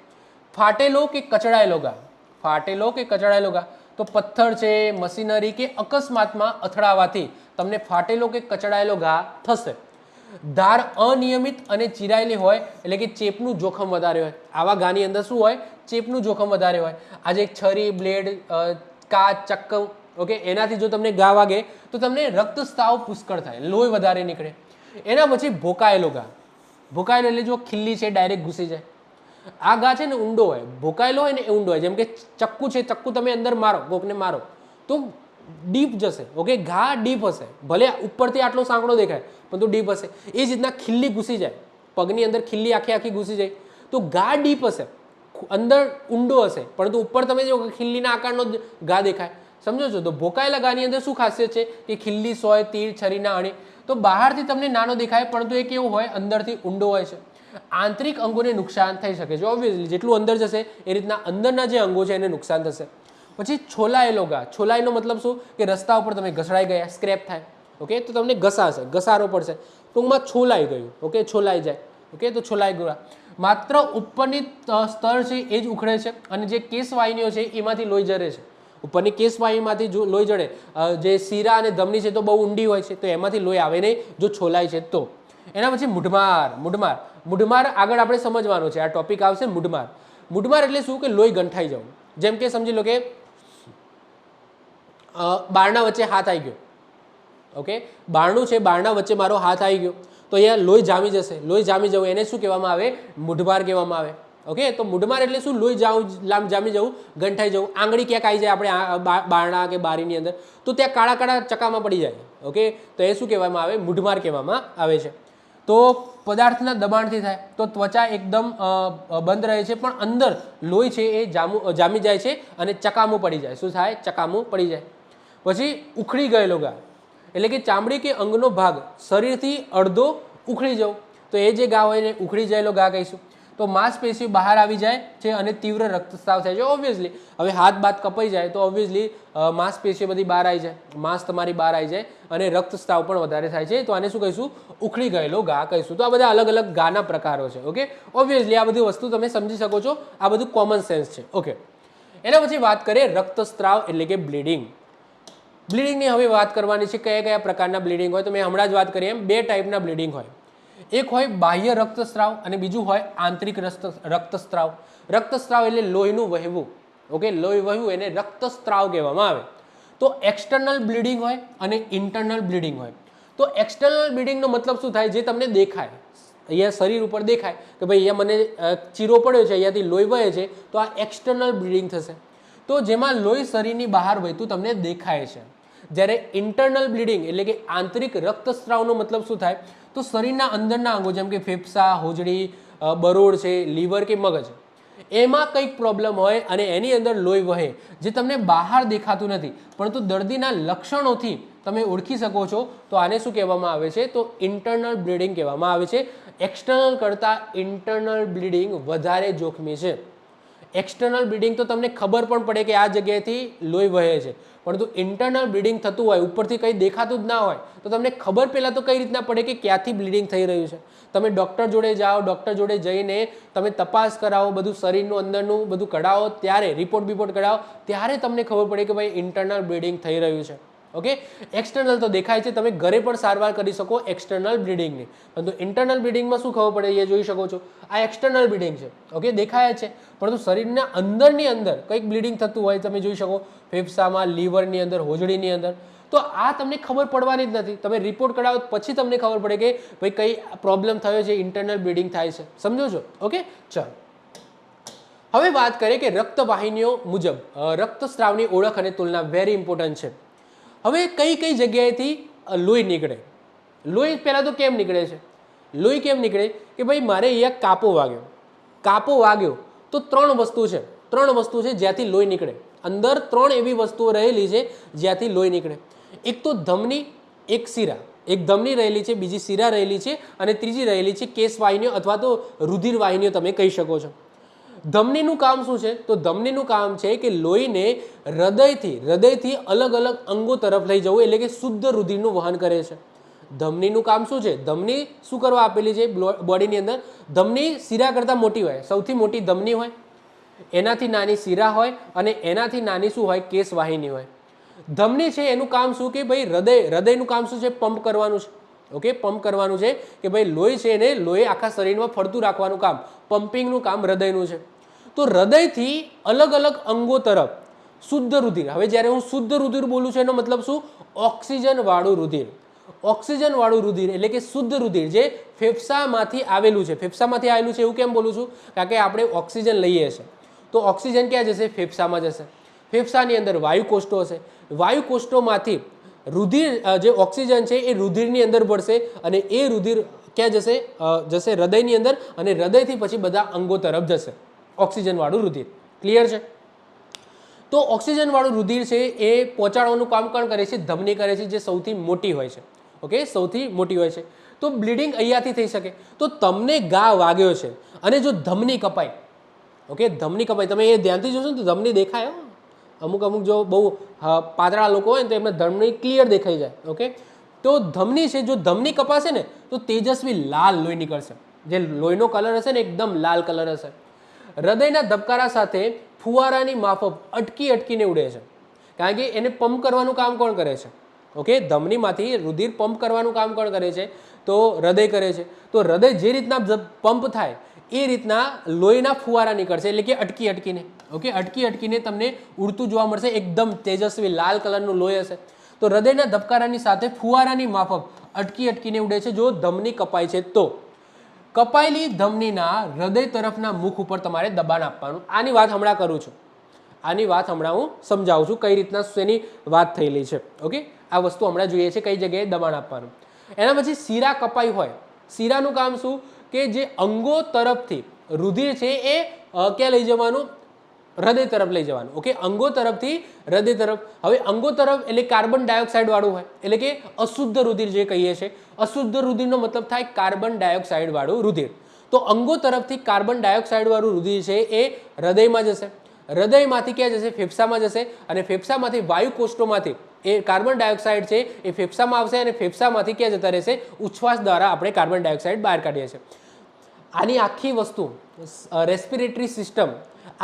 ફાટેલો કે કચડાયેલો ઘા. ફાટેલો કે કચડાયેલો ઘા તો પથ્થર છે, મશીનરી કે અકસ્માતમાં અથડાવાથી તમને ફાટેલો કે કચડાયેલો ઘા થશે. ધાર અનિયમિત અને ચીરાયેલી હોય એટલે કે ચેપનું જોખમ વધારે હોય. આવા ઘાની અંદર શું હોય? ચેપનું જોખમ વધારે હોય. આજે છરી, બ્લેડ, કાચ, ચક્કુ, ઓકે, એનાથી જો તમને ઘા વાગે તો તમને રક્તસ્રાવ પુષ્કળ થાય, લોહી વધારે નીકળે. એના પછી ભોકાયેલો ઘા. ભોકાયેલો એટલે જો ખીલ્લી છે ડાયરેક્ટ ઘૂસી જાય. આ ઘા છે ને ઊંડો હોય, ભોકાયેલો હોય ને એ ઊંડો હોય. જેમ કે ચક્કુ છે, ચક્કુ તમે અંદર મારો, કોકને મારો તો ડીપ જશે. ઓકે, ઘા ડીપ હશે, ભલે ઉપરથી આટલો સાંકડો દેખાય પરંતુ ડીપ હશે. એ જ રીતના ખીલ્લી ઘૂસી જાય, પગની અંદર ખીલ્લી આખી ઘૂસી જાય તો ઘા ડીપ હશે, અંદર ઊંડો હશે, પરંતુ ઉપર તમે જો ખીલ્લીના આકારનો જ ઘા દેખાય. સમજો છો? તો ભોકાયેલા ઘાની અંદર શું ખાસિયત છે કે ખીલ્લી સોય, તીર, છરીના અણી. તો બહારથી તમને નાનો દેખાય પરંતુ એ કેવો હોય, અંદરથી ઊંડો હોય છે. આંતરિક અંગોને નુકસાન થઈ શકે છે. ઓબ્વિયસલી જેટલું અંદર જશે એ રીતના અંદરના જે અંગો છે એને નુકસાન થશે. પછી છોલાયેલો ઘા. છોલાયેલો મતલબ શું કે રસ્તા ઉપર તમે ઘસડાઈ ગયા, સ્ક્રેપ થાય. ઓકે, તો તમને ઘસાશે, ઘસારો પડશે, ટૂંકમાં છોલાઈ ગયું. ઓકે, છોલાઈ જાય. ઓકે, તો છોલાઈ ગયા. માત્ર ઉપરની સ્તર છે એ જ ઉખડે છે અને જે કેશવાહિનીઓ છે એમાંથી લોહી જરે છે. ઉપરની કેશવાહિનીમાંથી જો લોહી જડે, જે શીરા અને ધમની છે તો બહુ ઊંડી હોય છે તો એમાંથી લોહી આવે નહીં જો છોલાય છે તો. એના પછી મૂઢમાર. મૂઢમાર મૂઢમાર આગળ આપણે સમજવાનો છે, આ ટોપિક આવશે મૂઢમાર. મૂઢમાર એટલે શું કે લોહી ગંઠાઈ જવું. જેમ કે સમજી લો કે બારણા વચ્ચે હાથ આવી ગયો. ઓકે, બારણું છે, બારણા વચ્ચે મારો હાથ આવી ગયો તો અહીંયા લોહી જામી જશે. લોહી જામી જવું એને શું કહેવામાં આવે? મૂઢમાર કહેવામાં આવે. ઓકે, તો મૂઢમાર એટલે શું? લોહી જામી જવું, ગંઠાઈ જવું. આંગળી ક્યાંક આવી જાય આપણે બારણા કે બારીની અંદર તો ત્યાં કાળા કાળા ચકામાં પડી જાય. ઓકે, તો એ શું કહેવામાં આવે? મૂઢમાર કહેવામાં આવે છે. તો પદાર્થના દબાણથી થાય તો ત્વચા એકદમ બંધ રહે છે પણ અંદર લોહી છે એ જામી જાય છે અને ચકામું પડી જાય. શું થાય? ચકામું પડી જાય. પછી ઉખડી ગયેલો ઘા એટલે કે ચામડી કે અંગનો ભાગ શરીરથી અડધો ઉખડી જવું તો એ જે ઘા હોય એને ઉખડી ગયેલો ઘા કહીશું. તો માંસપેશી બહાર આવી જાય છે અને તીવ્ર રક્તસ્રાવ થાય છે. ઓબ્વિયસલી હવે હાથ બાત કપાઈ જાય તો ઓબ્વિયસલી માંસપેશી બધી બહાર આવી જાય, માંસ તમારી બહાર આવી જાય અને રક્તસ્રાવ પણ વધારે થાય છે. તો આને શું કહીશું? ઉખડી ગયેલો ઘા કહીશું. તો આ બધા અલગ અલગ ઘાના પ્રકારો છે. ઓકે, ઓબ્વિયસલી આ બધી વસ્તુ તમે સમજી શકો છો, આ બધું કોમન સેન્સ છે. ઓકે, એના પછી વાત કરીએ રક્તસ્રાવ એટલે કે બ્લીડિંગ. બ્લીડિંગની હવે વાત કરવાની છે. કયા કયા પ્રકારના બ્લીડિંગ હોય? તો મેં હમણાં જ વાત કરી એમ બે ટાઈપના બ્લીડિંગ હોય. એક હોય બાહ્ય રક્તસ્રાવ અને બીજું હોય આંતરિક રક્તસ્રાવ. રક્તસ્રાવ એટલે લોહીનું વહેવું. ઓકે, લોહી વહેવું એને રક્તસ્રાવ કહેવામાં આવે. તો એક્સટર્નલ બ્લીડિંગ હોય અને ઇન્ટરનલ બ્લીડિંગ હોય. તો એક્સટર્નલ બ્લીડિંગનો મતલબ શું થાય? જે તમને દેખાય, અહીંયા શરીર ઉપર દેખાય કે ભાઈ અહીંયા મને ચીરો પડ્યો છે, અહીંયાથી લોહી વહે છે તો આ એક્સટર્નલ બ્લીડિંગ થશે. તો જેમાં લોહી શરીરની બહાર વહેતું તમને દેખાય છે. જ્યારે ઇન્ટરનલ બ્લીડિંગ એટલે કે આંતરિક રક્તસ્રાવનો મતલબ શું થાય? તો શરીરના અંદરના અંગો જેમ કે ફેફસા, હોજડી, બરોડ છે, લીવર કે મગજ, એમાં કંઈક પ્રોબ્લેમ હોય અને એની અંદર લોહી વહે જે તમને બહાર દેખાતું નથી પરંતુ દર્દીના લક્ષણોથી તમે ઓળખી શકો છો. તો આને શું કહેવામાં આવે છે? તો ઇન્ટરનલ બ્લીડિંગ કહેવામાં આવે છે. એક્સટર્નલ કરતાં ઇન્ટરનલ બ્લીડિંગ વધારે જોખમી છે. એક્સટર્નલ બ્લીડિંગ તો તમને ખબર પણ પડે કે આ જગ્યાએથી લોહી વહે છે, પરંતુ ઇન્ટરનલ બ્લીડિંગ થતું હોય, ઉપરથી કંઈ દેખાતું જ ના હોય તો તમને ખબર પહેલાં તો કઈ રીતના પડે કે ક્યાંથી બ્લીડિંગ થઈ રહ્યું છે? તમે ડૉક્ટર જોડે જાઓ, ડૉક્ટર જોડે જઈને તમે તપાસ કરાવો, બધું શરીરનું અંદરનું બધું કઢાવો, ત્યારે રિપોર્ટ કઢાવો ત્યારે તમને ખબર પડે કે ભાઈ ઇન્ટરનલ બ્લીડિંગ થઈ રહ્યું છે. ઓકે, એક્સટર્નલ તો દેખાય છે, તમે ઘરે પણ સારવાર કરી શકો એક્સટર્નલ બ્લીડિંગની, પરંતુ ઇન્ટરનલ બ્લીડિંગમાં શું ખબર પડે એ જોઈ શકો છો. આ એક્સટર્નલ બ્લીડિંગ છે. ઓકે, દેખાય છે પરંતુ શરીરના અંદરની અંદર કંઈક બ્લીડિંગ થતું હોય તમે જોઈ શકો, ફેફસામાં, લીવરની અંદર, હોજડીની અંદર. તો આ તમને ખબર પડવાની જ નથી. તમે રિપોર્ટ કઢાવો પછી તમને ખબર પડે કે ભાઈ કઈ પ્રોબ્લેમ થયો છે, ઇન્ટરનલ બ્લીડિંગ થાય છે. સમજો છો? ઓકે, ચાલો હવે વાત કરીએ કે રક્તવાહિનીઓ મુજબ રક્તસ્રાવની ઓળખ અને તુલના વેરી ઇમ્પોર્ટન્ટ છે. હવે કઈ કઈ જગ્યાએથી લોહી નીકળે? લોહી પહેલાં તો કેમ નીકળે છે? લોહી કેમ નીકળે કે ભાઈ મારે અહીંયા કાપો વાગ્યો તો ત્રણ વસ્તુ છે જ્યાંથી લોહી નીકળે. અંદર ત્રણ એવી વસ્તુઓ રહેલી છે જ્યાંથી લોહી નીકળે. એક તો ધમની, એક શીરા. એક ધમની રહેલી છે, બીજી શીરા રહેલી છે અને ત્રીજી રહેલી છે કેશવાહિનીઓ અથવા તો રુધિર વાહિનીઓ તમે કહી શકો છો. ધમનીનું કામ શું છે? તો ધમનીનું કામ છે કે લોહીને હૃદયથી અલગ અલગ અંગો તરફ લઈ જવું, એટલે કે શુદ્ધ રુધિરનું વહન કરે છે. ધમનીનું કામ શું છે? ધમની શું કરવા આપેલી છે બોડીની અંદર? ધમની શીરા કરતાં મોટી હોય, સૌથી મોટી ધમની હોય, એનાથી નાની શીરા હોય અને એનાથી નાની શું હોય? કેશવાહિની હોય. ધમની છે એનું કામ શું કે ભાઈ હૃદયનું કામ શું છે? પંપ કરવાનું છે. ઓકે, પંપ કરવાનું છે કે ભાઈ લોહી છે એને લોહી આખા શરીરમાં ફરતું રાખવાનું કામ, પમ્પિંગનું કામ હૃદયનું છે. તો હૃદયથી અલગ અલગ અંગો તરફ શુદ્ધ રુધિર. હવે જ્યારે હું શુદ્ધ રુધિર બોલું છું એનો મતલબ શું? ઓક્સિજન વાળું રુધિર. ઓક્સિજન વાળું રુધિર એટલે કે શુદ્ધ રુધિર જે ફેફસામાંથી આવેલું છે, ફેફસામાંથી આવેલું છે એવું કેમ બોલું છું? કારણ કે આપણે ઓક્સિજન લઈએ છીએ તો ઓક્સિજન ક્યાં જશે? ફેફસામાં જશે. ફેફસાની અંદર વાયુકોષ્ઠો હશે, વાયુકોષ્ઠોમાંથી રુધિર જે ઓક્સિજન છે એ રુધિરની અંદર ભળશે અને એ રુધિર ક્યાં જશે? જશે હૃદયની અંદર અને હૃદયથી પછી બધા અંગો તરફ જશે ઓક્સિજન વાળું રુધિર. ક્લિયર છે? તો ઓક્સિજન વાળું રુધિર છે એ પહોંચાડવાનું કામ કોણ કરે છે? ધમની કરે છે, જે સૌથી મોટી હોય છે. ઓકે, સૌથી મોટી હોય છે. તો બ્લીડિંગ અહીંયાથી થઈ શકે. તો તમને ઘા વાગ્યો છે અને જો ધમની કપાય, ઓકે, ધમની કપાય, તમે એ ધ્યાનથી જોશો ને તો ધમની દેખાય. અમુક જો બહુ પાતળા લોકો હોય ને તો એમને ધમની ક્લિયર દેખાઈ જાય. ઓકે, તો ધમની છે, જો ધમની કપાશે ને તો તેજસ્વી લાલ લોહી નીકળશે. જે લોહીનો કલર હશે ને એકદમ લાલ કલર હશે. હૃદયના ધબકારા સાથે ફુવારાની માફક અટકીને ઉડે છે, કારણ કે એને પંપ કરવાનું કામ કોણ કરે છે? ઓકે, ધમનીમાંથી રુધિર પંપ કરવાનું કામ કોણ કરે છે? તો હૃદય કરે છે. તો હૃદય જે રીતના પંપ થાય એ રીતના લોહીના ફુવારા નીકળશે, એટલે કે અટકીને. ઓકે, અટકીને તમને ઉડતું જોવા મળશે, એકદમ તેજસ્વી લાલ કલરનું લોહી હશે. તો હૃદયના ધબકારાની સાથે ફુવારાની માફક અટકીને ઉડે છે જો ધમની કપાય છે તો. કપાયેલી ધમનીના હૃદય તરફના મુખ ઉપર તમારે દબાણ આપવાનું. આની વાત હમણાં કરું છું, આની વાત હમણાં હું સમજાવું છું કઈ રીતના શેની વાત થયેલી છે. ઓકે, આ વસ્તુ હમણાં જોઈએ છે કઈ જગ્યાએ દબાણ આપવાનું. એના પછી શીરા કપાઈ હોય, શીરાનું કામ શું? કે જે અંગો તરફથી રુધિર છે એ ક્યાં લઈ જવાનું? હૃદય તરફ લઈ જવાનું. ઓકે, અંગો તરફથી હૃદય તરફ. હવે અંગો તરફ એટલે કાર્બન ડાયોક્સાઇડ વાળું હોય, એટલે કે અશુદ્ધ રુધિર જે કહીએ છીએ. અશુદ્ધ રુધિરનો મતલબ થાય કાર્બન ડાયોક્સાઇડ વાળું રુધિર. તો અંગો તરફથી કાર્બન ડાયોક્સાઇડ વાળું રુધિર છે એ હૃદયમાં જશે. હૃદયમાંથી ક્યાં જશે? ફેફસામાં જશે અને ફેફસામાંથી વાયુકોષ્ઠોમાંથી એ કાર્બન ડાયોક્સાઇડ છે એ ફેફસામાં આવશે અને ફેફસામાંથી ક્યાં જતા રહેશે? ઉચ્છ્વાસ દ્વારા આપણે કાર્બન ડાયોક્સાઇડ બહાર કાઢીએ છીએ. આની આખી વસ્તુ રેસ્પિરેટરી સિસ્ટમ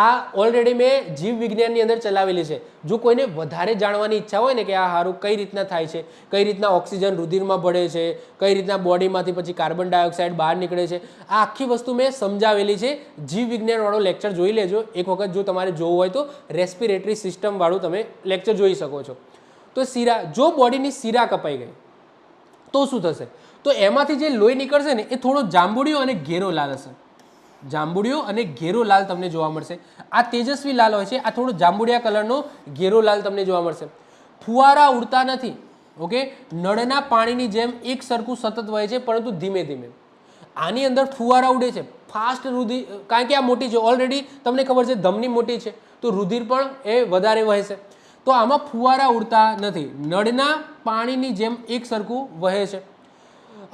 આ ઓલરેડી મેં જીવ વિજ્ઞાનની અંદર ચલાવેલી છે. જો કોઈને વધારે જાણવાની ઈચ્છા હોય ને કે આ સારું કઈ રીતના થાય છે, કઈ રીતના ઓક્સિજન રુધિરમાં ભળે છે, કઈ રીતના બોડીમાંથી પછી કાર્બન ડાયોક્સાઇડ બહાર નીકળે છે, આ આખી વસ્તુ મેં સમજાવેલી છે. જીવ વિજ્ઞાનવાળો લેક્ચર જોઈ લેજો એક વખત, જો તમારે જોવું હોય તો રેસ્પિરેટરી સિસ્ટમ વાળું તમે લેક્ચર જોઈ શકો છો. તો શીરા, જો બોડીની શીરા કપાઈ ગઈ તો શું થશે? તો એમાંથી જે લોહી નીકળશે ને એ થોડો જાંબુડિયો અને ઘેરો લાલ હશે. જાંબુડિયો અને ઘેરો લાલ તમને જોવા મળશે. આ તેજસ્વી લાલ હોય છે, આ થોડો જાંબુડિયા કલરનો ઘેરો લાલ તમને જોવા મળશે. ફુવારા ઉડતા નથી. ઓકે, નળના પાણીની જેમ એક સરખું સતત વહે છે પરંતુ ધીમે ધીમે. આની અંદર ફુવારા ઉડે છે, ફાસ્ટ રુધિર, કારણ કે આ મોટી છે ઓલરેડી, તમને ખબર છે ધમની મોટી છે તો રુધિર પણ એ વધારે વહે છે. તો આમાં ફુવારા ઉડતા નથી, નળના પાણીની જેમ એક સરખું વહે છે.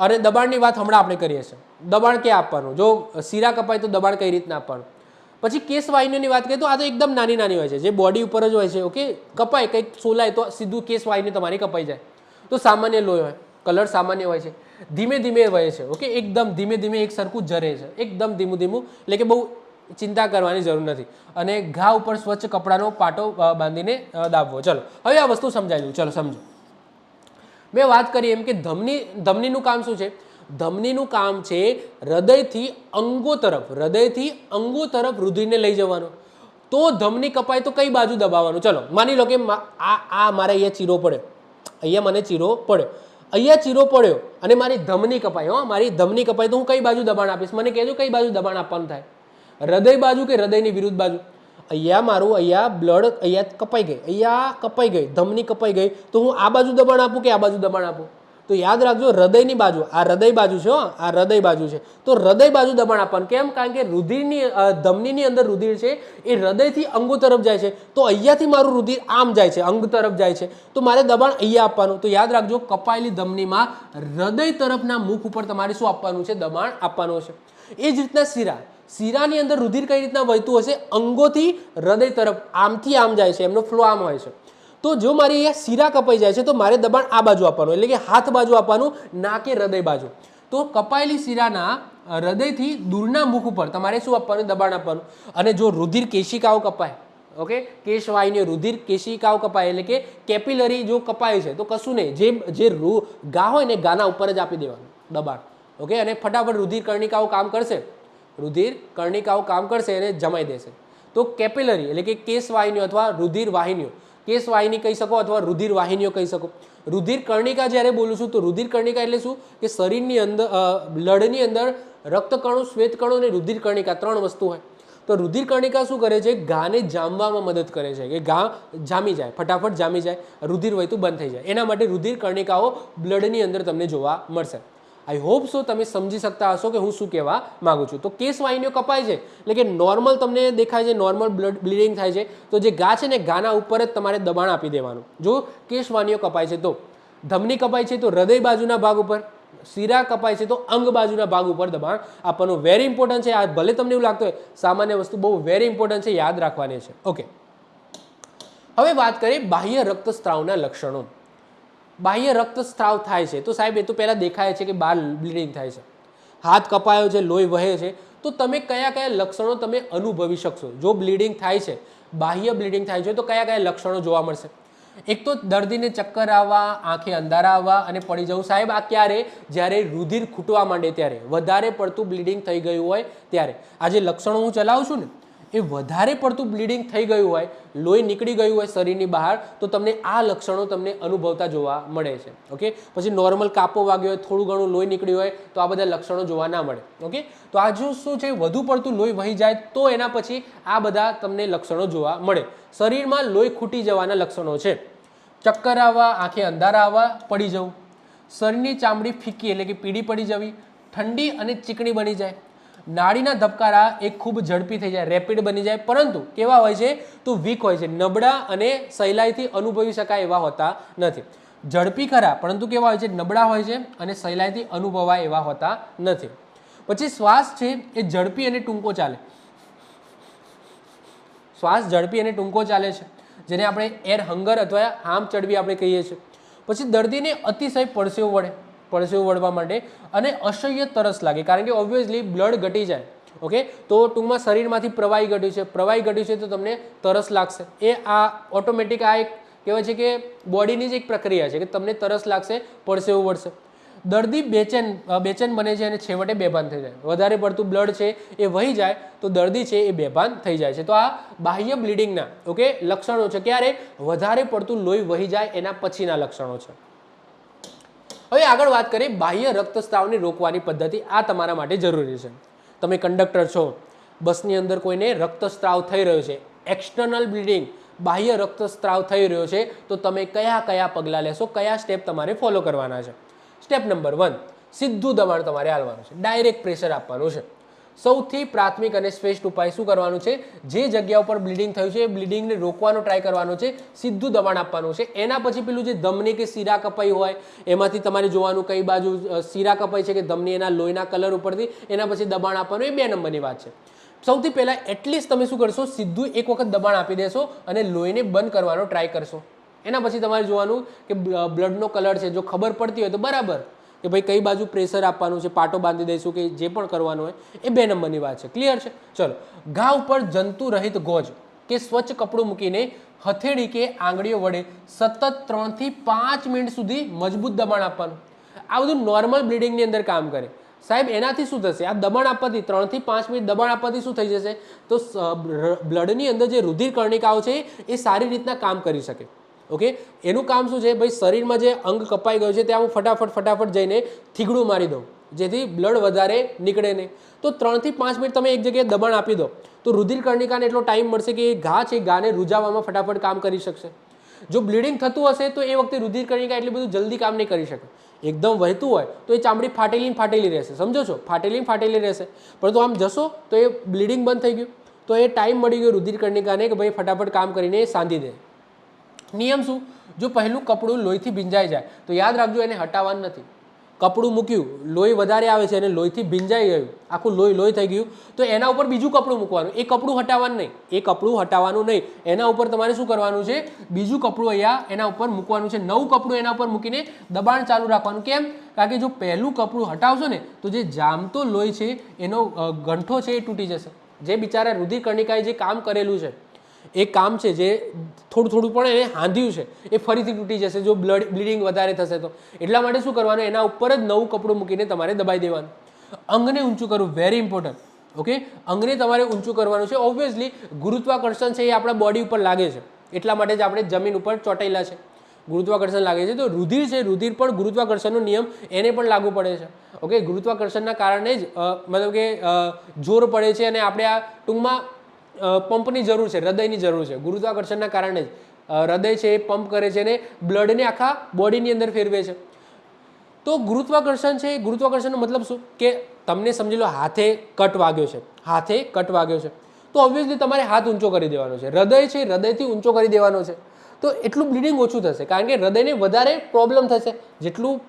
અને દબાણની વાત હમણાં આપણે કરીએ છીએ. દબાણ ક્યાં આપવાનું? જો શીરા કપાય તો દબાણ કઈ રીતના આપવાનું? પછી કેસ વાહિનીની વાત કરીએ તો આ તો એકદમ નાની હોય છે, જે બોડી ઉપર જ હોય છે. ઓકે, કપાય કંઈક સોલાય તો સીધું કેસ વાહિની તમારી કપાઈ જાય. તો સામાન્ય લોહી હોય, કલર સામાન્ય હોય છે, ધીમે વહે છે. ઓકે, એકદમ ધીમે એક સરખું જરે છે, એકદમ ધીમું, એટલે કે બહુ ચિંતા કરવાની જરૂર નથી. અને ઘા ઉપર સ્વચ્છ કપડાનો પાટો બાંધીને દાબવો. ચલો હવે આ વસ્તુ સમજાવી દઉં. ચલો સમજો. મેં વાત કરી એમ કે ધમનીનું કામ શું છે? ધમનીનું કામ છે હૃદયથી અંગો તરફ રુધિરને લઈ જવાનું. તો ધમની કપાય તો કઈ બાજુ દબાવવાનું? ચલો માની લો કે આ મારે અહીંયા ચીરો પડ્યો, અહીંયા મને ચીરો પડ્યો, અહીંયા ચીરો પડ્યો અને મારી ધમની કપાય. મારી ધમની કપાય તો હું કઈ બાજુ દબાણ આપીશ? મને કહેજો કઈ બાજુ દબાણ આપવાનું થાય? હૃદય બાજુ કે હૃદયની વિરુદ્ધ બાજુ? અહીંયા બ્લડ અહીંયા કપાઈ ગઈ, ધમની કપાઈ ગઈ, તો હું આ બાજુ દબાણ આપું કે આ બાજુ દબાણ આપું? તો યાદ રાખજો હૃદયની બાજુ, આ હૃદય બાજુ છે, આ હૃદય બાજુ છે, તો હૃદય બાજુ દબાણ આપવાનું. કેમ? કારણ કે ધમનીની અંદર રુધિર છે એ હૃદયથી અંગો તરફ જાય છે. તો અહીંયાથી મારું રુધિર આમ જાય છે, અંગ તરફ જાય છે, તો મારે દબાણ અહીંયા આપવાનું. તો યાદ રાખજો કપાયેલી ધમનીમાં હૃદય તરફના મુખ ઉપર તમારે શું આપવાનું છે? દબાણ આપવાનું છે. એ જ રીતના શીરાની અંદર રુધિર કઈ રીતના વહેતું હશે? અંગોથી હૃદય તરફ આમથી આમ જાય છે, એમનો ફ્લો આમ હોય છે. તો જો મારી અહીંયા શીરા કપાઈ જાય છે તો મારે દબાણ આ બાજુ આપવાનું, એટલે કે હાથ બાજુ આપવાનું, ના કે હૃદય બાજુ. તો કપાયેલી શીરાના હૃદયથી દૂરના મુખ ઉપર તમારે શું આપવાનું? દબાણ આપવાનું. અને જો રુધિર કેશિકાઓ કપાય, ઓકે, કેશવાહિનીઓ રુધિર કેશિકાઓ કપાય એટલે કે કેપિલરી જો કપાય છે તો કશું નહીં, જે ઘા હોય ને ઘાના ઉપર જ આપી દેવાનું દબાણ. ઓકે, અને ફટાફટ રુધિર કર્ણિકાઓ કામ કરશે અને જમાઈ દેશે. તો કેપિલરી એટલે કે કેશ વાહિનીઓ અથવા રુધિર વાહિનીઓ કેશ વાહિની કહી શકો અથવા રુધિર વાહિનીઓ કહી શકો. રુધિર કર્ણિકા જ્યારે બોલું છું તો રુધિર કર્ણિકા એટલે શું કે શરીરની અંદર બ્લડની અંદર રક્તકણો, શ્વેતકણો અને રુધિર કર્ણિકા 3 વસ્તુ હોય. તો રુધિર કર્ણિકા શું કરે છે? ઘાને જામવામાં મદદ કરે છે કે ઘા જામી જાય, ફટાફટ જામી જાય, રુધિર વહેતું બંધ થઈ જાય. એના માટે રુધિર કર્ણિકાઓ બ્લડની અંદર તમને જોવા મળશે. આઈ હોપ સો તમે સમજી શકતા હશો કે હું શું કહેવા માગું છું. તો કેશ વાહિનીઓ કપાય છે એટલે કે નોર્મલ તમને દેખાય છે, નોર્મલ બ્લીડિંગ થાય છે, તો જે ઘા છે ને ઘાના ઉપર જ તમારે દબાણ આપી દેવાનું. જો કેશ વાહિનીઓ કપાય છે તો ધમની કપાય છે તો હૃદય બાજુના ભાગ ઉપર, શીરા કપાય છે તો અંગ બાજુના ભાગ ઉપર દબાણ આપવાનું. વેરી ઇમ્પોર્ટન્ટ છે આ. ભલે તમને એવું લાગતું હોય સામાન્ય વસ્તુ, બહુ વેરી ઇમ્પોર્ટન્ટ છે, યાદ રાખવાની છે. ઓકે, હવે વાત કરીએ બાહ્ય રક્તસ્રાવના લક્ષણો. બાહ્ય રક્તસ્રાવ થાય છે તો સાહેબ એ તો પહેલાં દેખાય છે કે બહાર બ્લીડિંગ થાય છે, હાથ કપાયો છે, લોહી વહે છે, તો તમે કયા કયા લક્ષણો તમે અનુભવી શકશો? જો બ્લીડિંગ થાય છે, બાહ્ય બ્લીડિંગ થાય છે તો કયા કયા લક્ષણો જોવા મળશે? એક તો દર્દીને ચક્કર આવવા, આંખે અંધારા આવવા અને પડી જવું. સાહેબ આ ક્યારે? જ્યારે રુધિર ખૂટવા માંડે ત્યારે, વધારે પડતું બ્લીડિંગ થઈ ગયું હોય ત્યારે. આ જે લક્ષણો હું ચલાવું છું ને એ વધારે પડતું બ્લીડિંગ થઈ ગયું હોય, લોહી નીકળી ગયું હોય શરીરની બહાર, તો તમને આ લક્ષણો તમને અનુભવતા જોવા મળે છે. ઓકે, પછી નોર્મલ કાપો વાગ્યો હોય, થોડું ઘણું લોહી નીકળ્યું હોય તો આ બધા લક્ષણો જોવા ના મળે. ઓકે, તો આ જો શું છે, વધુ પડતું લોહી વહી જાય તો એના પછી આ બધા તમને લક્ષણો જોવા મળે. શરીરમાં લોહી ખૂટી જવાના લક્ષણો છે: ચક્કર આવવા, આંખે અંધારા આવવા, પડી જવું, શરીરની ચામડી ફીકી એટલે કે પીળી પડી જવી, ઠંડી અને ચીકણી બની જાય, નાડીના ધબકારા એ ખૂબ ઝડપી થઈ જાય, રેપિડ બની જાય, પરંતુ કેવા હોય છે તો વીક હોય છે, નબળા અને સહેલાઈથી અનુભવી શકાય એવા હોતા નથી. ઝડપી ખરા પરંતુ કેવા હોય છે? નબળા હોય છે અને સહેલાઈથી અનુભવાય એવા હોતા નથી. પછી શ્વાસ છે એ ઝડપી અને ટૂંકો ચાલે. શ્વાસ ઝડપી અને ટૂંકો ચાલે છે, જેને આપણે એર હંગર અથવા હામ ચડવી આપણે કહીએ છીએ. પછી દર્દીને અતિશય પરસેવો વળે, પરસેવો વળવા માટે, અને અસહ્ય તરસ લાગે, કારણ કે ઓબ્વિયસલી બ્લડ ઘટી જાય. ઓકે, તો ટૂંકમાં શરીરમાંથી પ્રવાહી ઘટ્યું છે, પ્રવાહી ઘટ્યું છે તો તમને તરસ લાગશે. એ આ ઓટોમેટિક આ એક કહેવાય છે કે બોડીની જ એક પ્રક્રિયા છે કે તમને તરસ લાગશે, પરસેવો વળશે. દર્દી બેચેન બને છે અને છેવટે બેભાન થઈ જાય. વધારે પડતું બ્લડ છે એ વહી જાય તો દર્દી છે એ બેભાન થઈ જાય છે. તો આ બાહ્ય બ્લીડિંગના ઓકે લક્ષણો છે. ક્યારે? વધારે પડતું લોહી વહી જાય એના પછીના લક્ષણો છે. હવે આગળ વાત કરીએ બાહ્ય રક્તસ્રાવને રોકવાની પદ્ધતિ. આ તમારા માટે જરૂરી છે. તમે કંડક્ટર છો, બસની અંદર કોઈને રક્તસ્રાવ થઈ રહ્યો છે, એક્સટર્નલ બ્લીડિંગ, બાહ્ય રક્તસ્રાવ થઈ રહ્યો છે, તો તમે કયા કયા પગલાં લેશો, કયા સ્ટેપ તમારે ફોલો કરવાના છે? સ્ટેપ નંબર 1, સીધું દબાણ તમારે આપવાનું છે, ડાયરેક્ટ પ્રેશર આપવાનું છે. સૌથી પ્રાથમિક અને શ્રેષ્ઠ ઉપાય શું કરવાનું છે? જે જગ્યા ઉપર બ્લીડિંગ થયું છે એ બ્લીડિંગને રોકવાનો ટ્રાય કરવાનો છે, સીધું દબાણ આપવાનું છે. એના પછી પેલું જે ધમની કે શીરા કપાઈ હોય એમાંથી તમારે જોવાનું કઈ બાજુ શીરા કપાઈ છે કે ધમની, એના લોહીના કલર ઉપરથી એના પછી દબાણ આપવાનું. એ 2 નંબરની વાત છે. સૌથી પહેલાં એટલીસ્ટ તમે શું કરશો? સીધું એક વખત દબાણ આપી દેશો અને લોહીને બંધ કરવાનો ટ્રાય કરશો. એના પછી તમારે જોવાનું કે બ્લડનો કલર છે, જો ખબર પડતી હોય તો બરાબર કે ભાઈ કઈ બાજુ પ્રેશર આપવાનું છે, પાટો બાંધી દઈશું કે જે પણ કરવાનું હોય. એ 2 નંબરની વાત છે. ક્લિયર છે? ચલો, ઘા ઉપર જંતુ રહિત ગોજ કે સ્વચ્છ કપડું મૂકીને હથેળી કે આંગળીઓ વડે સતત 3 થી 5 મિનિટ સુધી મજબૂત દબાણ આપવાનું. આ બધું નોર્મલ બ્લીડિંગની અંદર કામ કરે. સાહેબ એનાથી શું થશે? આ દબાણ આપવાથી 3 થી 5 મિનિટ દબાણ આપવાથી શું થઈ જશે? તો બ્લડની અંદર જે રુધિર કર્ણિકાઓ છે એ સારી રીતના કામ કરી શકે. ઓકે, એનું કામ શું છે? ભાઈ શરીરમાં જે અંગ કપાઈ ગયું છે ત્યાં હું ફટાફટ જઈને થીગડું મારી દઉં જેથી બ્લડ વધારે નીકળે નહીં. તો 3 થી 5 મિનિટ તમે એક જગ્યાએ દબાણ આપી દો તો રુધિર કર્ણિકાને એટલો ટાઈમ મળશે કે એ ઘા છે ઘાને રૂજાવવામાં ફટાફટ કામ કરી શકશે. જો બ્લીડિંગ થતું હશે તો એ વખતે રુધિર કર્ણિકા એટલું બધું જલ્દી કામ નહીં કરી શકે. એકદમ વહેતું હોય તો એ ચામડી ફાટેલી રહેશે. સમજો છો? ફાટેલી રહેશે. પરંતુ આમ જશો તો એ બ્લીડિંગ બંધ થઈ ગયું, તો એ ટાઈમ મળી ગયો રુધિર કર્ણિકાને કે ભાઈ ફટાફટ કામ કરીને સાંધી દે. નિયમ શું? જો પહેલું કપડું લોહીથી ભીંજાઈ જાય તો યાદ રાખજો એને હટાવવાનું નથી. કપડું મૂક્યું, લોહી વધારે આવે છે અને લોહીથી ભીંજાઈ ગયું, આખું લોહી થઈ ગયું, તો એના ઉપર બીજું કપડું મૂકવાનું. એ કપડું હટાવવાનું નહીં. એના ઉપર તમારે શું કરવાનું છે? બીજું કપડું અહીંયા એના ઉપર મૂકવાનું છે. નવું કપડું એના ઉપર મૂકીને દબાણ ચાલુ રાખવાનું. કેમ? કારણ કે જો પહેલું કપડું હટાવશો ને તો જે જામતો લોહી છે એનો ગંઠો છે એ તૂટી જશે. જે બિચારા રુધિર કર્ણિકાએ જે કામ કરેલું છે એ કામ છે જે થોડું પણ એને હાંધ્યું છે એ ફરીથી તૂટી જશે જો બ્લીડિંગ વધારે થશે તો. એટલા માટે શું કરવાનું? એના ઉપર જ નવું કપડું મૂકીને તમારે દબાઈ દેવાનું. અંગને ઊંચું કરવું, વેરી ઇમ્પોર્ટન્ટ. ઓકે, અંગને તમારે ઊંચું કરવાનું છે. ઓબ્વિયસલી ગુરુત્વાકર્ષણ છે એ આપણા બોડી ઉપર લાગે છે. એટલા માટે જ આપણે જમીન ઉપર ચોંટેલા છે, ગુરુત્વાકર્ષણ લાગે છે. તો રુધિર છે, રુધિર પણ ગુરુત્વાકર્ષણનો નિયમ એને પણ લાગુ પડે છે. ઓકે, ગુરુત્વાકર્ષણના કારણે જ મતલબ કે જોર પડે છે અને આપણે આ ટૂંકમાં પંપની જરૂર છે, હૃદયની જરૂર છે. ગુરુત્વાકર્ષણના કારણે જ હૃદય છે એ પંપ કરે છે અને બ્લડને આખા બોડીની અંદર ફેરવે છે. તો ગુરુત્વાકર્ષણ છે, ગુરુત્વાકર્ષણનો મતલબ શું કે તમને સમજી લો હાથે કટ વાગ્યો છે, હાથે કટ વાગ્યો છે, તો ઓબ્વિયસલી તમારે હાથ ઊંચો કરી દેવાનો છે. હૃદય છે, હૃદયથી ઊંચો કરી દેવાનો છે, તો એટલું બ્લીડિંગ ઓછું થશે, કારણ કે હૃદયને વધારે પ્રોબ્લેમ થશે. જેટલું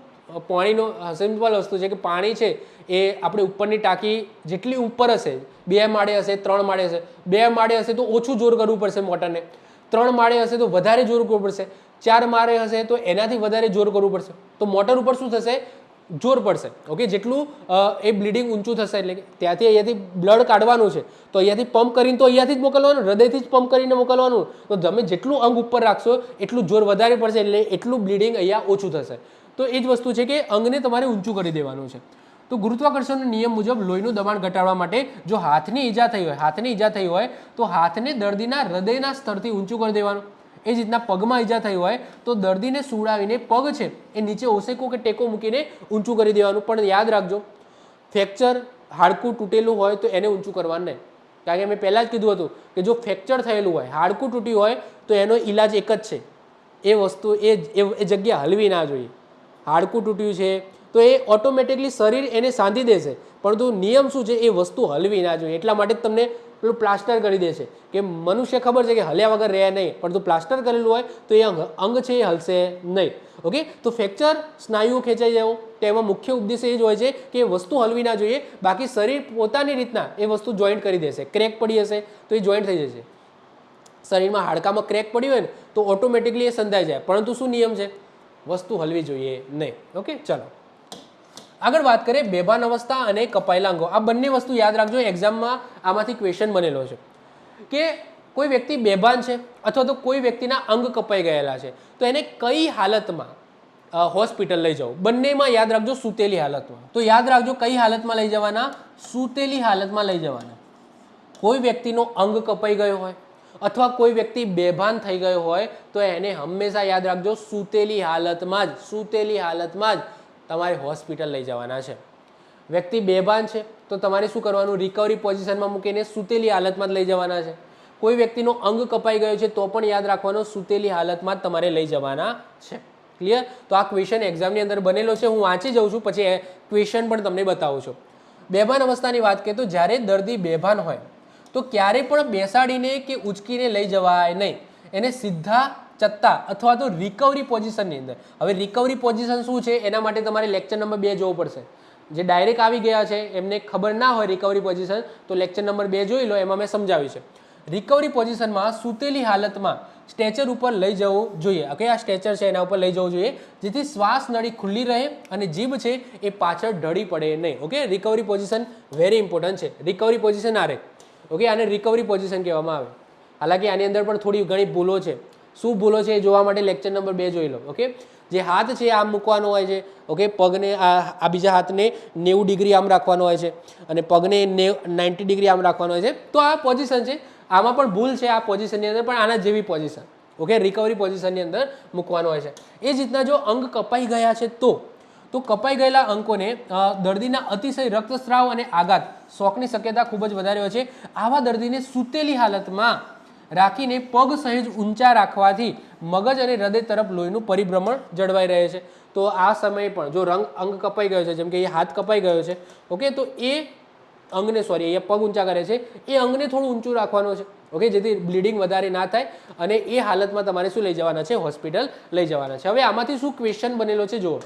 પાણીનો સિમ્પલ વસ્તુ છે કે પાણી છે એ આપણે ઉપરની ટાંકી જેટલી ઉપર હશે, 2 માળે હશે, 3 માળે હશે, 2 માળે હશે તો ઓછું જોર કરવું પડશે મોટરને, 3 માળે હશે તો વધારે જોર કરવું પડશે, 4 માળે હશે તો એનાથી વધારે જોર કરવું પડશે. તો મોટર ઉપર શું થશે, જોર પડશે. ઓકે, જેટલું એ બ્લીડિંગ ઊંચું થશે એટલે કે ત્યાંથી અહીંયાથી બ્લડ કાઢવાનું છે તો અહીંયાથી પંપ કરીને તો અહીંયાથી જ મોકલવાનું, હૃદયથી જ પંપ કરીને મોકલવાનું. તો તમે જેટલું અંગ ઉપર રાખશો એટલું જોર વધારે પડશે એટલે એટલું બ્લીડિંગ અહીંયા ઓછું થશે. તો એ જ વસ્તુ છે કે અંગને તમારે ઊંચું કરી દેવાનું છે. તો ગુરુત્વાકર્ષણનો નિયમ મુજબ લોહીનું દબાણ ઘટાડવા માટે જો હાથની ઈજા થઈ હોય તો હાથને દર્દીના હૃદયના સ્તરથી ઊંચું કરી દેવાનું. એ જ રીતના પગમાં ઈજા થઈ હોય તો દર્દીને સુડાવીને પગ છે એ નીચે ઓસેકો કે ટેકો મૂકીને ઊંચું કરી દેવાનું. પણ યાદ રાખજો, ફ્રેક્ચર હાડકું તૂટેલું હોય તો એને ઊંચું કરવાનું નહીં, કારણ કે મેં પહેલાં જ કીધું હતું કે જો ફ્રેક્ચર થયેલું હોય, હાડકું તૂટ્યું હોય તો એનો ઈલાજ એક જ છે, એ વસ્તુ એ જગ્યા હલવી ના જોઈએ. હાડકું તૂટ્યું છે તો એ ઓટોમેટિકલી શરીર એને સાંધી દેશે, પરંતુ નિયમ શું છે, એ વસ્તુ હલવી ના જોઈએ. એટલા માટે જ તમને પેલું પ્લાસ્ટર કરી દેશે કે મનુષ્ય ખબર છે કે હલ્યા વગર રહે નહીં, પરંતુ પ્લાસ્ટર કરેલું હોય તો એ અંગ છે એ હલશે નહીં. ઓકે, તો ફ્રેક્ચર, સ્નાયુઓ ખેંચાઈ જવું, તેમાં મુખ્ય ઉદ્દેશ્ય એ જ હોય છે કે એ વસ્તુ હલવી ના જોઈએ, બાકી શરીર પોતાની રીતના એ વસ્તુ જોઈન્ટ કરી દેશે. ક્રેક પડી હશે તો એ જોઈન્ટ થઈ જશે. શરીરમાં હાડકામાં ક્રેક પડી હોય ને તો ઓટોમેટિકલી એ સંધાઈ જાય, પરંતુ શું નિયમ છે, વસ્તુ હલવી જોઈએ નહીં. ઓકે, ચલો આગળ વાત કરીએ બેભાન અવસ્થા અને કપાયેલા અંગો. આ બંને વસ્તુ યાદ રાખજો, એક્ઝામમાં આમાંથી ક્વેશ્ચન બનેલો છે કે કોઈ વ્યક્તિ બેભાન છે અથવા તો કોઈ વ્યક્તિના અંગ કપાઈ ગયેલા છે તો એને કઈ હાલતમાં હોસ્પિટલ લઈ જવું. બંનેમાં યાદ રાખજો સૂતેલી હાલતમાં. તો યાદ રાખજો કઈ હાલતમાં લઈ જવાના, સૂતેલી હાલતમાં લઈ જવાના. કોઈ વ્યક્તિનો અંગ કપાઈ ગયો હોય અથવા કોઈ વ્યક્તિ બેભાન થઈ ગયો હોય તો એને હંમેશા યાદ રાખજો સૂતેલી હાલતમાં જ તમારે હોસ્પિટલ લઈ જવાના છે. વ્યક્તિ બેભાન છે તો તમારે શું કરવાનું, રિકવરી પોઝિશનમાં મૂકીને સૂતેલી હાલતમાં જ લઈ જવાના છે. કોઈ વ્યક્તિનો અંગ કપાઈ ગયો છે તો પણ યાદ રાખવાનો સૂતેલી હાલતમાં જ તમારે લઈ જવાના છે. ક્લિયર? તો આ ક્વેશ્ચન એક્ઝામની અંદર બનેલો છે, હું વાંચી જાઉં છું, પછી ક્વેશ્ચન પણ તમને બતાવું છું. બેભાન અવસ્થાની વાત કરીએ તો જ્યારે દર્દી બેભાન હોય તો ક્યારે પણ બેસાડીને કે ઉચકીને લઈ જવાય નહીં, એને સીધા ચત્તા અથવા તો રિકવરી પોઝિશનની અંદર. હવે રિકવરી પોઝિશન શું છે એના માટે તમારે લેક્ચર નંબર 2 જોવું પડશે. જે ડાયરેક્ટ આવી ગયા છે એમને ખબર ના હોય રિકવરી પોઝિશન તો લેક્ચર નંબર 2 જોઈ લો, એમાં મેં સમજાવ્યું છે. રિકવરી પોઝિશનમાં સૂતેલી હાલતમાં સ્ટ્રેચર ઉપર લઈ જવું જોઈએ. ઓકે, આ સ્ટ્રેચર છે એના ઉપર લઈ જવું જોઈએ જેથી શ્વાસ નળી ખુલ્લી રહે અને જીભ છે એ પાછળ ઢળી પડે નહીં. Okay, recovery position very important છે. રિકવરી પોઝિશન આ રહે. ઓકે, આને રિકવરી પોઝિશન કહેવામાં આવે. હાલાકી આની અંદર પણ થોડી ઘણી ભૂલો છે. શું ભૂલો છે એ જોવા માટે લેક્ચર નંબર 2 જોઈ લો. ઓકે, જે હાથ છે આમ મૂકવાનો હોય છે. ઓકે, પગને આ બીજા હાથને 90 ડિગ્રી આમ રાખવાનો હોય છે અને પગને 90 ડિગ્રી આમ રાખવાનો હોય છે. તો આ પોઝિશન છે, આમાં પણ ભૂલ છે આ પોઝિશનની અંદર, પણ આના જેવી પોઝિશન. ઓકે, રિકવરી પોઝિશનની અંદર મૂકવાનો હોય છે. એ જ રીતના જો અંગ કપાઈ ગયા છે તો કપાઈ ગયેલા અંગોને દર્દીના અતિશય રક્તસ્રાવ અને આઘાત, શોકની શક્યતા ખૂબ જ વધારે હોય છે. આવા દર્દીને સૂતેલી હાલતમાં રાખીને પગ સહેજ ઊંચા રાખવાથી મગજ અને હૃદય તરફ લોહીનું પરિભ્રમણ જળવાઈ રહે છે. તો આ સમયે પણ જો અંગ કપાઈ ગયો છે, જેમ કે એ હાથ કપાઈ ગયો છે, ઓકે, તો એ અંગને અહીંયા પગ ઊંચા કરે છે, એ અંગને થોડું ઊંચું રાખવાનું છે. ઓકે, જેથી બ્લીડિંગ વધારે ના થાય અને એ હાલતમાં તમારે શું લઈ જવાના છે, હોસ્પિટલ લઈ જવાના છે. હવે આમાંથી શું ક્વેશ્ચન બનેલો છે જુઓ.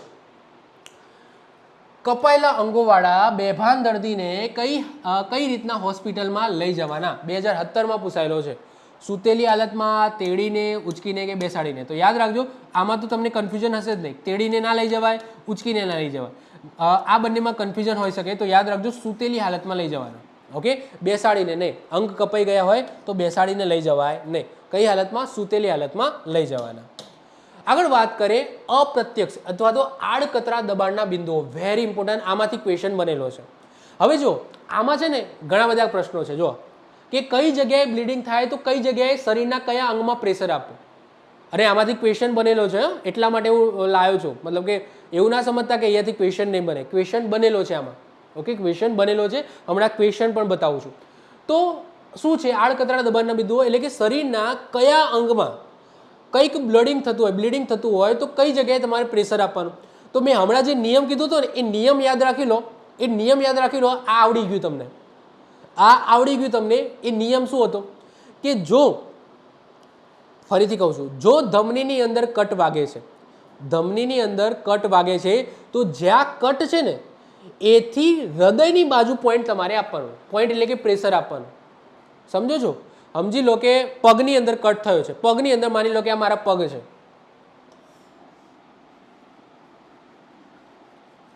કપાયેલા અંગોવાળા બેભાન દર્દીને કઈ રીતના હોસ્પિટલમાં લઈ જવાના 2017માં પૂછાયેલો છે. સૂતેલી હાલતમાં, તેડીને, ઉચકીને કે બેસાડીને. તો યાદ રાખજો આમાં તો તમને કન્ફ્યુઝન હશે જ નહીં. તેડીને ના લઈ જવાય, ઉચકીને ના લઈ જવાય, આ બંનેમાં કન્ફ્યુઝન હોઈ શકે. તો યાદ રાખજો સૂતેલી હાલતમાં લઈ જવાના. ઓકે, બેસાડીને નહીં. અંગ કપાઈ ગયા હોય તો બેસાડીને લઈ જવાય નહીં. કઈ હાલતમાં? સૂતેલી હાલતમાં લઈ જવાના. આગળ વાત કરીએ અપ્રત્યક્ષ અથવા તો આડકતરા દબાણના બિંદુઓ. વેરી ઇમ્પોર્ટન્ટ, આમાંથી ક્વેશ્ચન બનેલો છે. હવે જો આમાં છે ને ઘણા બધા પ્રશ્નો છે. જો કે કઈ જગ્યાએ બ્લીડિંગ થાય તો કઈ જગ્યાએ શરીરના કયા અંગમાં પ્રેશર આપવું. અને આમાંથી ક્વેશ્ચન બનેલો છે, એટલા માટે હું લાવ્યો છું. મતલબ કે એવું ના સમજતા કે અહીંયાથી ક્વેશ્ચન નહીં બને, ક્વેશ્ચન બનેલો છે આમાં. ઓકે, ક્વેશ્ચન બનેલો છે, હમણાં ક્વેશ્ચન પણ બતાવું છું. તો શું છે આડકતરા દબાણના બિંદુઓ, એટલે કે શરીરના કયા અંગમાં કંઈક બ્લીડિંગ થતું હોય તો કઈ જગ્યાએ તમારે પ્રેશર આપવાનું. તો મેં હમણાં જે નિયમ કીધું હતો ને એ નિયમ યાદ રાખી લો. એ નિયમ યાદ રાખી લો. આ આવડી ગયું તમને, આ આવડી ગયું તમને. એ નિયમ શું હતો કે જો, ફરીથી કહું છું, જો ધમનીની અંદર કટ વાગે છે, ધમનીની અંદર કટ વાગે છે, તો જ્યાં કટ છે ને એથી હૃદયની બાજુ પોઈન્ટ તમારે આપવાનું. પોઈન્ટ એટલે કે પ્રેશર આપવાનું. સમજો છો? સમજી લો કે પગની અંદર કટ થયો છે, પગની અંદર માની લો કે આ મારા પગ છે.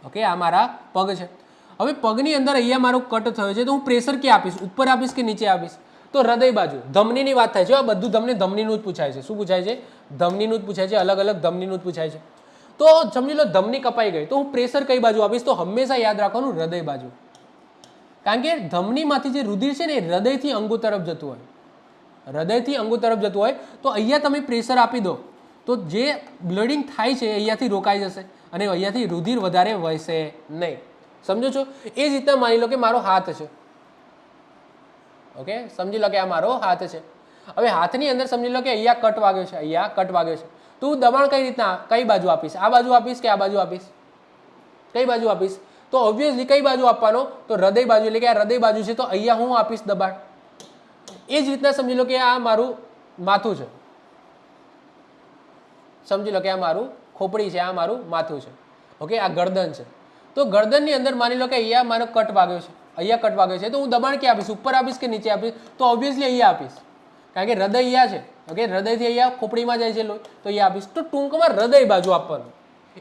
ઓકે, આ મારા પગ છે. હવે પગની અંદર અહીંયા મારો કટ થયો છે, તો હું પ્રેશર ક્યાં આપીશ? ઉપર આપીશ કે નીચે આપીશ? તો હૃદય બાજુ. ધમનીની વાત થાય છે, આ બધું તમને ધમનીનું જ પૂછાય છે. શું પૂછાય છે? ધમનીનું જ પૂછાય છે. અલગ અલગ ધમનીનું જ પૂછાય છે. તો સમજી લો ધમની કપાઈ ગઈ, તો હું પ્રેશર કઈ બાજુ આપીશ? તો હંમેશા યાદ રાખવાનું હૃદય બાજુ. કારણ કે ધમનીમાંથી જે રુધિર છે ને એ હૃદયથી અંગો તરફ જતું હોય, હૃદયથી અંગો તરફ જતું હોય. તો અહીંયા તમે પ્રેશર આપી દો તો જે બ્લીડિંગ થાય છે અહીંયાથી રોકાઈ જશે અને અહીંયાથી રુધિર વધારે વહેશે નહીં. સમજો છો? એ જ રીતના માની લો કે મારો હાથ છે. ઓકે, સમજી લો કે આ મારો હાથ છે. હવે હાથની અંદર સમજી લો કે અહીંયા કટ વાગ્યો છે, અહીંયા કટ વાગ્યો છે. તો હું દબાણ કઈ રીતના, કઈ બાજુ આપીશ? આ બાજુ આપીશ કે આ બાજુ આપીશ? કઈ બાજુ આપીશ? તો ઓબ્વિયસલી કઈ બાજુ આપવાનો? તો હૃદય બાજુ. એટલે કે આ હૃદય બાજુ છે તો અહીંયા હું આપીશ દબાણ. એ જ રીતના સમજી લો કે આ મારું માથું છે. સમજી લો કે આ મારું ખોપડી છે, આ મારું માથું છે. ઓકે, આ ગરદન છે. તો ગરદનની અંદર માની લો કે અહીંયા મારો કટ વાગ્યો છે, અહીંયા કટ વાગ્યો છે. તો હું દબાણ ક્યાં આપીશ? ઉપર આપીશ કે નીચે આપીશ? તો ઓબ્વિયસલી અહીંયા આપીશ, કારણ કે હૃદય અહીંયા છે. ઓકે, હૃદયથી અહીંયા ખોપડીમાં જાય છે લોહી, તો અહીંયા આપીશ. તો ટૂંકમાં હૃદય બાજુ આપવાનું,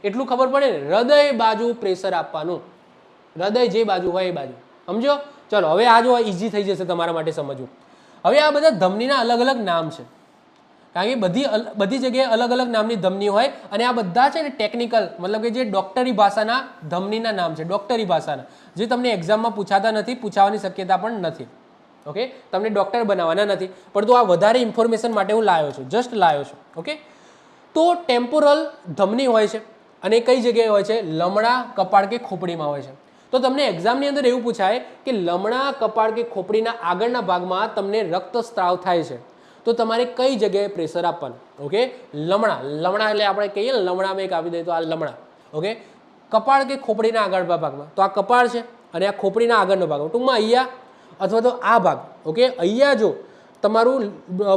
એટલું ખબર પડે ને. હૃદય બાજુ પ્રેશર આપવાનું, હૃદય જે બાજુ હોય એ બાજુ. સમજો? ચલો, હવે આ જો ઇઝી થઈ જશે તમારા માટે સમજવું. હવે આ બધા ધમનીના અલગ અલગ નામ છે, કારણ કે બધી જગ્યાએ અલગ અલગ નામની ધમની હોય. અને આ બધા છે ને ટેકનિકલ, મતલબ કે જે ડોક્ટરી ભાષાના ધમનીના નામ છે, ડોક્ટરી ભાષાના, જે તમને એક્ઝામમાં પૂછાતા નથી, પૂછાવાની શક્યતા પણ નથી. ઓકે, તમને ડોક્ટર બનાવવાના નથી, પરંતુ આ વધારે ઇન્ફોર્મેશન માટે હું લાવ્યો છું, જસ્ટ લાવ્યો છું. ઓકે, તો ટેમ્પોરલ ધમની હોય છે અને કઈ જગ્યાએ હોય છે? લમણા, કપાળ કે ખોપડીમાં હોય છે. તો તમને એક્ઝામની અંદર એવું પૂછાય કે લમણા, કપાળ કે ખોપડીના આગળના ભાગમાં તમને રક્તસ્રાવ થાય છે, તો તમારે કઈ જગ્યાએ પ્રેશર આપવાનું? ઓકે, લમણા, લમણા એટલે આપણે કહીએ ને લમણામાં એક આપી દઈએ તો આ લમણા. ઓકે, કપાળ કે ખોપડીના આગળના ભાગમાં, તો આ કપાળ છે અને આ ખોપડીના આગળનો ભાગ, ટૂંકમાં અહીંયા અથવા તો આ ભાગ. ઓકે, અહીંયા જો તમારું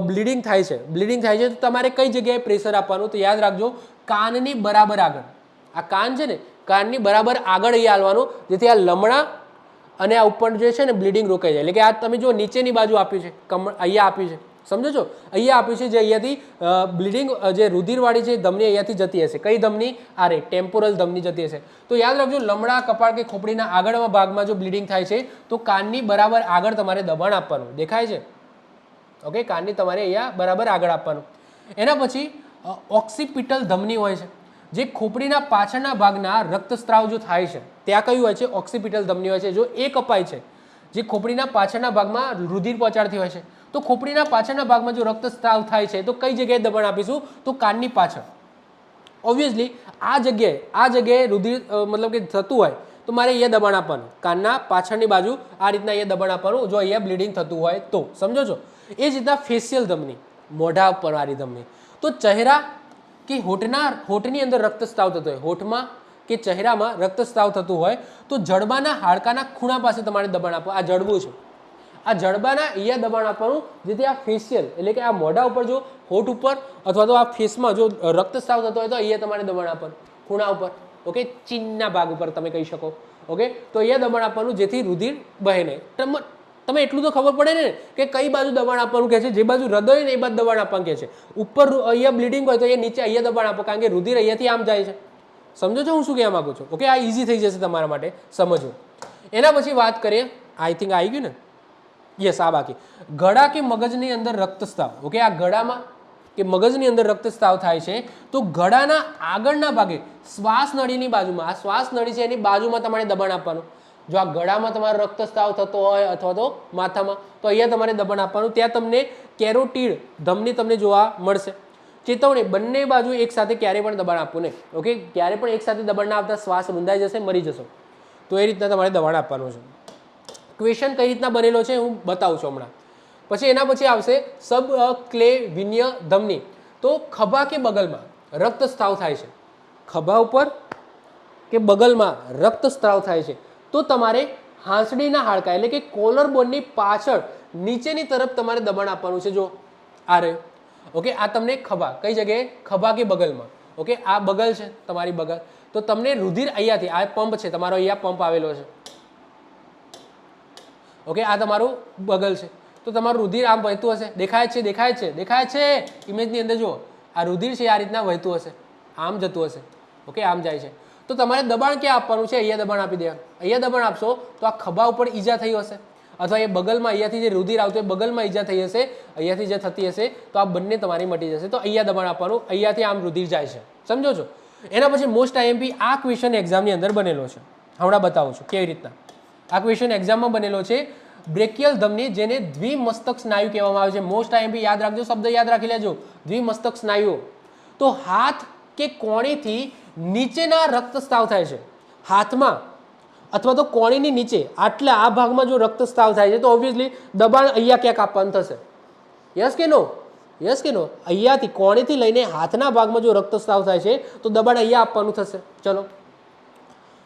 બ્લીડિંગ થાય છે તો તમારે કઈ જગ્યાએ પ્રેશર આપવાનું? તો યાદ રાખજો, કાનની બરાબર આગળ. આ કાન છે ને, કાનની બરાબર આગળ અહીંયા હાલવાનું, જેથી આ લમણા અને આ ઉપર જે છે ને બ્લીડિંગ રોકાઈ જાય. એટલે કે આ તમે જો નીચેની બાજુ આપ્યું છે, અહીંયા આપ્યું છે, સમજો છો? અહીંયા આપ્યું છે જે અહીંયાથી બ્લીડિંગ, જે રુધિરવાળી છે ધમની અહીંયાથી જતી હશે. કઈ ધમની? આ રે ટેમ્પોરલ ધમની જતી હશે. તો યાદ રાખજો, લમણા, કપાળ કે ખોપડીના આગળના ભાગમાં જો બ્લીડિંગ થાય છે તો કાનની બરાબર આગળ તમારે દબાણ આપવાનું. દેખાય છે? ઓકે, કાનની તમારે અહીંયા બરાબર આગળ આપવાનું. એના પછી ઓક્સિપિટલ ધમની હોય છે, જે ખોપડીના પાછળના ભાગના રક્તસ્રાવ જો થાય છે ત્યાં કયું હોય છે? ઓક્સિપિટલ ધમની હોય છે. જો એ કપાય છે, જે ખોપડીના પાછળના ભાગમાં રુધિર પહોંચાડતી હોય છે, તો ખોપડીના પાછળના ભાગમાં જો રક્તસ્રાવ થાય છે તો કઈ જગ્યાએ દબાણ આપીશું? તો કાનની પાછળ. ઓબ્વિયસલી આ જગ્યાએ રુધિર મતલબ કે થતું હોય તો મારે અહીંયા દબાણ આપવાનું, કાનના પાછળની બાજુ આ રીતના અહીંયા દબાણ આપવાનું, જો અહીંયા બ્લીડિંગ થતું હોય તો. સમજો છો? એ જ રીતના ફેશિયલ ધમની, મોઢા ઉપર વાળી ધમની. તો ચહેરા કે હોઠની અંદર રક્તસ્રાવ થતો હોય, હોઠમાં કે ચહેરામાં રક્તસ્રાવ થતું હોય તો જડબાના હાડકાના ખૂણા પાસે તમારે દબાણ આપવું. આ જડબું છે, આ જડબાના અહીંયા દબાણ આપવાનું, જેથી આ ફેશિયલ એટલે કે આ મોઢા ઉપર, જો હોઠ ઉપર અથવા તો આ ફેસમાં જો રક્તસ્રાવ થતો હોય તો અહીંયા તમારે દબાણ આપવાનું, ખૂણા ઉપર. ઓકે, ચીનના ભાગ ઉપર તમે કહી શકો. ઓકે, તો અહીંયા દબાણ આપવાનું, જેથી રુધિર બહે નહીં. તમે એટલું તો ખબર પડે ને કે કઈ બાજુ દબાણ આપવાનું કહે છે? જે બાજુ હૃદય હોય ને એ બાજુ દબાણ આપવાનું કહે છે. ઉપર અહીંયા બ્લીડિંગ હોય તો અહીંયા નીચે અહીંયા દબાણ આપો, કારણ કે રુધિર અહીંયાથી આમ જાય છે. સમજો છો હું શું કહેવા માંગુ છું? ઓકે, આ ઇઝી થઈ જશે તમારા માટે સમજવું. એના પછી વાત કરીએ, આઈ થિંક આવી ગયું ને? યસ, આ બાકી. ગળા કે મગજની અંદર રક્તસ્રાવ. ઓકે, આ ગળામાં કે મગજની અંદર રક્તસ્રાવ થાય છે તો ગળાના આગળના ભાગે શ્વાસ નળીની બાજુમાં, આ શ્વાસ નળી છે એની બાજુમાં તમારે દબાણ આપવાનું. જો આ ગળામાં તમારો રક્તસ્રાવ થતો હોય અથવા તો માથામાં, તો અહીંયા તમારે દબાણ આપવાનું. ત્યાં તમને કેરોટીડ ધમની તમને જોવા મળશે. ચેતવણી, બંને બાજુ એકસાથે ક્યારે પણ દબાણ આપવું નહીં. ઓકે, ક્યારે પણ એકસાથે દબાણ ના આપતા શ્વાસ રૂંધાઈ જશે, મરી જશો. તો એ રીતના તમારે દબાણ આપવાનું છે. ક્વેશ્ચન કઈ રીતના બનેલો છે હું બતાવું છું હમણાં. પછી એના પછી આવશે સબક્લેવિન્ય ધમની. તો ખભા કે બગલમાં રક્તસ્રાવ થાય છે, ખભા ઉપર કે બગલમાં રક્તસ્રાવ થાય છે, તો તમારે હાંસડીના હાડકા એટલે કે કોલર બોનની પાછળ નીચેની તરફ તમારે દબાણ આપવાનું છે. જો આ રહ્યું. ઓકે, આ તમને ખભા કઈ જગ્યાએ, ખભા કે બગલમાં. ઓકે, આ બગલ છે તમારી બગલ, તો તમને રુધિર અહીંયાથી, આ પંપ છે તમારો, અહીંયા પંપ આવેલો છે. ઓકે, આ તમારું બગલ છે, તો તમારું રુધિર આમ વહેતું હશે. દેખાય છે, દેખાય છે, દેખાય છે ઇમેજની અંદર. જુઓ આ રુધિર છે, આ રીતના વહેતું હશે, આમ જતું હશે. ઓકે, આમ જાય છે. તો તમારે દબાણ ક્યાં આપવાનું છે? અહીંયા દબાણ આપી દેવાનું. અહીંયા દબાણ આપશો તો આ ખભા ઉપર ઈજા થઈ હશે, અથવા એ બગલમાં અહીંયાથી જે રુધિર આવતું એ બગલમાં ઈજા થઈ હશે, અહીંયાથી જે થતી હશે, તો આ બંને તમારી મટી જશે. તો અહીંયા દબાણ આપવાનું, અહીંયાથી આમ રુધિર જાય છે. સમજો છો? એના પછી મોસ્ટ આઈએમપી આ ક્વેશ્ચન એક્ઝામની અંદર બનેલો છે, હમણાં બતાવું છું કેવી રીતના. આ ક્વેશ્ચન એક્ઝામમાં બનેલો છે. બ્રેકિયલ ધમની, જેને દ્વિમસ્તક સ્નાયુ કહેવામાં આવે છે. મોસ્ટ આઈએમપી યાદ રાખજો, શબ્દ યાદ રાખી લેજો, દ્વિમસ્તક સ્નાયુઓ. તો હાથ કે કોણીથી નીચેના રક્તસ્રાવ થાય છે, હાથમાં અથવા તો કોણીની નીચે આટલા આ ભાગમાં જો રક્તસ્રાવ થાય છે, તો ઓબ્વિયસલી દબાણ અહીંયા ક્યાંક આપવાનું થશે. યસ કે નો? યસ કે નો? અહીંયાથી કોણીથી લઈને હાથના ભાગમાં જો રક્તસ્રાવ થાય છે, તો દબાણ અહીંયા આપવાનું થશે. ચલો,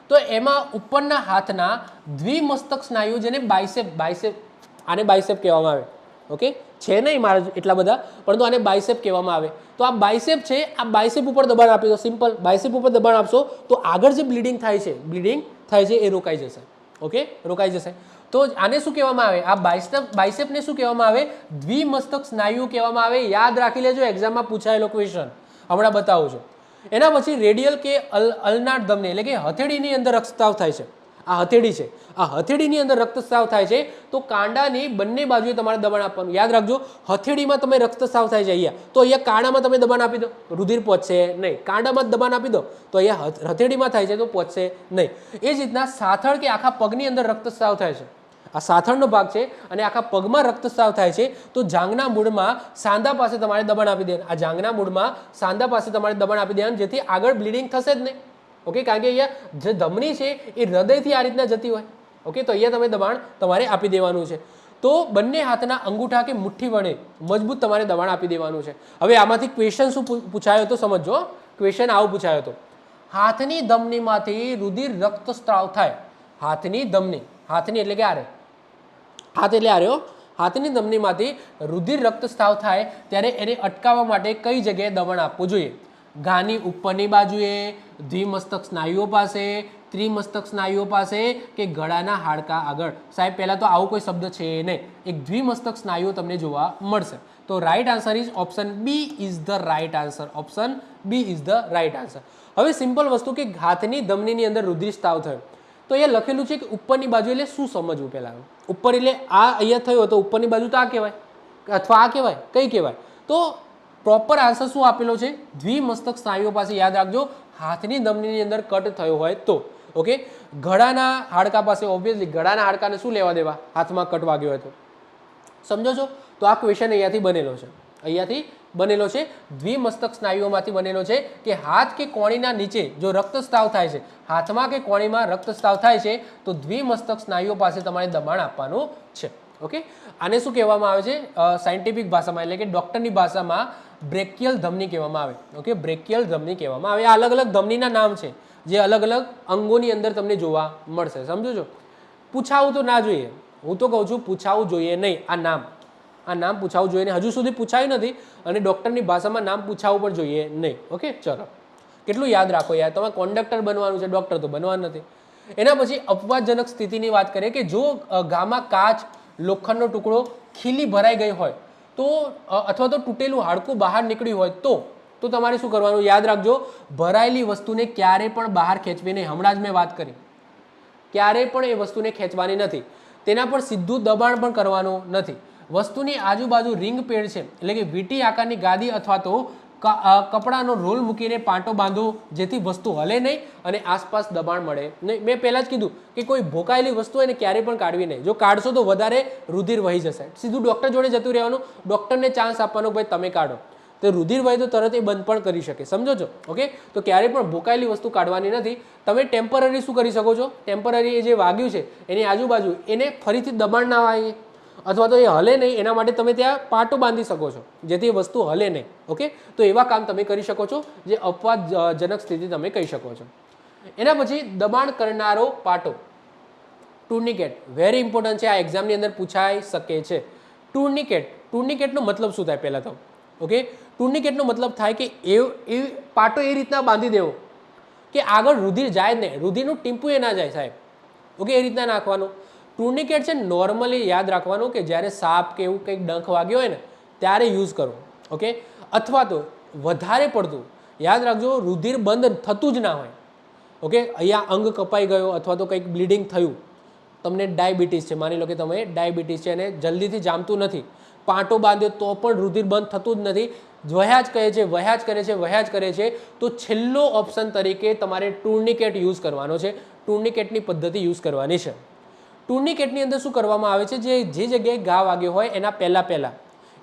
તો એમાં ઉપરના હાથના દ્વિમસ્તક સ્નાયુ, જેને બાયસેપ, આને બાયસેપ કહેવામાં આવે. ઓકે, છે નહીં મારા એટલા બધા, પરંતુ આને બાયસેપ કહેવામાં આવે. તો આ બાયસેપ છે, આ બાયસેપ ઉપર દબાણ આપી દો. સિમ્પલ, બાયસેપ ઉપર દબાણ આપશો તો આગળ જે બ્લીડિંગ થાય છે એ રોકાઈ જશે. ઓકે, રોકાઈ જશે. તો આને શું કહેવામાં આવે? આ બાયસેપને શું કહેવામાં આવે? દ્વિમસ્તક સ્નાયુ કહેવામાં આવે. યાદ રાખી લેજો, એક્ઝામમાં પૂછાયેલો ક્વેશ્ચન હમણાં બતાવું છું. એના પછી રેડિયલ કે અલનાર ધમની, એટલે કે હથેળીની અંદર રક્તસ્રાવ થાય છે. આ હથેળી છે, આ હથેળીની અંદર રક્તસ્રાવ થાય છે, તો કાંડાની બંને બાજુએ તમારે દબાણ આપવાનું. યાદ રાખજો, હથેળીમાં તમે રક્તસ્રાવ થાય છે અહીંયા, તો અહીંયા કાંડામાં તમે દબાણ આપી દો, રુધિર પહોંચશે નહીં. કાંડામાં દબાણ આપી દો તો અહીંયા હથેળીમાં થાય છે, તો પહોંચશે નહીં. એ જ રીતના સાથળ કે આખા પગની અંદર રક્તસ્રાવ થાય છે, આ સાથળનો ભાગ છે, અને આખા પગમાં રક્તસ્રાવ થાય છે, તો જાંઘના મૂળમાં સાંધા પાસે તમારે દબાણ આપી દેવાનું. આ જાંઘના મૂળમાં સાંધા પાસે તમારે દબાણ આપી દેવાનું, જેથી આગળ બ્લીડિંગ થશે જ નહીં. ઓકે, કારણ કે અહીંયા જે ધમની છે એ હૃદયથી આ રીતના જતી હોય. ઓકે, તો અહીંયા તમે દબાણ તમારે આપી દેવાનું છે. તો બંને હાથના અંગૂઠા કે મુઠ્ઠી વડે મજબૂત તમારે દબાણ આપી દેવાનું છે. હવે આમાંથી ક્વેશ્ચન શું પૂછાયો તો સમજો. ક્વેશ્ચન આવું પૂછાયો હતો, હાથની ધમનીમાંથી રુધિર રક્તસ્રાવ થાય. હાથની ધમની, હાથની એટલે કે આરે, હાથ એટલે આર્યો, હાથની ધમનીમાંથી રુધિર રક્તસ્રાવ થાય ત્યારે એને અટકાવવા માટે કઈ જગ્યાએ દબાણ આપવું જોઈએ? ઘાની ઉપરની બાજુએ, દ્વિમસ્તક સ્નાયુઓ પાસે, ત્રિમસ્તક સ્નાયુઓ પાસે, કે ગળાના હાડકા આગળ? સાહેબ પહેલા તો આવો કોઈ શબ્દ છે નહીં, એક દ્વિમસ્તક સ્નાયુઓ તમને જોવા મળશે. તો right answer is option B is the right answer. Option B is the right answer. હવે સિમ્પલ વસ્તુ કે હાથની ધમનીની અંદર રુધિરસ્રાવ થયો, તો અહીંયા લખેલું છે કે ઉપરની બાજુ, એટલે શું સમજવું પહેલાં? ઉપર એટલે આ અહીંયા થયો તો ઉપરની બાજુ તો આ કહેવાય, અથવા આ કહેવાય, કઈ કહેવાય? તો પ્રોપર આન્સર શું આપેલો છે? દ્વિમસ્તક સ્નાયુઓ પાસે. યાદ રાખજો, હાથની ધમનીની અંદર કટ થયો હોય તો. ઓકે, ગળાના હાડકા પાસે, ઓબ્વિયસલી ગળાના હાડકાને શું લેવા દેવા હાથમાં કટ વાગ્યો હોય તો? સમજો છો? તો આ ક્વેશ્ચન અહીંયાથી બનેલો છે, અહીંયાથી બનેલો છે, દ્વિમસ્તક સ્નાયુઓમાંથી બનેલો છે કે હાથ કે કોણીના નીચે જો રક્તસ્રાવ થાય છે, હાથમાં કે કોણીમાં રક્તસ્રાવ થાય છે, તો દ્વિમસ્તક સ્નાયુઓ પાસે તમારે દબાણ આપવાનું છે. ઓકે, આને શું કહેવામાં આવે છે સાયન્ટિફિક ભાષામાં, એટલે કે ડૉક્ટરની ભાષામાં બ્રેકિયલ ધમની કહેવામાં આવે. ઓકે, બ્રેકિયલ ધમની કહેવામાં આવે. આ અલગ અલગ ધમનીના નામ છે જે અલગ અલગ અંગોની અંદર તમને જોવા મળશે. સમજો છો? પૂછાવું તો ના જોઈએ, હું તો કહું છું પૂછાવું જોઈએ નહીં. આ નામ પૂછાવું જોઈએ નહીં, હજુ સુધી પૂછાયું નથી, અને ડૉક્ટરની ભાષામાં નામ પૂછાવું પણ જોઈએ નહીં. ઓકે, ચલો, કેટલું યાદ રાખો યાર, તમારે કોન્ડક્ટર બનવાનું છે, ડૉક્ટર તો બનવાનું નથી. એના પછી અપવાદજનક સ્થિતિની વાત કરીએ કે જો ઘામાં કાચ, લોખંડનો ટુકડો ખીલી ભરાઈ ગઈ હોય તો, અથવા તો તૂટેલું હાડકું બહાર નીકળ્યું હોય તો તમારે શું કરવાનું? યાદ રાખજો, ભરાયેલી વસ્તુને ક્યારે પણ બહાર ખેંચવી નહીં. હમણાં જ મેં વાત કરી, ક્યારે પણ એ વસ્તુને ખેંચવાની નથી, તેના પર સીધું દબાણ પણ કરવાનું નથી. વસ્તુની આજુબાજુ રિંગ પેડ છે, એટલે કે વીટી આકારની ગાદી અથવા તો કપડાનો રોલ મૂકીને પાટો બાંધો જેથી વસ્તુ હલે નહીં અને આસપાસ દબાણ મળે નહીં. મેં પહેલાં જ કીધું કે કોઈ ભોકાયેલી વસ્તુ હોય ને ક્યારેય પણ કાઢવી નહીં. જો કાઢશો તો વધારે રુધિર વહી જશે. સીધું ડૉક્ટર જોડે જતું રહેવાનું, ડૉક્ટરને ચાન્સ આપવાનો ભાઈ તમે કાઢો. તો રુધિર વહે તો તરત એ બંધ પણ કરી શકે, સમજો છો? ઓકે, તો ક્યારેય પણ ભોકાયેલી વસ્તુ કાઢવાની નથી. તમે ટેમ્પરરી શું કરી શકો છો? ટેમ્પરરી એ જે વાગ્યું છે એની આજુબાજુ એને ફરીથી દબાણ ના આવે અથવા તો એ હલે નહીં એના માટે તમે ત્યાં પાટો બાંધી શકો છો જેથી એ વસ્તુ હલે નહીં. ઓકે, તો એવા કામ તમે કરી શકો છો જે અપવાદજનક સ્થિતિ તમે કહી શકો છો. એના પછી દબાણ કરનારો પાટો, ટુર્નિકેટ, વેરી ઇમ્પોર્ટન્ટ છે. આ એક્ઝામની અંદર પૂછાઈ શકે છે. ટુર્નિકેટનો મતલબ શું થાય પહેલાં તો? ઓકે, ટુર્નિકેટનો મતલબ થાય કે એ પાટો એ રીતના બાંધી દેવો કે આગળ રુધિર જાય જ નહીં, રુધિરનું ટીમ્પું એ ના જાય સાહેબ. ઓકે, એ રીતના નાખવાનું. ટુર્નિકેટ છે નોર્મલી યાદ રાખવાનું કે જ્યારે સાપ કે એવું કંઈક ડંખ વાગ્યો હોય ને ત્યારે યુઝ કરો. ઓકે, અથવા તો વધારે પડતું યાદ રાખજો રુધિર બંધ થતું જ ના હોય. ઓકે, અહીંયા અંગ કપાઈ ગયો અથવા તો કંઈક બ્લીડિંગ થયું, તમને ડાયાબિટીસ છે, માની લો કે તમે ડાયાબિટીસ છે અને જલ્દીથી જામતું નથી, પાટો બાંધ્યો તો પણ રુધિર બંધ થતું જ નથી, વહ્યા જ કરે છે, તો છેલ્લો ઓપ્શન તરીકે તમારે ટુર્નિકેટ યુઝ કરવાનો છે. ટુર્નિકેટની પદ્ધતિ યુઝ કરવાની છે. ટુર્નિકેટની અંદર શું કરવામાં આવે છે? જે જગ્યાએ ઘા વાગ્યો હોય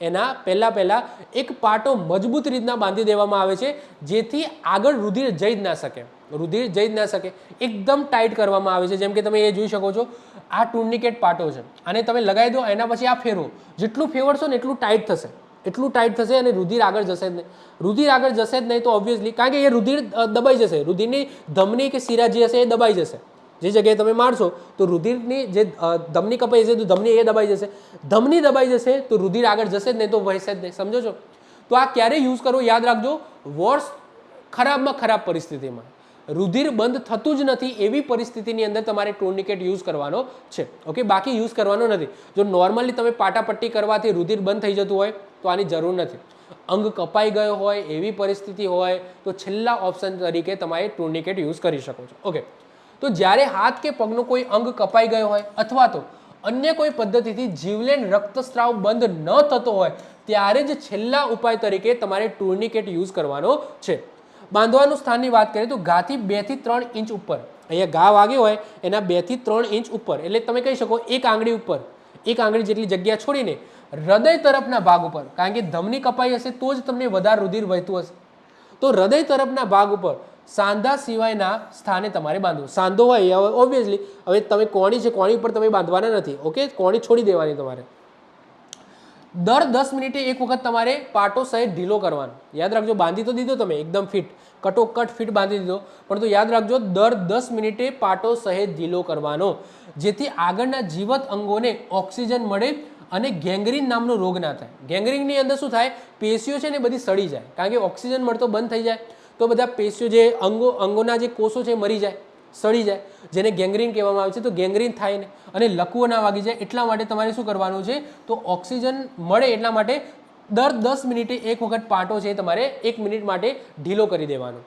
એના પહેલા એક પાટો મજબૂત રીતના બાંધી દેવામાં આવે છે જેથી આગળ રુધિર જઈ જ ના શકે. એકદમ ટાઈટ કરવામાં આવે છે. જેમ કે તમે એ જોઈ શકો છો, આ ટુર્નિકેટ પાટો છે અને તમે લગાવી દો, એના પછી આ ફેરવો, જેટલું ફેરવશો ને એટલું ટાઈટ થશે અને રુધિર આગળ જશે જ નહીં. તો ઓબ્વિયસલી કારણ કે એ રુધિર દબાઈ જશે, રુધિરની ધમની કે શિરા જે હશે એ દબાઈ જશે. જે જગ્યાએ તમે મારશો તો રુધિરની જે ધમની કપાઈ જશે તો ધમની એ દબાઈ જશે, તો રુધિર આગળ જશે જ નહીં, તો વહેશે જ નહીં. સમજો છો? તો આ ક્યારે યુઝ કરવો યાદ રાખજો. વર્સ્ટ ખરાબમાં ખરાબ પરિસ્થિતિમાં રુધિર બંધ થતું જ નથી એવી પરિસ્થિતિની અંદર તમારે ટુર્નિકેટ યુઝ કરવાનો છે. ઓકે, બાકી યુઝ કરવાનો નથી. જો નોર્મલી તમે પાટાપટ્ટી કરવાથી રુધિર બંધ થઈ જતું હોય તો આની જરૂર નથી. અંગ કપાઈ ગયો હોય એવી પરિસ્થિતિ હોય તો છેલ્લા ઓપ્શન તરીકે તમારે ટુર્નિકેટ યુઝ કરી શકો છો. ઓકે, તો જ્યારે હાથ કે પગનો કોઈ અંગ કપાઈ ગયો હોય અથવા તો અન્ય કોઈ પદ્ધતિથી જીવલેણ રક્તસ્રાવ બંધ ન થતો હોય ત્યારે જ છેલ્લા ઉપાય તરીકે તમારે ટુર્નિકેટ યુઝ કરવાનો છે. બાંધવાનું સ્થાનની વાત કરીએ તો ઘાથી 2 થી 3 ઇંચ ઉપર, અહીંયા ઘા વાગ્યો હોય એના 2 થી 3 ઇંચ ઉપર, એટલે તમે કહી શકો એક આંગળી જેટલી જગ્યા છોડીને હૃદય તરફના ભાગ ઉપર, કારણ કે ધમની કપાઈ હશે તો જ તમને વધારે રુધિર વહેતું હશે, તો હૃદય તરફના ભાગ ઉપર સાંધા સિવાયના સ્થાને તમારે બાંધવું. સાંધો હોય ઓબ્વિયસલી, હવે તમે કોણી છે, કોણી ઉપર તમે બાંધવાના નથી. ઓકે, કોણી છોડી દેવાની તમારે. દર 10 મિનિટે એક વખત તમારે પાટો સહેજ ઢીલો કરવાનો. યાદ રાખજો, બાંધી તો દીધો તમે એકદમ ફિટ, કટોકટ ફિટ બાંધી દીધો, પણ તો યાદ રાખજો દર 10 મિનિટે પાટો સહેજ ઢીલો કરવાનો જેથી આગળના જીવત અંગોને ઓક્સિજન મળે અને ગેંગ્રીન નામનો રોગ ના થાય. ગેંગ્રીનની અંદર શું થાય? પેશીઓ છે ને બધી સડી જાય, કારણ કે ઓક્સિજન મળતો બંધ થઈ જાય તો બધા પેશીઓ જે અંગોના જે કોષો છે મરી જાય, સડી જાય, જેને ગેંગ્રીન કહેવામાં આવે છે. તો ગેંગ્રીન થાય ને અને લકવો ના વાગી જાય એટલા માટે તમારે શું કરવાનું છે? તો ઓક્સિજન મળે એટલા માટે દર 10 મિનિટે એક વખત પાટો છે તમારે 1 મિનિટ માટે ઢીલો કરી દેવાનો.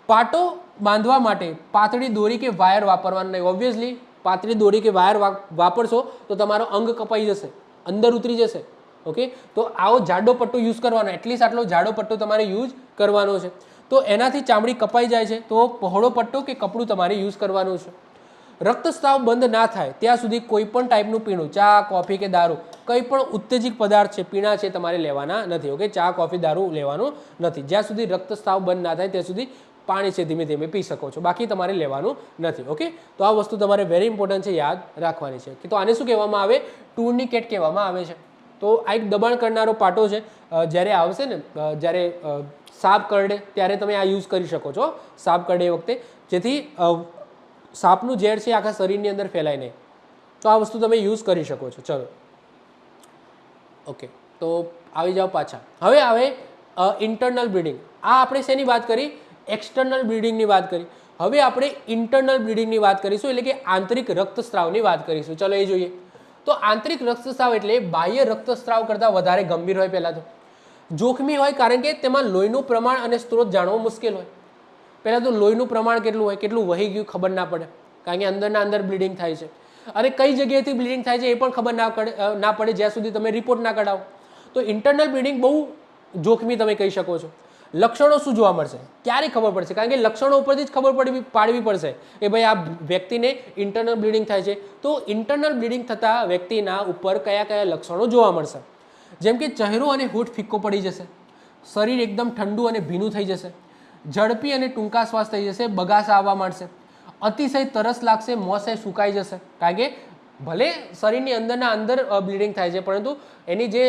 પાટો બાંધવા માટે પાતળી દોરી કે વાયર વાપરવાનું નહીં. ઓબ્વિયસલી પાતળી દોરી કે વાયર વાપરશો તો તમારો અંગ કપાઈ જશે, અંદર ઉતરી જશે. ઓકે, તો આવો જાડો પટ્ટો યુઝ કરવાનો, એટલીસ્ટ આટલો જાડો પટ્ટો તમારે યુઝ કરવાનો છે. તો એનાથી ચામડી કપાઈ જાય છે તો પહોળો પટ્ટો કે કપડું તમારે યુઝ કરવાનું છે. રક્તસ્રાવ બંધ ના થાય ત્યાં સુધી કોઈ પણ ટાઈપનું પીણું, ચા, કોફી કે દારૂ, કંઈ પણ ઉત્તેજક પદાર્થ છે, પીણા છે, તમારે લેવાના નથી. ઓકે, ચા, કોફી, દારૂ લેવાનું નથી. જ્યાં સુધી રક્તસ્રાવ બંધ ના થાય ત્યાં સુધી પાણી છે ધીમે ધીમે પી શકો છો, બાકી તમારે લેવાનું નથી. ઓકે, તો આ વસ્તુ તમારે વેરી ઇમ્પોર્ટન્ટ છે, યાદ રાખવાની છે. તો આને શું કહેવામાં આવે? ટુર્નિકેટ કહેવામાં આવે છે. તો આ એક દબાણ કરનારો પાટો છે. જ્યારે આવશે ને, જ્યારે સાપ કરડે ત્યારે તમે આ યુઝ કરી શકો છો, સાપ કરડે વખતે, જેથી સાપનું ઝેર છે આખા શરીરની અંદર ફેલાય નહીં. તો આ વસ્તુ તમે યુઝ કરી શકો છો. ચલો, ઓકે, તો આવી જાઓ પાછા. હવે આવે ઇન્ટરનલ બ્લીડિંગ. આ આપણે શેની વાત કરી? એક્સટર્નલ બ્લીડિંગની વાત કરી. હવે આપણે ઇન્ટરનલ બ્લીડિંગની વાત કરીશું, એટલે કે આંતરિક રક્તસ્રાવની વાત કરીશું. ચલો એ જોઈએ. તો આંતરિક રક્તસ્રાવ એટલે બાહ્ય રક્તસ્રાવ કરતાં વધારે ગંભીર હોય. પહેલાં તો જોખમી હોય, કારણ કે તેમાં લોહીનું પ્રમાણ અને સ્ત્રોત જાણવો મુશ્કેલ હોય. પહેલાં તો લોહીનું પ્રમાણ કેટલું હોય, કેટલું વહી ગયું ખબર ના પડે, કારણ કે અંદરના અંદર બ્લીડિંગ થાય છે, અને કઈ જગ્યાએથી બ્લીડિંગ થાય છે એ પણ ખબર ના પડે જ્યાં સુધી તમે રિપોર્ટ ના કઢાવો. તો ઇન્ટરનલ બ્લીડિંગ બહુ જોખમી તમે કહી શકો છો. લક્ષણો શું જોવા મળશે, ક્યારે ખબર પડશે? કારણ કે લક્ષણો ઉપરથી જ ખબર પાડવી પડશે કે ભાઈ આ વ્યક્તિને ઇન્ટરનલ બ્લીડિંગ થાય છે. તો ઇન્ટરનલ બ્લીડિંગ થતા વ્યક્તિના ઉપર કયા કયા લક્ષણો જોવા મળશે? જેમ કે ચહેરો અને હોઠ ફિક્કો પડી જશે, શરીર એકદમ ઠંડુ અને ભીનું થઈ જશે, ઝડપી અને ટૂંકા શ્વાસ થઈ જશે, બગાસા આવવા માંડશે, અતિશય તરસ લાગશે, મોં સુકાઈ જશે. કારણ કે ભલે શરીરની અંદરના અંદર બ્લીડિંગ થાય છે, પરંતુ એની જે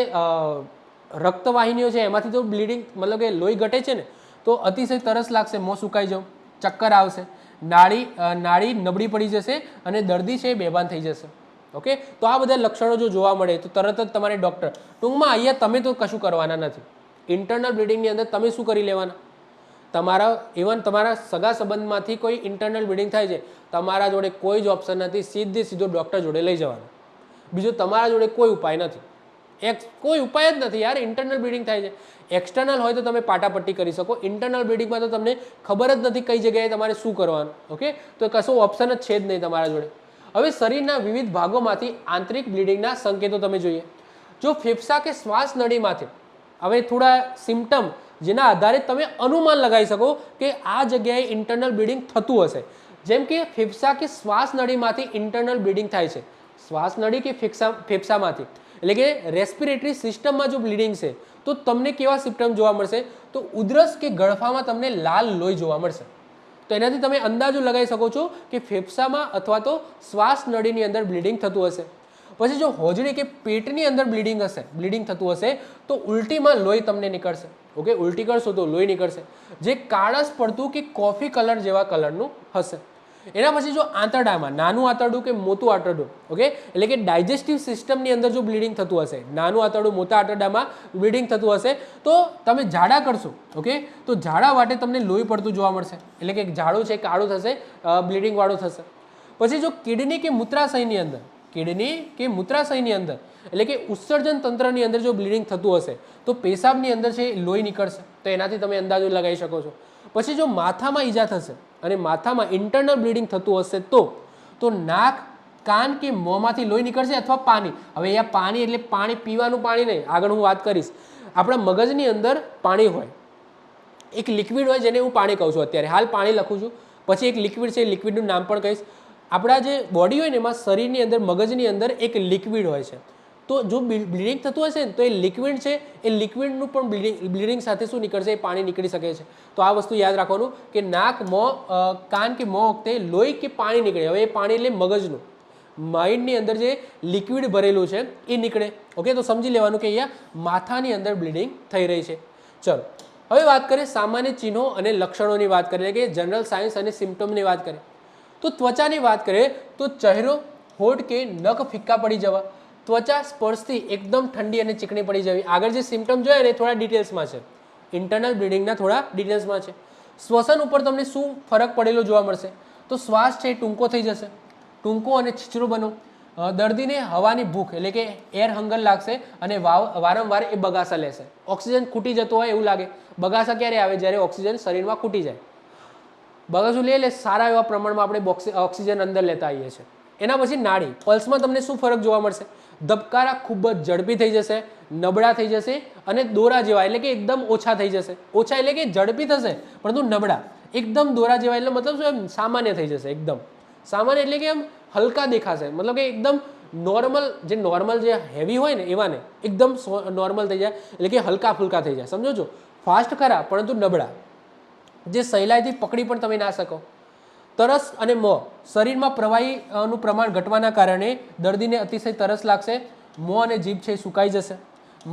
રક્તવાહિનીઓ છે એમાંથી તો બ્લીડિંગ મતલબ કે લોહી ઘટે છે ને, તો અતિશય તરસ લાગશે, મોં સુકાઈ જવું, ચક્કર આવશે, નાડી નબળી પડી જશે અને દર્દી છે એ બેભાન થઈ જશે. ઓકે, તો આ બધા લક્ષણો જો જોવા મળે તો તરત જ તમારે ડૉક્ટર, ટૂંકમાં અહીંયા તમે તો કશું કરવાના નથી. ઇન્ટરનલ બ્લીડિંગની અંદર તમે શું કરી લેવાના? તમારા સગા સંબંધમાંથી કોઈ ઇન્ટરનલ બ્લીડિંગ થાય છે, તમારા જોડે કોઈ જ ઓપ્શન નથી, સીધો ડૉક્ટર જોડે લઈ જવાનો. બીજું તમારા જોડે કોઈ ઉપાય નથી, કોઈ ઉપાય જ નથી યાર. ઇન્ટરનલ બ્લીડિંગ થાય છે. એક્સટર્નલ હોય તો તમે પાટાપટ્ટી કરી શકો, ઇન્ટરનલ બ્લીડિંગમાં તો તમને ખબર જ નથી કઈ જગ્યાએ તમારે શું કરવાનું. ઓકે, તો કશો ઓપ્શન જ છે જ નહીં તમારા જોડે. હવે શરીરના વિવિધ ભાગોમાંથી આંતરિક બ્લીડિંગના સંકેતો તમે જોઈએ. જો ફેફસા કે શ્વાસ નળીમાંથી, હવે થોડા સિમ્ટમ જેના આધારે તમે અનુમાન લગાવી શકો કે આ જગ્યાએ ઇન્ટરનલ બ્લીડિંગ થતું હશે. જેમ કે ફેફસા કે શ્વાસ નળીમાંથી ઇન્ટરનલ બ્લીડિંગ થાય છે, શ્વાસ નળી કે ફેફસામાંથી, એટલે કે રેસ્પિરેટરી સિસ્ટમમાં જો બ્લીડિંગ છે તો તમને કેવા સિમ્ટમ જોવા મળશે? તો ઉધરસ કે ગળફામાં તમને લાલ લોહી જોવા મળશે. તો એનાથી તમે અંદાજો લગાવી શકો છો કે ફેફસામાં અથવા તો શ્વાસ નળીની અંદર બ્લીડિંગ થતું હશે. પછી જો હોજરી કે પેટની અંદર બ્લીડિંગ થતું હશે તો ઉલટીમાં લોહી તમને નીકળશે. ઓકે, ઉલટી કરશો તો લોહી નીકળશે, જે કાળસ પડતું કે કોફી કલર જેવા કલરનું હશે. એના પછી જો આંતરડામાં નાનું આંતરડું કે મોટું આંતરડું, ઓકે, એટલે કે ડાયજેસ્ટિવ સિસ્ટમની અંદર જો બ્લીડિંગ થતું હશે, નાનું આંતરડું મોટા આંતરડામાં બ્લીડિંગ થતું હશે, તો તમે ઝાડા કરશો, ઓકે, તો ઝાડા વાટે તમને લોહી પડતું જોવા મળશે, એટલે કે ઝાડું છે કાળું થશે, બ્લીડિંગ વાળું થશે. પછી જો કિડની કે મૂત્રાશયની અંદર એટલે કે ઉત્સર્જન તંત્રની અંદર જો બ્લીડિંગ થતું હશે તો પેશાબની અંદર છે લોહી નીકળશે. તો એનાથી તમે અંદાજો લગાવી શકો છો. પછી જો માથામાં ઈજા થશે અને માથામાં ઇન્ટરનલ બ્લીડિંગ થતું હશે તો નાક, કાન કે મોંમાંથી લોહી નીકળશે અથવા પાણી. હવે અહીંયા પાણી એટલે પાણી પીવાનું પાણી નહીં, આગળ હું વાત કરીશ. આપણા મગજની અંદર પાણી હોય, એક લિક્વિડ હોય જેને હું પાણી કહું છું, અત્યારે હાલ પાણી લખું છું, પછી એક લિક્વિડ છે, લિક્વિડનું નામ પણ કહીશ. આપણા જે બોડી હોય ને એમાં શરીરની અંદર મગજની અંદર એક લિક્વિડ હોય છે. તો જો બ્લીડિંગ થતું હશે ને તો એ લિક્વિડ છે, એ લિક્વિડનું પણ બ્લીડિંગ સાથે શું નીકળશે? એ પાણી નીકળી શકે છે. તો આ વસ્તુ યાદ રાખવાનું કે નાક, મોં, કાન કે મોં વખતે લોહી કે પાણી નીકળે. હવે એ પાણી એટલે મગજનું, માઇન્ડની અંદર જે લિક્વિડ ભરેલું છે એ નીકળે. ઓકે, તો સમજી લેવાનું કે અહીંયા માથાની અંદર બ્લીડિંગ થઈ રહી છે. ચલો હવે વાત કરીએ સામાન્ય ચિહ્નો અને લક્ષણોની વાત કરીએ, કે જનરલ સાયન્સ અને સિમ્ટમની વાત કરીએ. તો ત્વચાની વાત કરીએ તો ચહેરો, હોઠ કે નખ ફિક્કા પડી જવા, ત્વચા સ્પર્શથી એકદમ ઠંડી અને ચીકણી પડી જવી. આગળ જે સિમ્ટમ જોયા ને થોડા ડિટેલ્સમાં છે, ઇન્ટરનલ બ્લીડિંગના થોડા ડિટેલ્સમાં છે. શ્વસન ઉપર તમને શું ફરક પડેલો જોવા મળશે? તો શ્વાસ છે એ ટૂંકો થઈ જશે, ટૂંકો અને છીછરો બનો. દર્દીને હવાની ભૂખ એટલે કે એર હંગર લાગશે અને વારંવાર એ બગાસા લેશે. ઓક્સિજન ખૂટી જતો હોય એવું લાગે. બગાસા ક્યારે આવે? જ્યારે ઓક્સિજન શરીરમાં ખૂટી જાય. બગાસું લે સારા એવા પ્રમાણમાં આપણે ઓક્સિજન અંદર લેતા આવીએ છીએ. એના પછી નાડી, પલ્સમાં તમને શું ફરક જોવા મળશે? ધબકારા ખૂબ જ ઝડપી થઈ જશે, નબળા થઈ જશે અને દોરા જેવા, એટલે કે એકદમ ઓછા થઈ જશે. ઓછા એટલે કે ઝડપી થશે પરંતુ નબળા, એકદમ દોરા જેવા એટલે મતલબ શું? એમ સામાન્ય થઈ જશે. એકદમ સામાન્ય એટલે કે એમ હલકા દેખાશે, મતલબ કે એકદમ નોર્મલ જે હેવી હોય ને એવા ને એકદમ નોર્મલ થઈ જાય, એટલે કે હલકા ફુલકા થઈ જાય. સમજો છો? ફાસ્ટ ખરા પરંતુ નબળા, જે સહેલાઈથી પકડી પણ તમે ના શકો. તરસ અને મોં, શરીરમાં પ્રવાહીનું પ્રમાણ ઘટવાના કારણે દર્દીને અતિશય તરસ લાગશે, મોં અને જીભ છે સુકાઈ જશે.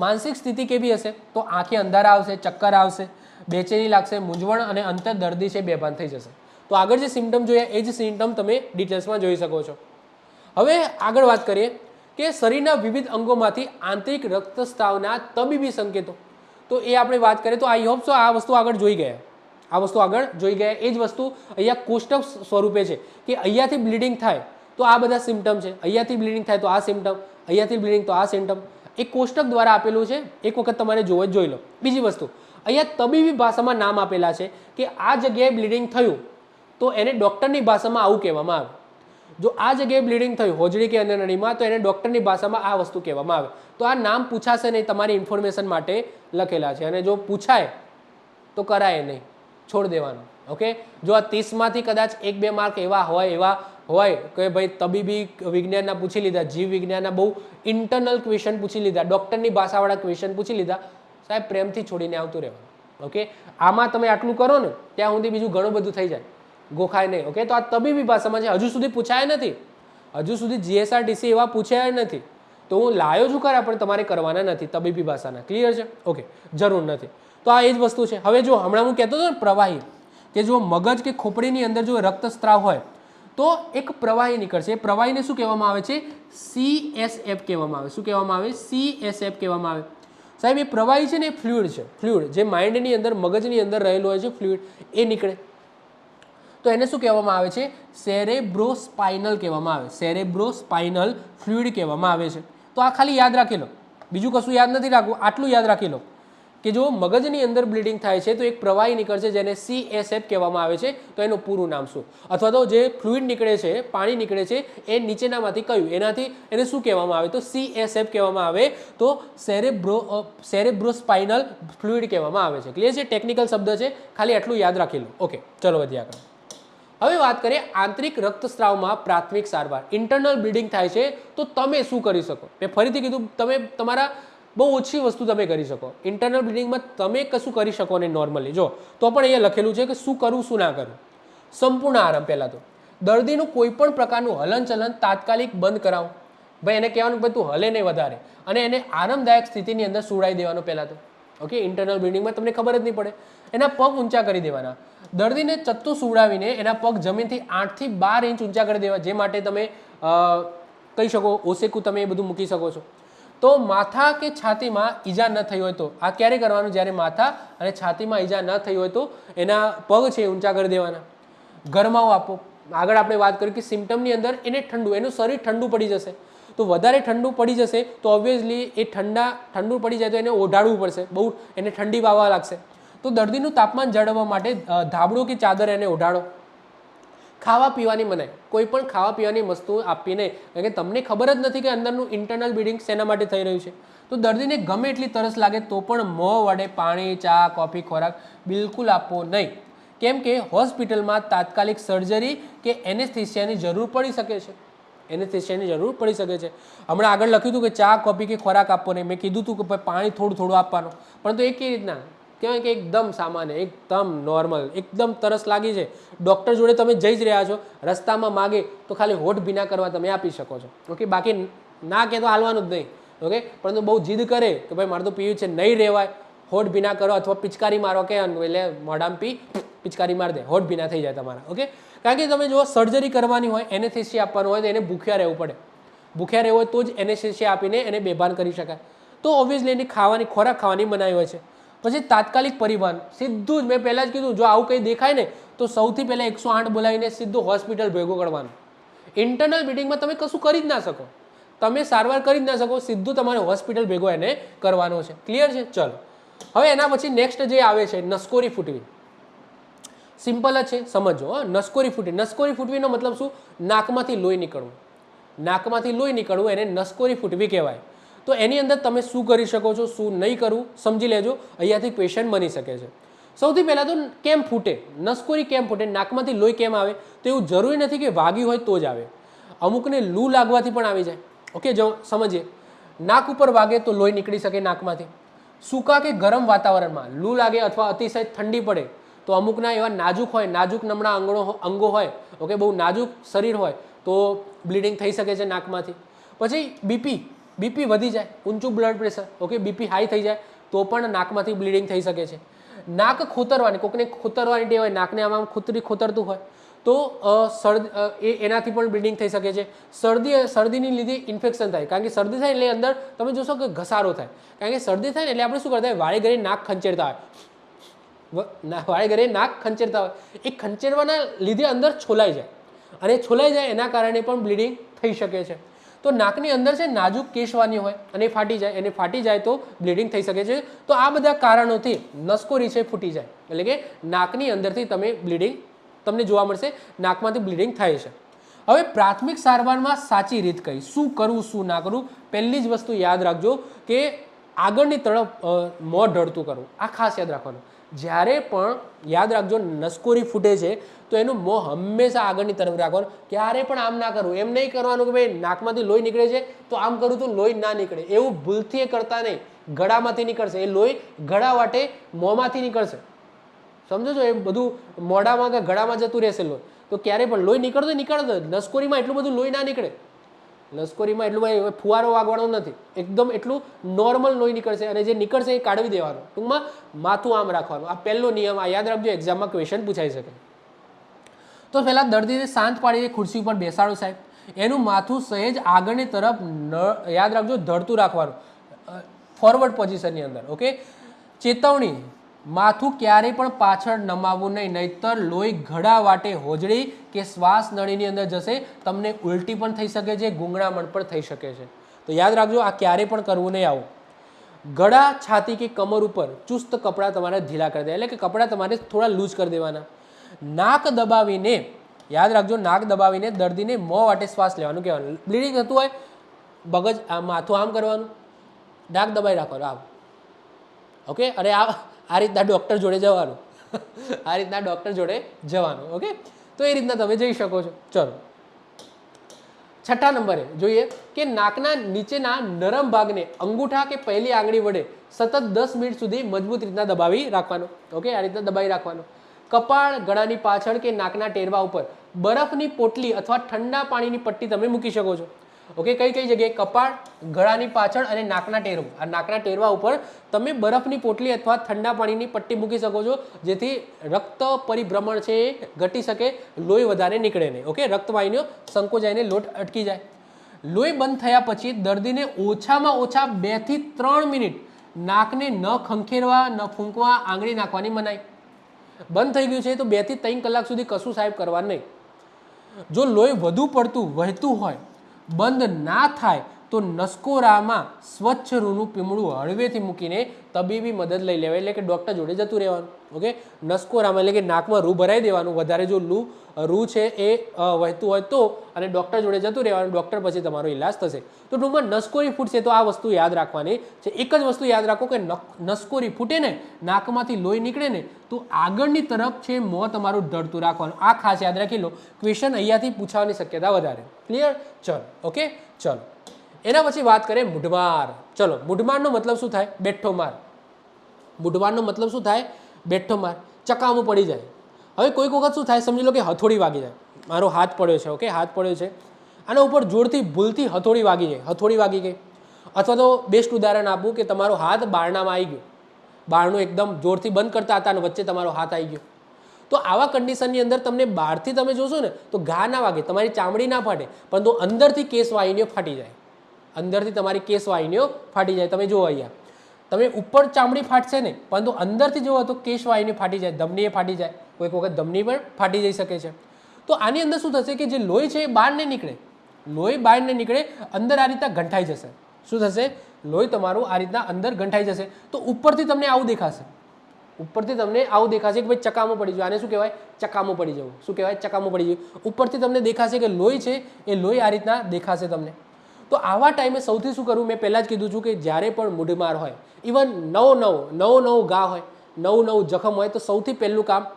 માનસિક સ્થિતિ કેવી હશે? તો આંખે અંધારા આવશે, ચક્કર આવશે, બેચેની લાગશે, મૂંઝવણ અને અંતે દર્દી છે બેભાન થઈ જશે. તો આગળ જે સિમ્ટમ જોયા એ જ સિમ્ટમ તમે ડિટેલ્સમાં જોઈ શકો છો. હવે આગળ વાત કરીએ કે શરીરના વિવિધ અંગોમાંથી આંતરિક રક્તસ્રાવના તબીબી સંકેતો. તો એ આપણે વાત કરીએ તો આઈ હોપ સો આ વસ્તુ આગળ જોઈ ગયા. એ જ વસ્તુ અહીંયા કોષ્ટક સ્વરૂપે છે કે અહીંયાથી બ્લીડિંગ થાય તો આ બધા સિમ્ટમ છે, અહીંયાથી બ્લીડિંગ થાય તો આ સિમ્ટમ, અહીંયાથી બ્લીડિંગ તો આ સિમ્ટમ. એ કોષ્ટક દ્વારા આપેલું છે, એક વખત તમારે જોઈ લો. બીજી વસ્તુ, અહીંયા તબીબી ભાષામાં નામ આપેલા છે કે આ જગ્યાએ બ્લીડિંગ થયું તો એને ડૉક્ટરની ભાષામાં આવું કહેવામાં આવે. જો આ જગ્યાએ બ્લીડિંગ થયું હોજરી કે અન્ય નળીમાં તો એને ડૉક્ટરની ભાષામાં આ વસ્તુ કહેવામાં આવે. તો આ નામ પૂછાશે નહીં, તમારી ઇન્ફોર્મેશન માટે લખેલા છે. અને જો પૂછાય તો કરાય નહીં, છોડ દેવાનું. ઓકે, જો આ 30માંથી કદાચ 1-2 માર્ક એવા હોય કે ભાઈ તબીબી વિજ્ઞાનના પૂછી લીધા, જીવ વિજ્ઞાનના બહુ ઇન્ટરનલ ક્વેશ્ચન પૂછી લીધા, ડૉક્ટરની ભાષાવાળા ક્વેશ્ચન પૂછી લીધા, સાહેબ પ્રેમથી છોડીને આવતું રહેવાનું. ઓકે, આમાં તમે આટલું કરો ને ત્યાં સુધી બીજું ઘણું બધું થઈ જાય, ગોખાય નહીં. ઓકે, તો આ તબીબી ભાષામાં છે, હજુ સુધી પૂછાય નથી, હજુ સુધી GSRTC એવા પૂછાયા નથી, તો હું લાયો છું ખરા પણ તમારે કરવાના નથી તબીબી ભાષાના. ક્લિયર છે? ઓકે, જરૂર નથી. તો આ એ જ વસ્તુ છે. હવે જો હમણાં હું કહેતો હતો ને પ્રવાહી, કે જો મગજ કે ખોપડીની અંદર જો રક્તસ્રાવ હોય તો એક પ્રવાહી નીકળશે. એ પ્રવાહીને શું કહેવામાં આવે છે? CSF કહેવામાં આવે. શું કહેવામાં આવે? CSF કહેવામાં આવે. સાહેબ એ પ્રવાહી છે ને એ ફ્લુઇડ છે. ફ્લુઇડ જે માઇન્ડની અંદર મગજની અંદર રહેલું હોય છે ફ્લુઇડ, એ નીકળે તો એને શું કહેવામાં આવે છે? સેરેબ્રોસ્પાઇનલ કહેવામાં આવે. સેરેબ્રોસ્પાઇનલ ફ્લુઇડ કહેવામાં આવે છે. તો આ ખાલી યાદ રાખી લો, બીજું કશું યાદ નથી રાખવું, આટલું યાદ રાખી લો કે જો મગજની અંદર બ્લીડિંગ થાય છે તો એક પ્રવાહી નીકળશે જેને CSF કહેવામાં આવે છે. તો એનું પૂરું નામ શું? અથવા તો જે ફ્લુઇડ નીકળે છે, પાણી નીકળે છે, એ નીચેનામાંથી કયું, એનાથી એને શું કહેવામાં આવે? તો CSF કહેવામાં આવે. તો સેરેબ્રોસ્પાઇનલ ફ્લુઇડ કહેવામાં આવે છે. ક્લિયર છે? ટેકનિકલ શબ્દ છે, ખાલી આટલું યાદ રાખી લો. ઓકે, ચલો વધીએ આગળ. હવે વાત કરીએ આંતરિક રક્તસ્રાવમાં પ્રાથમિક સારવાર. ઇન્ટરનલ બ્લીડિંગ થાય છે તો તમે શું કરી શકો? મેં ફરીથી કીધું, તમે તમારા બહુ ઓછી વસ્તુ તમે કરી શકો. ઇન્ટરનલ બ્લીડિંગમાં તમે કશું કરી શકો નહીં નોર્મલી. જો તો પણ અહીંયા લખેલું છે કે શું કરવું શું ના કરવું. સંપૂર્ણ આરામ. પહેલાં તો દર્દીનું કોઈ પણ પ્રકારનું હલનચલન તાત્કાલિક બંધ કરાવો. ભાઈ એને કહેવાનું ભાઈ તું હલે નહીં વધારે, અને એને આરામદાયક સ્થિતિની અંદર સુવડાવી દેવાનો પહેલાં તો. ઓકે, ઇન્ટરનલ બ્લીડિંગમાં તમને ખબર જ નહીં પડે. એના પગ ઊંચા કરી દેવાના. દર્દીને ચત્તો સુવડાવીને એના પગ જમીનથી 8 થી 12 ઇંચ ઊંચા કરી દેવા, જે માટે તમે કહી શકો ઓસેકું તમે એ બધું મૂકી શકો છો. તો માથા કે છાતીમાં ઈજા ન થઈ હોય તો આ ક્યારે કરવાનું? જ્યારે માથા અને છાતીમાં ઈજા ન થઈ હોય તો એના પગ છે ઊંચા કરી દેવાના. ગરમાવો આપો. આગળ આપણે વાત કરી કે સિમ્ટમની અંદર એને ઠંડુ, એનું શરીર ઠંડુ પડી જશે. તો વધારે ઠંડુ પડી જશે તો ઓબ્વિયસલી એ ઠંડુ પડી જાય તો એને ઓઢાડવું પડશે, બહુ એને ઠંડી વાગવા લાગશે. તો દર્દીનું તાપમાન જાળવવા માટે ધાબળો કે ચાદર એને ઓઢાડો. ખાવા પીવાની મનાઈ, કોઈ પણ ખાવા પીવાની વસ્તુ આપી નહીં, કારણ કે તમને ખબર જ નથી કે અંદરનું ઇન્ટરનલ બ્લીડિંગ શેના માટે થઈ રહ્યું છે. તો દર્દીને ગમે એટલી તરસ લાગે તો પણ મોં વડે પાણી, ચા, કોફી, ખોરાક બિલકુલ આપવો નહીં. કેમ કે હોસ્પિટલમાં તાત્કાલિક સર્જરી કે એનેસ્થેસિયાની જરૂર પડી શકે છે. એનેસ્થેસિયાની જરૂર પડી શકે છે. હમણાં આગળ લખ્યું હતું કે ચા, કોફી કે ખોરાક આપવો નહીં. મેં કીધું હતું કે પાણી થોડું થોડું આપવાનું, પરંતુ એ કેવી રીતના કહેવાય કે એકદમ સામાન્ય, એકદમ નોર્મલ, એકદમ તરસ લાગી છે, ડૉક્ટર જોડે તમે જઈ જ રહ્યા છો, રસ્તામાં માગે તો ખાલી હોઠ ભીના કરવા તમે આપી શકો છો. ઓકે, બાકી ના કહે તો હાલવાનું જ નહીં. ઓકે, પરંતુ બહુ જીદ કરે કે ભાઈ મારે તો પીવું છે, નહીં રહેવાય, હોઠ ભીના કરો અથવા પિચકારી મારો કે એટલે મોઢામાં પિચકારી મારી દે, હોઠ ભીના થઈ જાય તમારા. ઓકે, કારણ કે તમે જો સર્જરી કરવાની હોય, એનેસ્થેસિયા આપવાનું હોય તો એને ભૂખ્યા રહેવું પડે. ભૂખ્યા રહેવું હોય તો જ એનેસ્થેસિયા આપીને એને બેભાન કરી શકાય. તો ઓબ્વિયસલી એની ખોરાક ખાવાની મનાઈ હોય છે. પછી તાત્કાલિક પરિવહન, સીધું જ મેં પહેલાં જ કીધું, જો આવું કંઈ દેખાય ને તો સૌથી પહેલાં 108 બોલાવીને સીધું હોસ્પિટલ ભેગો કરવાનું. ઇન્ટરનલ બ્લીડિંગમાં તમે કશું કરી જ ના શકો, તમે સારવાર કરી જ ના શકો, સીધું તમારે હોસ્પિટલ ભેગો એને કરવાનો છે. ક્લિયર છે? ચલો હવે એના પછી નેક્સ્ટ જે આવે છે નસકોરી ફૂટવી. સિમ્પલ જ છે, સમજો. નસકોરી ફૂટવી. નસકોરી ફૂટવીનો મતલબ શું? નાકમાંથી લોહી નીકળવું. નાકમાંથી લોહી નીકળવું એને નસકોરી ફૂટવી કહેવાય. તો એની અંદર તમે શું કરી શકો છો, શું નહીં કરવું સમજી લેજો, અહીંયાથી ક્વેશ્ચન બની શકે છે. સૌથી પહેલાં તો કેમ ફૂટે, નસકોરી કેમ ફૂટે, નાકમાંથી લોહી કેમ આવે? તો એવું જરૂરી નથી કે વાગ્યું હોય તો જ આવે, અમુકને લૂ લાગવાથી પણ આવી જાય. ઓકે, જો સમજીએ, નાક ઉપર વાગે તો લોહી નીકળી શકે નાકમાંથી. સૂકા કે ગરમ વાતાવરણમાં લૂ લાગે અથવા અતિશય ઠંડી પડે તો અમુકના એવા નાજુક હોય, નાજુક નમણા અંગો હોય, ઓકે, બહુ નાજુક શરીર હોય તો બ્લીડિંગ થઈ શકે છે નાકમાંથી. પછી બીપી વધી જાય, ઊંચું blood pressure, okay, BP high થઈ જાય તો પણ નાકમાંથી બ્લીડિંગ થઈ શકે છે. નાક ખોતરવાની, કોકને ખોતરવાની ટેવ હોય, નાકને આમાં ખોતરતું હોય તો એનાથી પણ બ્લીડિંગ થઈ શકે છે. શરદીની લીધે ઇન્ફેક્શન થાય, કારણ કે શરદી થાય એટલે અંદર તમે જોશો કે ઘસારો થાય, કારણ કે શરદી થાય ને એટલે આપણે શું કરતા હોય, વાળે ઘરે નાક ખંચેરતા હોય, વાળે ઘરે નાક ખંચેરતા હોય, એ ખંચેરવાના લીધે અંદર છોલાઈ જાય, અને છોલાઈ જાય એના કારણે પણ બ્લીડિંગ થઈ શકે છે. તો નાકની અંદર છે નાજુક કેશવાની હોય અને ફાટી જાય તો બ્લીડિંગ થઈ શકે છે. તો આ બધા કારણોથી નસકોરી છે ફૂટી જાય, એટલે કે નાકની અંદરથી બ્લીડિંગ તમને જોવા મળશે, નાકમાંથી બ્લીડિંગ થાય છે. હવે પ્રાથમિક સારવારમાં સાચી રીત કઈ, શું કરવું શું ના કરવું. પહેલી જ વસ્તુ યાદ રાખજો કે આગળની તરફ મોં ઢળતું કરવું, આ ખાસ યાદ રાખવાનું. જ્યારે પણ યાદ રાખજો નસકોરી ફૂટે છે તો એનું મોં હંમેશા આગળની તરફ રાખવાનું, ક્યારે પણ આમ ના કરવું. એમ નહીં કરવાનું કે ભાઈ નાકમાંથી લોહી નીકળે છે તો આમ કરું તો લોહી ના નીકળે, એવું ભૂલથી એ કરતા નહીં. ગળામાંથી નીકળશે એ લોહી, ગળા વાટે મોંમાંથી નીકળશે. સમજો છો? એ બધું મોઢામાં કે ગળામાં જતું રહેશે લોહી, તો ક્યારે પણ લોહી નીકળતો નીકળતો. નસકોરીમાં એટલું બધું લોહી ના નીકળે. નસકોરીમાં એટલું ભાઈ ફુવારો વાગવાનો નથી, એકદમ એટલું નોર્મલ લોહી નીકળશે અને જે નીકળશે એ કાઢવી દેવાનું. ટૂંકમાં માથું આમ રાખવાનું. આ પહેલો નિયમ, આ યાદ રાખજો, એક્ઝામમાં ક્વેશ્ચન પૂછાઈ શકે. તો પહેલા દર્દીને શાંત પાડીને ખુરશી ઉપર બેસાડો સાહેબ. એનું માથું સહેજ આગળની તરફ યાદ રાખજો ધરતું રાખવાનું, ફોરવર્ડ પોઝિશનની અંદર. ઓકે, ચેતવણી, માથું ક્યારેય પણ પાછળ નમાવવું નહીં, નહીતર લોહી ગળા વાટે હોજડી કે શ્વાસ નળીની અંદર જશે, તમને ઉલટી પણ થઈ શકે છે, ગૂંગળામણ પણ થઈ શકે છે. તો યાદ રાખજો, આ ક્યારેય પણ કરવું નહીં આવું. ગળા, છાતી કે કમર ઉપર ચુસ્ત કપડાં તમારે ઢીલા કરી દેવા, એટલે કે કપડાં તમારે થોડા લૂઝ કરી દેવાના. નાક દબાવીને, યાદ રાખજો, નાક દબાવીને દર્દીને મોં વાટે શ્વાસ લેવાનું કહેવાનું. બ્લીડિંગ થતું હોય, મગજ માથું આમ કરવાનું, નાક દબાવી રાખવાનું આમ. ઓકે, અને આ રીતના ડૉક્ટર જોડે જવાનું. આ રીતના ડૉક્ટર જોડે જવાનું. ઓકે, તો એ રીતના તમે જઈ શકો છો. ચલો, છઠ્ઠા નંબરે જોઈએ કે નાકના નીચેના નરમ ભાગને અંગૂઠા કે પહેલી આંગળી વડે સતત 10 મિનિટ સુધી મજબૂત રીતના દબાવી રાખવાનો. ઓકે, આ રીતના દબાવી રાખવાનો. કપાળ, ગળાની પાછળ કે નાકના ટેરવા ઉપર બરફની પોટલી અથવા ઠંડા પાણીની પટ્ટી તમે મૂકી શકો છો. ઓકે, કઈ કઈ જગ્યાએ? કપાળ, ગળાની પાછળ અને નાકના ટેરવા. આ નાકના ટેરવા ઉપર તમે બરફની પોટલી અથવા ઠંડા પાણીની પટ્ટી મૂકી શકો છો, જેથી રક્ત પરિભ્રમણ છે એ ઘટી શકે, લોહી વધારે નીકળે નહીં. ઓકે, રક્તવાહિનીઓ સંકોચાઈને લોટ અટકી જાય. લોહી બંધ થયા પછી દર્દીને ઓછામાં ઓછા 2 થી 3 મિનિટ નાકને ન ખંખેરવા, ન ફૂંકવા, આંગળી નાખવાની મનાઈ. બંધ થઈ ગયું છે તો 2 થી 3 કલાક સુધી કશું સાહેબ કરવાનું નહીં. જો લોહી વધુ પડતું વહેતું હોય, બંધ ના થાય તો નસકોરામાં સ્વચ્છ રૂનું પીમળું હળવેથી મૂકીને તબીબી મદદ લઈ લેવાય, એટલે કે ડૉક્ટર જોડે જતું રહેવાનું. ઓકે, નસકોરામાં એટલે કે નાકમાં રૂ ભરાઈ દેવાનું, વધારે જો રૂ છે એ વહેતું હોય તો, અને ડૉક્ટર જોડે જતું રહેવાનું. ડૉક્ટર પછી તમારો ઇલાજ થશે. તો ટૂંકમાં નસકોરી ફૂટશે તો આ વસ્તુ યાદ રાખવાની છે. એક જ વસ્તુ યાદ રાખો કે નસકોરી ફૂટે ને, નાકમાંથી લોહી નીકળે ને, તો આગળની તરફ છે મોં તમારું ઢળતું રાખવાનું. આ ખાસ યાદ રાખી લો, ક્વેશ્ચન અહીંયાથી પૂછવાની શક્યતા વધારે. ક્લિયર? ચલો, ઓકે, ચલો. એના પછી વાત કરીએ મૂઢમાર. ચલો, મૂઢમારનો મતલબ શું થાય? બેઠો માર. મૂઢમારનો મતલબ શું થાય? બેઠો માર. ચકામું પડી જાય. હવે કોઈક વખત શું થાય, સમજી લો કે હથોડી વાગી જાય. મારો હાથ પડ્યો છે. ઓકે, હાથ પડ્યો છે, આના ઉપર જોરથી ભૂલથી હથોડી વાગી જાય, હથોડી વાગી ગઈ. અથવા તો બેસ્ટ ઉદાહરણ આપું કે તમારો હાથ બારણામાં આવી ગયો, બારણું એકદમ જોરથી બંધ કરતા હતા અને વચ્ચે તમારો હાથ આવી ગયો. તો આવા કન્ડિશનની અંદર તમને બહારથી તમે જોશો ને તો ઘા ના વાગે, તમારી ચામડી ના ફાટે, પરંતુ અંદરથી કેશવાહિનીઓ ફાટી જાય. અંદરથી તમારી કેશવાહિનીઓ ફાટી જાય. તમે જુઓ અહીંયા, તમે ઉપર ચામડી ફાટશે ને, પરંતુ અંદરથી જુઓ તો કેશવાહિની ફાટી જાય, ધમની ફાટી જાય, કોઈક વખત ધમની પણ ફાટી જઈ શકે છે. તો આની અંદર શું થશે કે જે લોહી છે એ બહાર નહીં નીકળે, લોહી બહાર નહીં નીકળે, અંદર આ રીતના ગંઠાઈ જશે. શું થશે? લોહી તમારું આ રીતના અંદર ગંઠાઈ જશે. તો ઉપરથી તમને આવું દેખાશે, ઉપરથી તમને આવું દેખાશે કે ભાઈ ચકામું પડી જવું. આને શું કહેવાય? ચકામું પડી જવું. શું કહેવાય? ચકામું પડી જવું. ઉપરથી તમને દેખાશે કે લોહી છે એ લોહી આ રીતના દેખાશે તમને. તો આવા ટાઈમે સૌથી શું કરવું? મેં પહેલાં જ કીધું છું કે જ્યારે પણ મૂઢમાર હોય, ઇવન નવો ઘા હોય, નવું જખમ હોય, તો સૌથી પહેલું કામ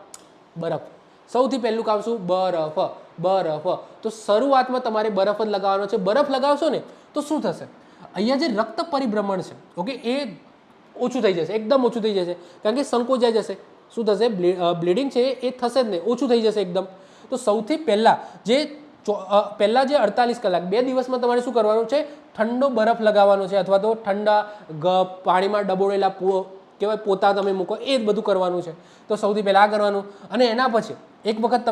બરફ. સૌથી પહેલું કામ શું? બરફ. તો શરૂઆતમાં તમારે બરફ જ લગાવવાનો છે. બરફ લગાવશો ને તો શું થશે? અહીંયા જે રક્ત પરિભ્રમણ છે, ઓકે, એ ઓછું થઈ જશે, એકદમ ઓછું થઈ જશે, કારણ કે સંકોચાઈ જશે. શું થશે? બ્લીડિંગ છે એ થશે જ નહીં, ઓછું થઈ જશે એકદમ. તો સૌથી પહેલાં જે 48 કલાક, 2 દિવસમાં તમારે શું કરવાનું છે? ઠંડો બરફ લગાવવાનો છે, અથવા તો ઠંડા પાણીમાં ડબોળેલા કહેવાય પોતા તમે મૂકો, એ જ બધું કરવાનું છે. તો સૌથી પહેલાં આ કરવાનું. અને એના પછી એક વખત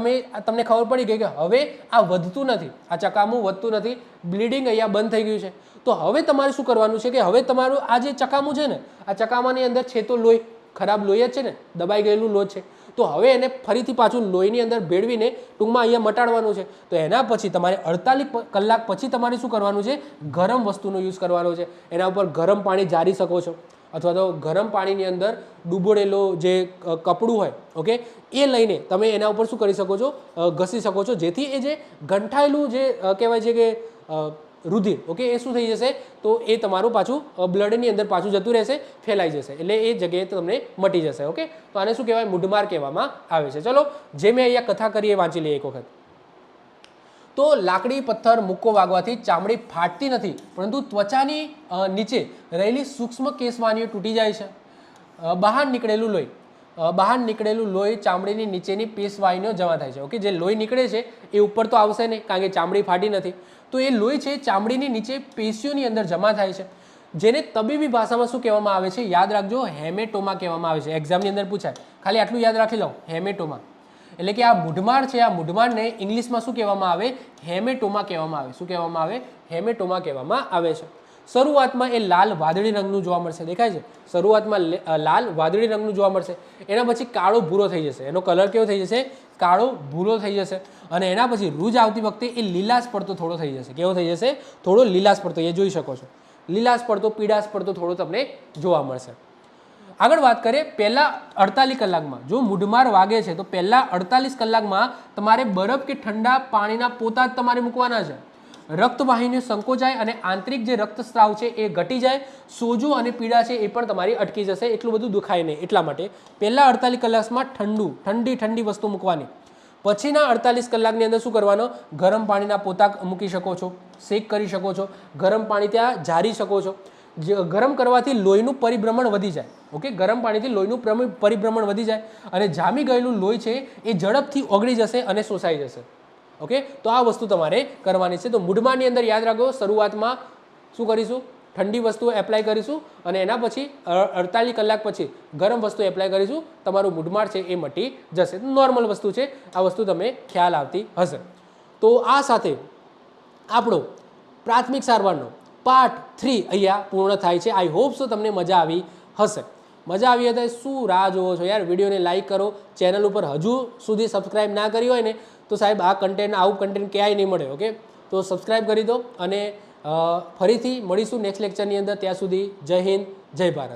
તમને ખબર પડી ગઈ કે હવે આ વધતું નથી, આ ચકામું વધતું નથી, બ્લીડિંગ અહીંયા બંધ થઈ ગયું છે, તો હવે તમારે શું કરવાનું છે કે હવે તમારું આ જે ચકામું છે ને, આ ચકામાની અંદર છે તો લોહી, ખરાબ લોહી જ છે ને, દબાઈ ગયેલું લોહી છે. તો હવે એને ફરીથી પાછું લોહીની અંદર ભેળવીને ટૂંકમાં અહીંયા મટાડવાનું છે. તો એના પછી તમારે 48 કલાક પછી તમારે શું કરવાનું છે? ગરમ વસ્તુનો યુઝ કરવાનો છે. એના ઉપર ગરમ પાણી જારી શકો છો, અથવા તો ગરમ પાણીની અંદર ડૂબોળેલો જે કપડું હોય, ઓકે, એ લઈને તમે એના ઉપર શું કરી શકો છો? ઘસી શકો છો, જેથી એ જે ગંઠાયેલું જે કહેવાય છે કે રુધિર, ઓકે, એ શું થઈ જશે તો એ તમારું પાછું બ્લડની અંદર પાછું જતું રહેશે, ફેલાઈ જશે, એટલે એ જગ્યાએ તમને મટી જશે. ઓકે, તો આને શું કહેવાય? મૂઢમાર કહેવામાં આવે છે. ચલો, જે મેં અહીંયા કથા કરી એ વાંચી લઈએ એક વખત. તો લાકડી, પથ્થર, મુક્કો વાગવાથી ચામડી ફાટતી નથી, પરંતુ ત્વચાની નીચે રહેલી સૂક્ષ્મ કેશવાનીઓ તૂટી જાય છે. બહાર નીકળેલું લોહી ચામડીની નીચેની પેશવાહીનો જમા થાય છે. ઓકે, જે લોહી નીકળે છે એ ઉપર તો આવશે નહીં, કારણ કે ચામડી ફાટી નથી. તો એ લોહી છે ચામડીની નીચે પેશીઓની અંદર જમા થાય છે, જેને તબીબી ભાષામાં શું કહેવામાં આવે છે? યાદ રાખજો, હેમેટોમા કહેવામાં આવે છે. એક્ઝામની અંદર પૂછાય, ખાલી આટલું યાદ રાખી લો, હેમેટોમા. એટલે કે આ મૂઢમાર છે, આ મૂઢમારને ઇંગ્લિશમાં શું કહેવામાં આવે? હેમેટોમા કહેવામાં આવે. શું કહેવામાં આવે? હેમેટોમા કહેવામાં આવે છે. શરૂઆતમાં એ લાલ વાદળી રંગનું જોવા મળશે, દેખાય છે? શરૂઆતમાં લાલ વાદળી રંગનું જોવા મળશે, એના પછી કાળો ભૂરો થઈ જશે, એનો કલર કેવો થઈ જશે? કાળો ભૂરો થઈ જશે. અને એના પછી રૂજ આવતી વખતે એ લીલાશ પડતો થોડો થઈ જશે. કેવો થઈ જશે? થોડો લીલાશ પડતો, એ જોઈ શકો છો. લીલાશ પડતો, પીળાશ પડતો થોડો તમને જોવા મળશે. આગળ વાત કરીએ, પહેલા 48 કલાકમાં જો મૂઢમાર વાગે છે તો પહેલા 48 કલાકમાં તમારે બરફ કે ઠંડા પાણીના પોતા જ તમારે મૂકવાના છે. રક્તવાહિનીઓ સંકોચાય અને આંતરિક જે રક્તસ્રાવ છે એ ઘટી જાય, સોજો અને પીડા છે એ પણ તમારી અટકી જશે, એટલું બધું દુખાય નહીં. એટલા માટે પહેલા 48 કલાકમાં ઠંડી વસ્તુ મૂકવાની. પછીના 48 કલાકની અંદર શું કરવાનો? ગરમ પાણીના પોતા મૂકી શકો છો, શેક કરી શકો છો, ગરમ પાણી ત્યાં જારી શકો છો. ગરમ કરવાથી લોહીનું પરિભ્રમણ વધી જાય. ઓકે, ગરમ પાણીથી લોહીનું પરિભ્રમણ વધી જાય અને જામી ગયેલું લોહી છે એ ઝડપથી ઓગળી જશે અને શોષાઈ જશે. ઓકે, તો આ વસ્તુ તમારે કરવાની છે. તો મૂઢમારની અંદર યાદ રાખો, શરૂઆતમાં શું કરીશું? ઠંડી વસ્તુ એપ્લાય કરીશું અને એના પછી 48 કલાક પછી ગરમ વસ્તુ એપ્લાય કરીશું, તમારું મૂઢમાર છે એ મટી જશે. નોર્મલ વસ્તુ છે, આ વસ્તુ તમે ખ્યાલ આવતી હશે. તો આ સાથે આપણો પ્રાથમિક સારવારનો પાર્ટ 3 અહીંયા પૂર્ણ થાય છે. આઈ હોપ સો તમને મજા આવી હશે. મજા આવી હતી? શું રાહ જોવો છો યાર? વિડીયોને લાઇક કરો. ચેનલ ઉપર હજુ સુધી સબસ્ક્રાઇબ ના કરી હોય ને તો સાહેબ આવું કન્ટેન્ટ ક્યાંય નહીં મળે. ઓકે, તો સબસ્ક્રાઇબ કરી દો અને ફરીથી મળીશું નેક્સ્ટ લેક્ચરની અંદર. ત્યાં સુધી જય હિન્દ, જય ભારત.